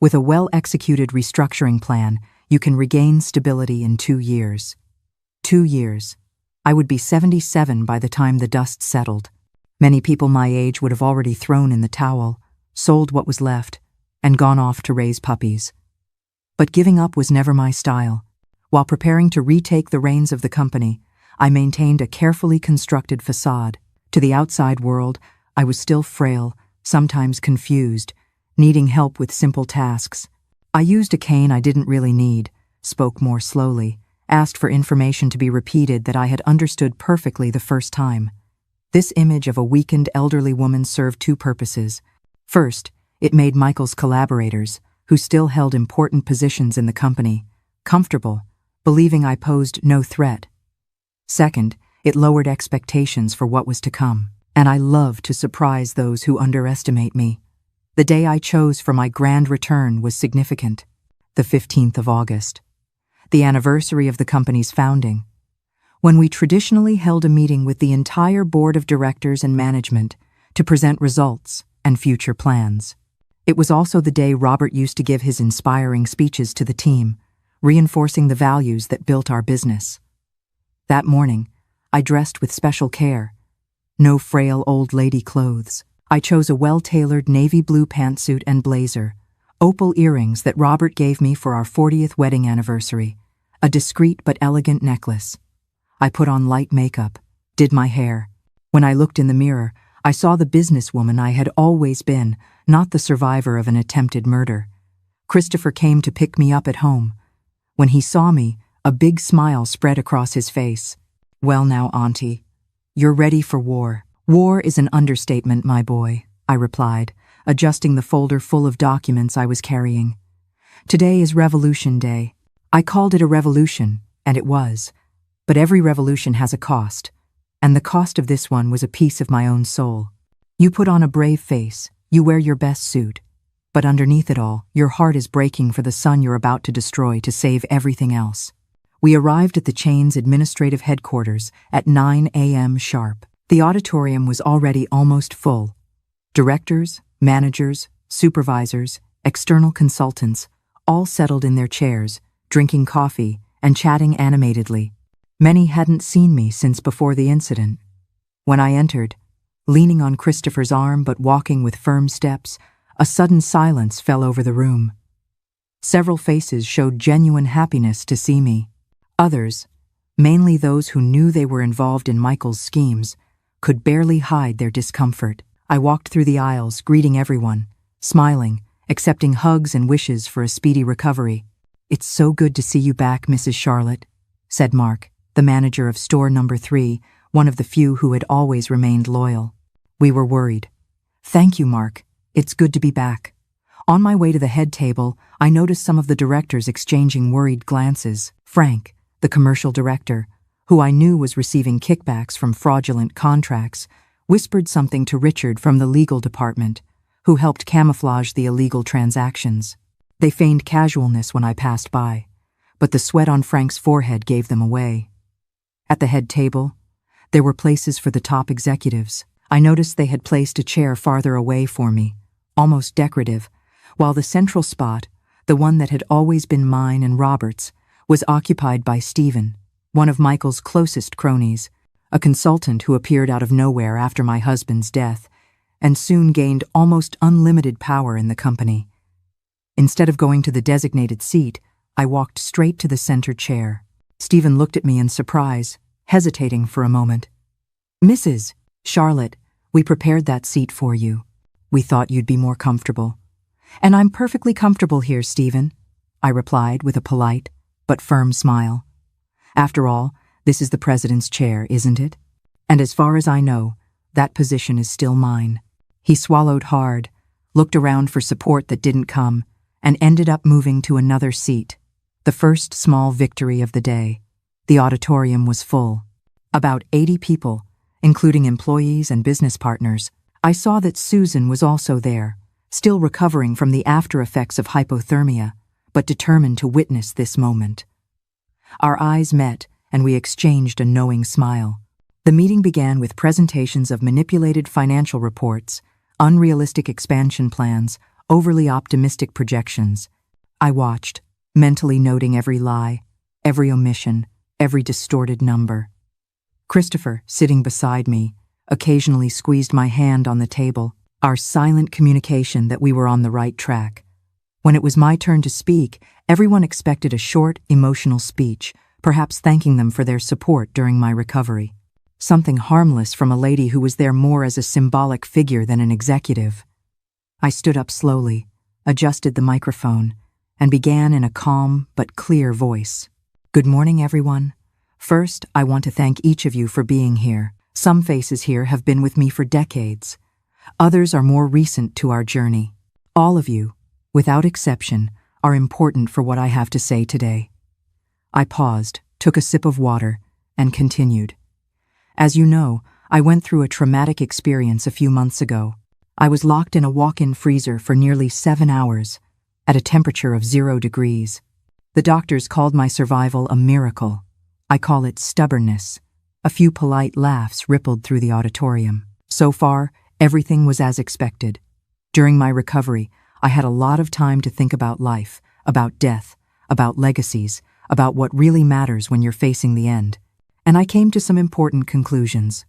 [SPEAKER 1] With a well-executed restructuring plan, you can regain stability in 2 years. 2 years. I would be 77 by the time the dust settled. Many people my age would have already thrown in the towel, sold what was left, and gone off to raise puppies. But giving up was never my style. While preparing to retake the reins of the company, I maintained a carefully constructed facade. To the outside world, I was still frail, sometimes confused, needing help with simple tasks. I used a cane I didn't really need, spoke more slowly, asked for information to be repeated that I had understood perfectly the first time. This image of a weakened elderly woman served 2 purposes. First, it made Michael's collaborators, who still held important positions in the company, comfortable, believing I posed no threat. Second, it lowered expectations for what was to come, and I love to surprise those who underestimate me. The day I chose for my grand return was significant, the 15th of August, the anniversary of the company's founding, when we traditionally held a meeting with the entire board of directors and management to present results and future plans. It was also the day Robert used to give his inspiring speeches to the team, reinforcing the values that built our business. That morning, I dressed with special care. No frail old lady clothes. I chose a well-tailored navy blue pantsuit and blazer, opal earrings that Robert gave me for our 40th wedding anniversary, a discreet but elegant necklace. I put on light makeup, did my hair. When I looked in the mirror, I saw the businesswoman I had always been, not the survivor of an attempted murder. Christopher came to pick me up at home. When he saw me, a big smile spread across his face. "Well now, Auntie, you're ready for war." "War is an understatement, my boy," I replied, adjusting the folder full of documents I was carrying. "Today is Revolution Day." I called it a revolution, and it was. But every revolution has a cost, and the cost of this one was a piece of my own soul. You put on a brave face, you wear your best suit, but underneath it all, your heart is breaking for the son you're about to destroy to save everything else. We arrived at the chain's administrative headquarters at 9 a.m. sharp. The auditorium was already almost full. Directors, managers, supervisors, external consultants, all settled in their chairs, drinking coffee and chatting animatedly. Many hadn't seen me since before the incident. When I entered, leaning on Christopher's arm but walking with firm steps, a sudden silence fell over the room. Several faces showed genuine happiness to see me. Others, mainly those who knew they were involved in Michael's schemes, could barely hide their discomfort. I walked through the aisles, greeting everyone, smiling, accepting hugs and wishes for a speedy recovery. "It's so good to see you back, Mrs. Charlotte," said Mark, the manager of store number 3, one of the few who had always remained loyal. We were worried. "Thank you, Mark. It's good to be back." On my way to the head table, I noticed some of the directors exchanging worried glances. Frank, the commercial director, who I knew was receiving kickbacks from fraudulent contracts, whispered something to Richard from the legal department, who helped camouflage the illegal transactions. They feigned casualness when I passed by, but the sweat on Frank's forehead gave them away. At the head table, there were places for the top executives. I noticed they had placed a chair farther away for me, almost decorative, while the central spot, the one that had always been mine and Robert's, was occupied by Stephen, one of Michael's closest cronies, a consultant who appeared out of nowhere after my husband's death, and soon gained almost unlimited power in the company. Instead of going to the designated seat, I walked straight to the center chair. Stephen looked at me in surprise, hesitating for a moment. "Mrs. Charlotte, we prepared that seat for you. We thought you'd be more comfortable." "And I'm perfectly comfortable here, Stephen," I replied with a polite but firm smile. "After all, this is the president's chair, isn't it? And as far as I know, that position is still mine." He swallowed hard, looked around for support that didn't come, and ended up moving to another seat. The first small victory of the day. The auditorium was full. About 80 people, including employees and business partners. I saw that Susan was also there, still recovering from the after effects of hypothermia, but determined to witness this moment. Our eyes met, and we exchanged a knowing smile. The meeting began with presentations of manipulated financial reports, unrealistic expansion plans, overly optimistic projections. I watched, mentally noting every lie, every omission, every distorted number. Christopher, sitting beside me, occasionally squeezed my hand on the table, our silent communication that we were on the right track. When it was my turn to speak, everyone expected a short, emotional speech, perhaps thanking them for their support during my recovery. Something harmless from a lady who was there more as a symbolic figure than an executive. I stood up slowly, adjusted the microphone, and began in a calm but clear voice. Good morning, everyone. First, I want to thank each of you for being here. Some faces here have been with me for decades. Others are more recent to our journey. All of you, without exception, are important for what I have to say today. I paused, took a sip of water, and continued. As you know, I went through a traumatic experience a few months ago. I was locked in a walk-in freezer for nearly 7 hours, at a temperature of 0 degrees. The doctors called my survival a miracle. I call it stubbornness. A few polite laughs rippled through the auditorium. So far, everything was as expected. During my recovery, I had a lot of time to think about life, about death, about legacies, about what really matters when you're facing the end. And I came to some important conclusions.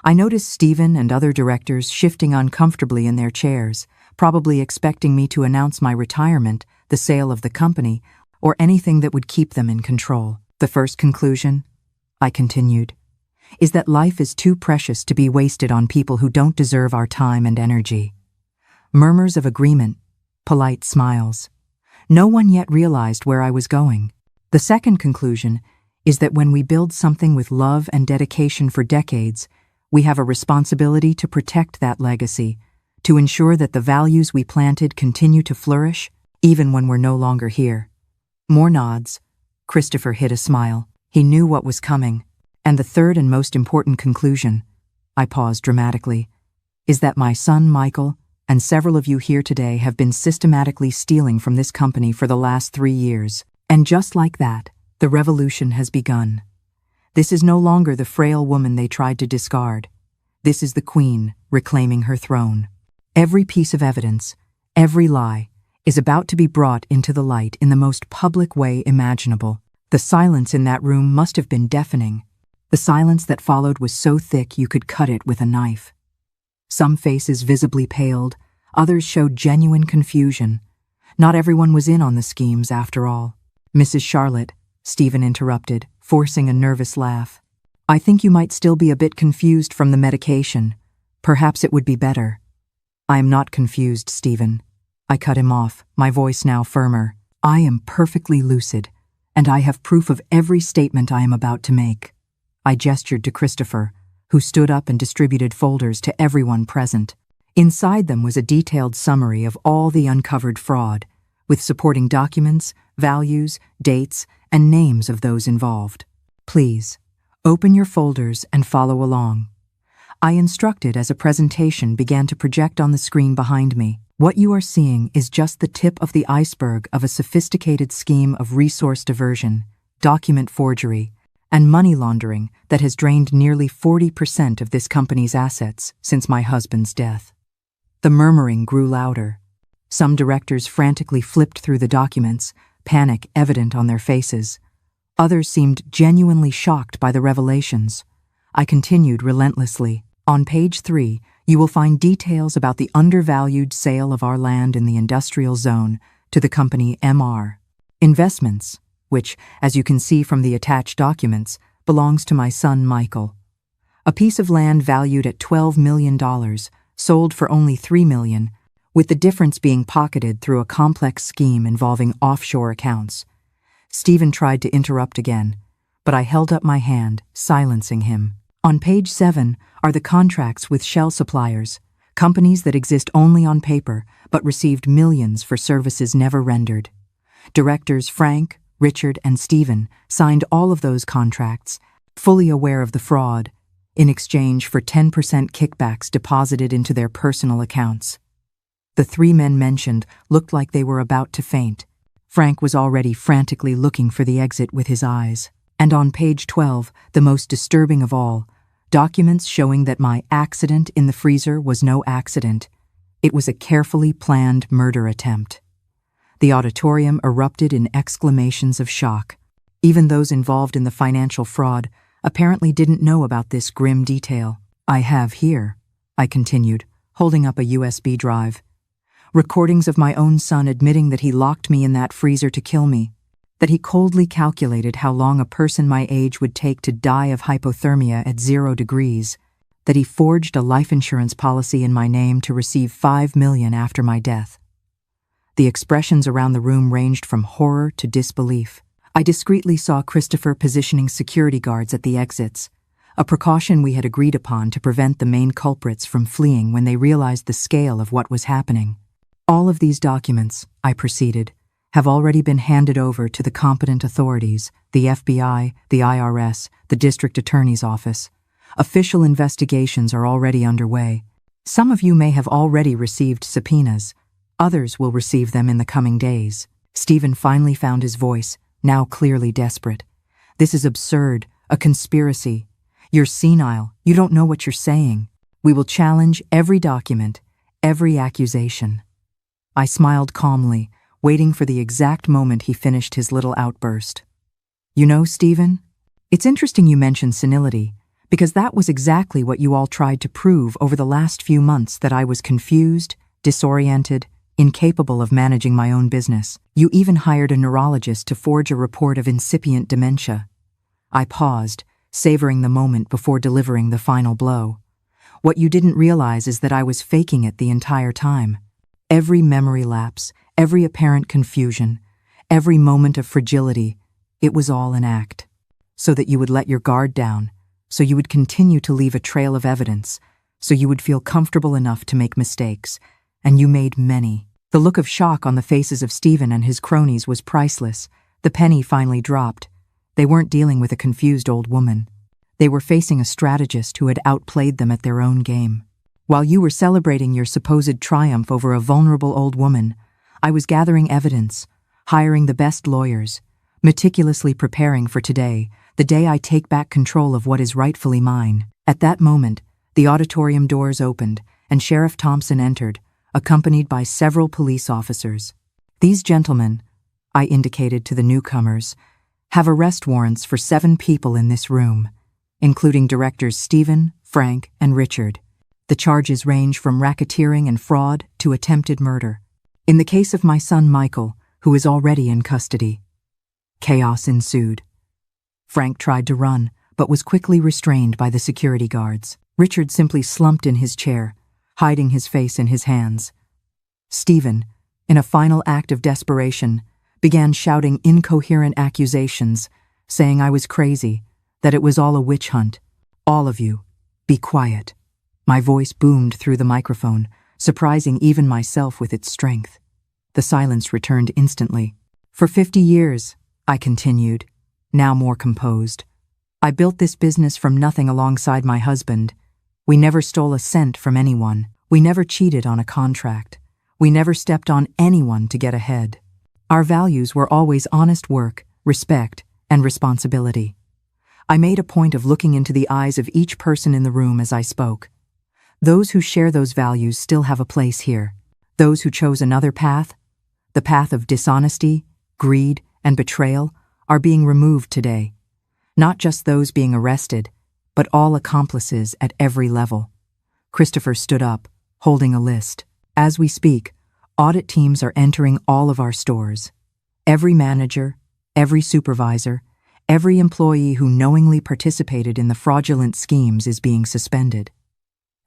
[SPEAKER 1] I noticed Stephen and other directors shifting uncomfortably in their chairs, probably expecting me to announce my retirement, the sale of the company, or anything that would keep them in control. The first conclusion, I continued, is that life is too precious to be wasted on people who don't deserve our time and energy. Murmurs of agreement, polite smiles. No one yet realized where I was going. The second conclusion is that when we build something with love and dedication for decades, we have a responsibility to protect that legacy, to ensure that the values we planted continue to flourish, even when we're no longer here. More nods. Christopher hid a smile. He knew what was coming. And the third and most important conclusion, I paused dramatically, is that my son Michael and several of you here today have been systematically stealing from this company for the last 3 years. And just like that, the revolution has begun. This is no longer the frail woman they tried to discard. This is the queen reclaiming her throne. Every piece of evidence, every lie, is about to be brought into the light in the most public way imaginable. The silence in that room must have been deafening. The silence that followed was so thick you could cut it with a knife. Some faces visibly paled, others showed genuine confusion. Not everyone was in on the schemes after all. Mrs. Charlotte, Stephen interrupted, forcing a nervous laugh. I think you might still be a bit confused from the medication. Perhaps it would be better. I am not confused, Stephen. I cut him off, my voice now firmer. I am perfectly lucid, and I have proof of every statement I am about to make. I gestured to Christopher, who stood up and distributed folders to everyone present. Inside them was a detailed summary of all the uncovered fraud, with supporting documents, values, dates, and names of those involved. Please, open your folders and follow along. I instructed as a presentation began to project on the screen behind me. What you are seeing is just the tip of the iceberg of a sophisticated scheme of resource diversion, document forgery, and money laundering that has drained nearly 40% of this company's assets since my husband's death. The murmuring grew louder. Some directors frantically flipped through the documents, panic evident on their faces. Others seemed genuinely shocked by the revelations. I continued relentlessly. On page 3, you will find details about the undervalued sale of our land in the industrial zone to the company MR. Investments, which, as you can see from the attached documents, belongs to my son Michael. A piece of land valued at $12 million, sold for only $3 million, with the difference being pocketed through a complex scheme involving offshore accounts. Stephen tried to interrupt again, but I held up my hand, silencing him. On page 7 are the contracts with shell suppliers, companies that exist only on paper but received millions for services never rendered. Directors Frank, Richard, and Stephen signed all of those contracts, fully aware of the fraud, in exchange for 10% kickbacks deposited into their personal accounts. The 3 men mentioned looked like they were about to faint. Frank was already frantically looking for the exit with his eyes. And on page 12, the most disturbing of all, documents showing that my accident in the freezer was no accident. It was a carefully planned murder attempt. The auditorium erupted in exclamations of shock. Even those involved in the financial fraud apparently didn't know about this grim detail. I have here, I continued, holding up a USB drive, recordings of my own son admitting that he locked me in that freezer to kill me, that he coldly calculated how long a person my age would take to die of hypothermia at 0 degrees, that he forged a life insurance policy in my name to receive $5 million after my death. The expressions around the room ranged from horror to disbelief. I discreetly saw Christopher positioning security guards at the exits, a precaution we had agreed upon to prevent the main culprits from fleeing when they realized the scale of what was happening. All of these documents, I proceeded, have already been handed over to the competent authorities, the FBI, the IRS, the District Attorney's Office. Official investigations are already underway. Some of you may have already received subpoenas. Others will receive them in the coming days. Stephen finally found his voice, now clearly desperate. This is absurd, a conspiracy. You're senile, you don't know what you're saying. We will challenge every document, every accusation. I smiled calmly, waiting for the exact moment he finished his little outburst. You know, Stephen, it's interesting you mentioned senility, because that was exactly what you all tried to prove over the last few months, that I was confused, disoriented, incapable of managing my own business. You even hired a neurologist to forge a report of incipient dementia. I paused, savoring the moment before delivering the final blow. What you didn't realize is that I was faking it the entire time. Every memory lapse, every apparent confusion, every moment of fragility, it was all an act. So that you would let your guard down, so you would continue to leave a trail of evidence, so you would feel comfortable enough to make mistakes. And you made many. The look of shock on the faces of Stephen and his cronies was priceless. The penny finally dropped. They weren't dealing with a confused old woman. They were facing a strategist who had outplayed them at their own game. While you were celebrating your supposed triumph over a vulnerable old woman, I was gathering evidence, hiring the best lawyers, meticulously preparing for today, the day I take back control of what is rightfully mine. At that moment, the auditorium doors opened, and Sheriff Thompson entered, accompanied by several police officers. These gentlemen, I indicated to the newcomers, have arrest warrants for 7 people in this room, including directors Stephen, Frank, and Richard. The charges range from racketeering and fraud to attempted murder. In the case of my son Michael, who is already in custody, chaos ensued. Frank tried to run, but was quickly restrained by the security guards. Richard simply slumped in his chair, hiding his face in his hands. Stephen, in a final act of desperation, began shouting incoherent accusations, saying I was crazy, that it was all a witch hunt. All of you, be quiet. My voice boomed through the microphone, surprising even myself with its strength. The silence returned instantly. For 50 years, I continued, now more composed. I built this business from nothing alongside my husband. We never stole a cent from anyone. We never cheated on a contract. We never stepped on anyone to get ahead. Our values were always honest work, respect, and responsibility. I made a point of looking into the eyes of each person in the room as I spoke. Those who share those values still have a place here. Those who chose another path, the path of dishonesty, greed, and betrayal, are being removed today. Not just those being arrested, but all accomplices at every level. Christopher stood up, holding a list. As we speak, audit teams are entering all of our stores. Every manager, every supervisor, every employee who knowingly participated in the fraudulent schemes is being suspended.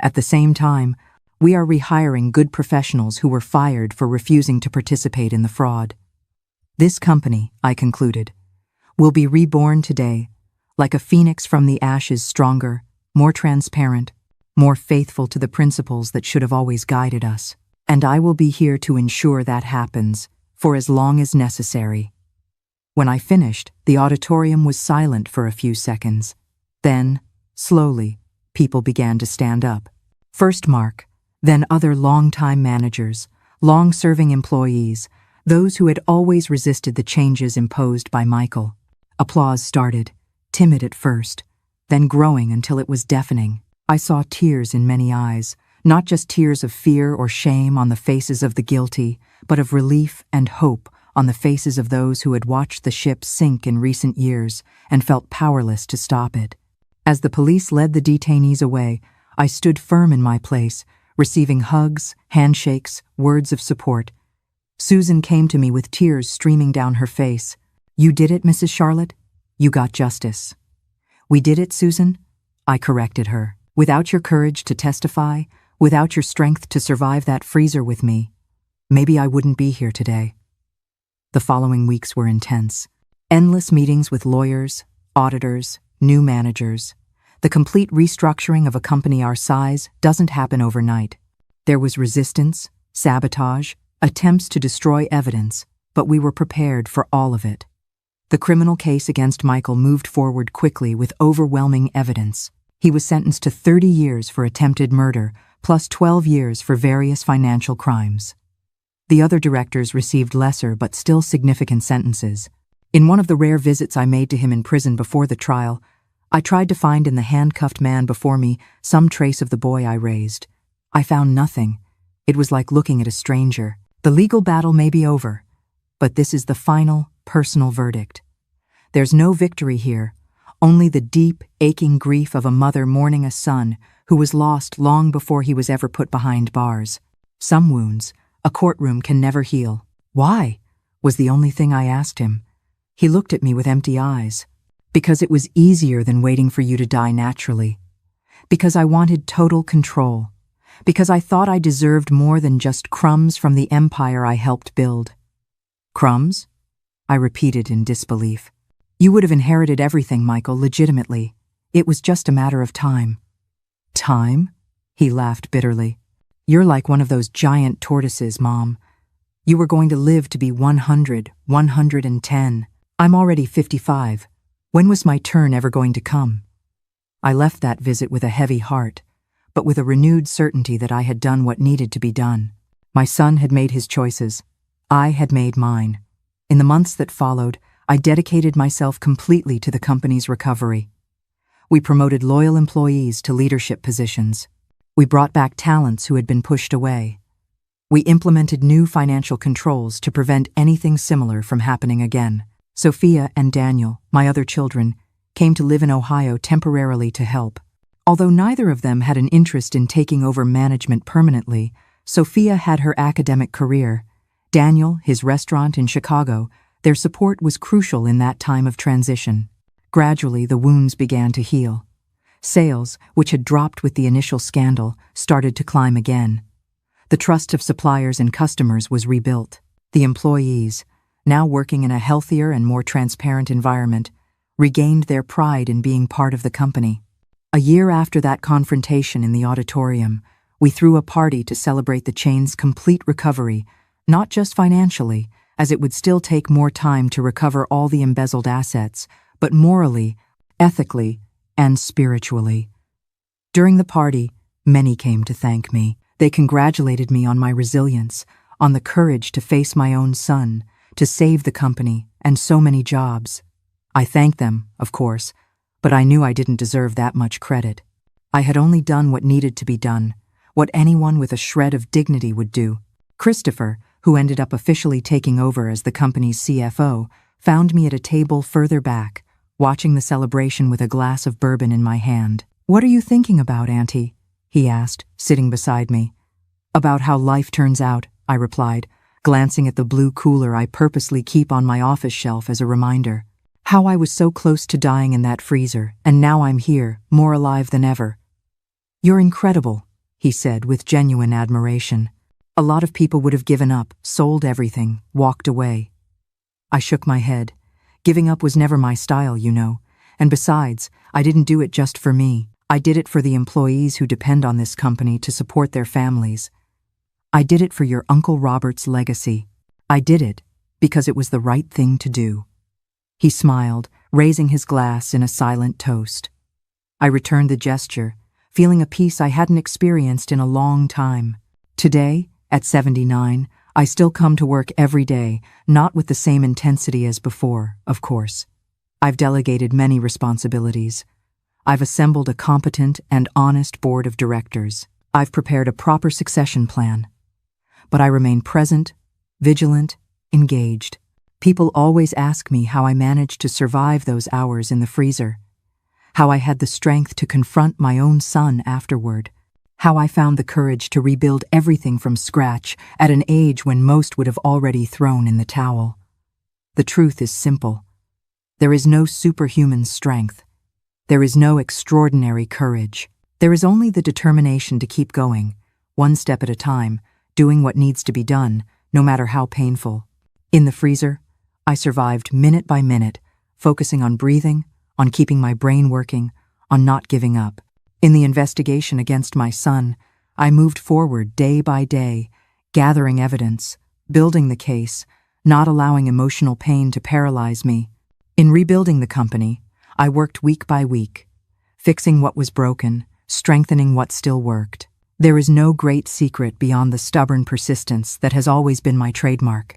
[SPEAKER 1] At the same time, we are rehiring good professionals who were fired for refusing to participate in the fraud. This company, I concluded, will be reborn today, like a phoenix from the ashes, stronger, more transparent, more faithful to the principles that should have always guided us. And I will be here to ensure that happens, for as long as necessary. When I finished, the auditorium was silent for a few seconds. Then, slowly, people began to stand up. First Mark, then other long-time managers, long-serving employees, those who had always resisted the changes imposed by Michael. Applause started, timid at first, then growing until it was deafening. I saw tears in many eyes, not just tears of fear or shame on the faces of the guilty, but of relief and hope on the faces of those who had watched the ship sink in recent years and felt powerless to stop it. As the police led the detainees away, I stood firm in my place, receiving hugs, handshakes, words of support. Susan came to me with tears streaming down her face. "You did it, Mrs. Charlotte. You got justice." "We did it, Susan," I corrected her. "Without your courage to testify, without your strength to survive that freezer with me, maybe I wouldn't be here today." The following weeks were intense. Endless meetings with lawyers, auditors, new managers. The complete restructuring of a company our size doesn't happen overnight. There was resistance, sabotage, attempts to destroy evidence, but we were prepared for all of it. The criminal case against Michael moved forward quickly with overwhelming evidence. He was sentenced to 30 years for attempted murder, plus 12 years for various financial crimes. The other directors received lesser but still significant sentences. In one of the rare visits I made to him in prison before the trial, I tried to find in the handcuffed man before me some trace of the boy I raised. I found nothing. It was like looking at a stranger. The legal battle may be over, but this is the final, personal verdict. There's no victory here, only the deep, aching grief of a mother mourning a son who was lost long before he was ever put behind bars. Some wounds a courtroom can never heal. "Why?" was the only thing I asked him. He looked at me with empty eyes. "Because it was easier than waiting for you to die naturally. Because I wanted total control. Because I thought I deserved more than just crumbs from the empire I helped build." "Crumbs?" I repeated in disbelief. "You would have inherited everything, Michael, legitimately. It was just a matter of time." "Time?" He laughed bitterly. "You're like one of those giant tortoises, Mom. You were going to live to be 100, 110. I'm already 55. When was my turn ever going to come?" I left that visit with a heavy heart, but with a renewed certainty that I had done what needed to be done. My son had made his choices. I had made mine. In the months that followed, I dedicated myself completely to the company's recovery. We promoted loyal employees to leadership positions. We brought back talents who had been pushed away. We implemented new financial controls to prevent anything similar from happening again. Sophia and Daniel, my other children, came to live in Ohio temporarily to help. Although neither of them had an interest in taking over management permanently, Sophia had her academic career. Daniel, his restaurant in Chicago. Their support was crucial in that time of transition. Gradually, the wounds began to heal. Sales, which had dropped with the initial scandal, started to climb again. The trust of suppliers and customers was rebuilt. The employees, now working in a healthier and more transparent environment, regained their pride in being part of the company. A year after that confrontation in the auditorium, we threw a party to celebrate the chain's complete recovery, not just financially, as it would still take more time to recover all the embezzled assets, but morally, ethically, and spiritually. During the party, many came to thank me. They congratulated me on my resilience, on the courage to face my own son, to save the company, and so many jobs. I thanked them, of course, but I knew I didn't deserve that much credit. I had only done what needed to be done, what anyone with a shred of dignity would do. Christopher, who ended up officially taking over as the company's CFO, found me at a table further back, watching the celebration with a glass of bourbon in my hand. "What are you thinking about, Auntie?" he asked, sitting beside me. "About how life turns out," I replied, glancing at the blue cooler I purposely keep on my office shelf as a reminder. How I was so close to dying in that freezer, and now I'm here, more alive than ever. "You're incredible," he said with genuine admiration. "A lot of people would have given up, sold everything, walked away." I shook my head. Giving up was never my style, you know. And besides, I didn't do it just for me. I did it for the employees who depend on this company to support their families. I did it for your Uncle Robert's legacy. I did it because it was the right thing to do. He smiled, raising his glass in a silent toast. I returned the gesture, feeling a peace I hadn't experienced in a long time. Today, at 79, I still come to work every day, not with the same intensity as before, of course. I've delegated many responsibilities. I've assembled a competent and honest board of directors. I've prepared a proper succession plan. But I remain present, vigilant, engaged. People always ask me how I managed to survive those hours in the freezer, how I had the strength to confront my own son afterward, how I found the courage to rebuild everything from scratch at an age when most would have already thrown in the towel. The truth is simple. There is no superhuman strength. There is no extraordinary courage. There is only the determination to keep going, one step at a time, doing what needs to be done, no matter how painful. In the freezer, I survived minute by minute, focusing on breathing, on keeping my brain working, on not giving up. In the investigation against my son, I moved forward day by day, gathering evidence, building the case, not allowing emotional pain to paralyze me. In rebuilding the company, I worked week by week, fixing what was broken, strengthening what still worked. There is no great secret beyond the stubborn persistence that has always been my trademark.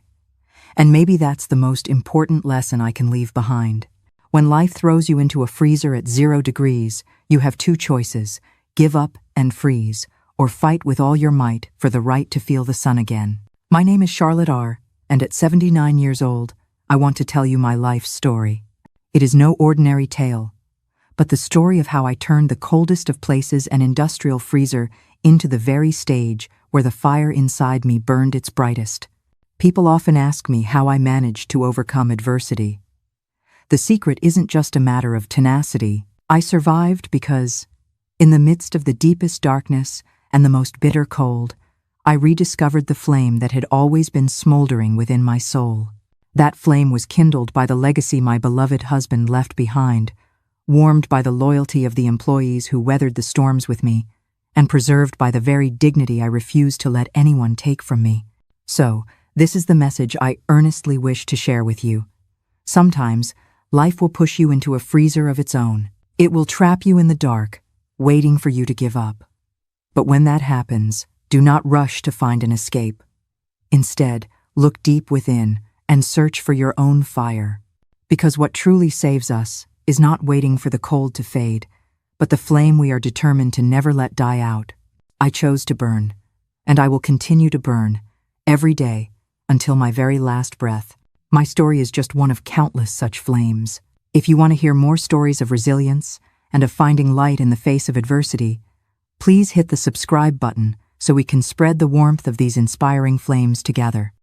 [SPEAKER 1] And maybe that's the most important lesson I can leave behind. When life throws you into a freezer at 0 degrees, you have two choices: give up and freeze, or fight with all your might for the right to feel the sun again. My name is Charlotte R., and at 79 years old, I want to tell you my life story. It is no ordinary tale, but the story of how I turned the coldest of places, an industrial freezer, into the very stage where the fire inside me burned its brightest. People often ask me how I managed to overcome adversity. The secret isn't just a matter of tenacity. I survived because, in the midst of the deepest darkness and the most bitter cold, I rediscovered the flame that had always been smoldering within my soul. That flame was kindled by the legacy my beloved husband left behind, warmed by the loyalty of the employees who weathered the storms with me, and preserved by the very dignity I refused to let anyone take from me. So, this is the message I earnestly wish to share with you. Sometimes, life will push you into a freezer of its own. It will trap you in the dark, waiting for you to give up. But when that happens, do not rush to find an escape. Instead, look deep within and search for your own fire. Because what truly saves us is not waiting for the cold to fade, but the flame we are determined to never let die out. I chose to burn, and I will continue to burn, every day, until my very last breath. My story is just one of countless such flames. If you want to hear more stories of resilience and of finding light in the face of adversity, please hit the subscribe button so we can spread the warmth of these inspiring flames together.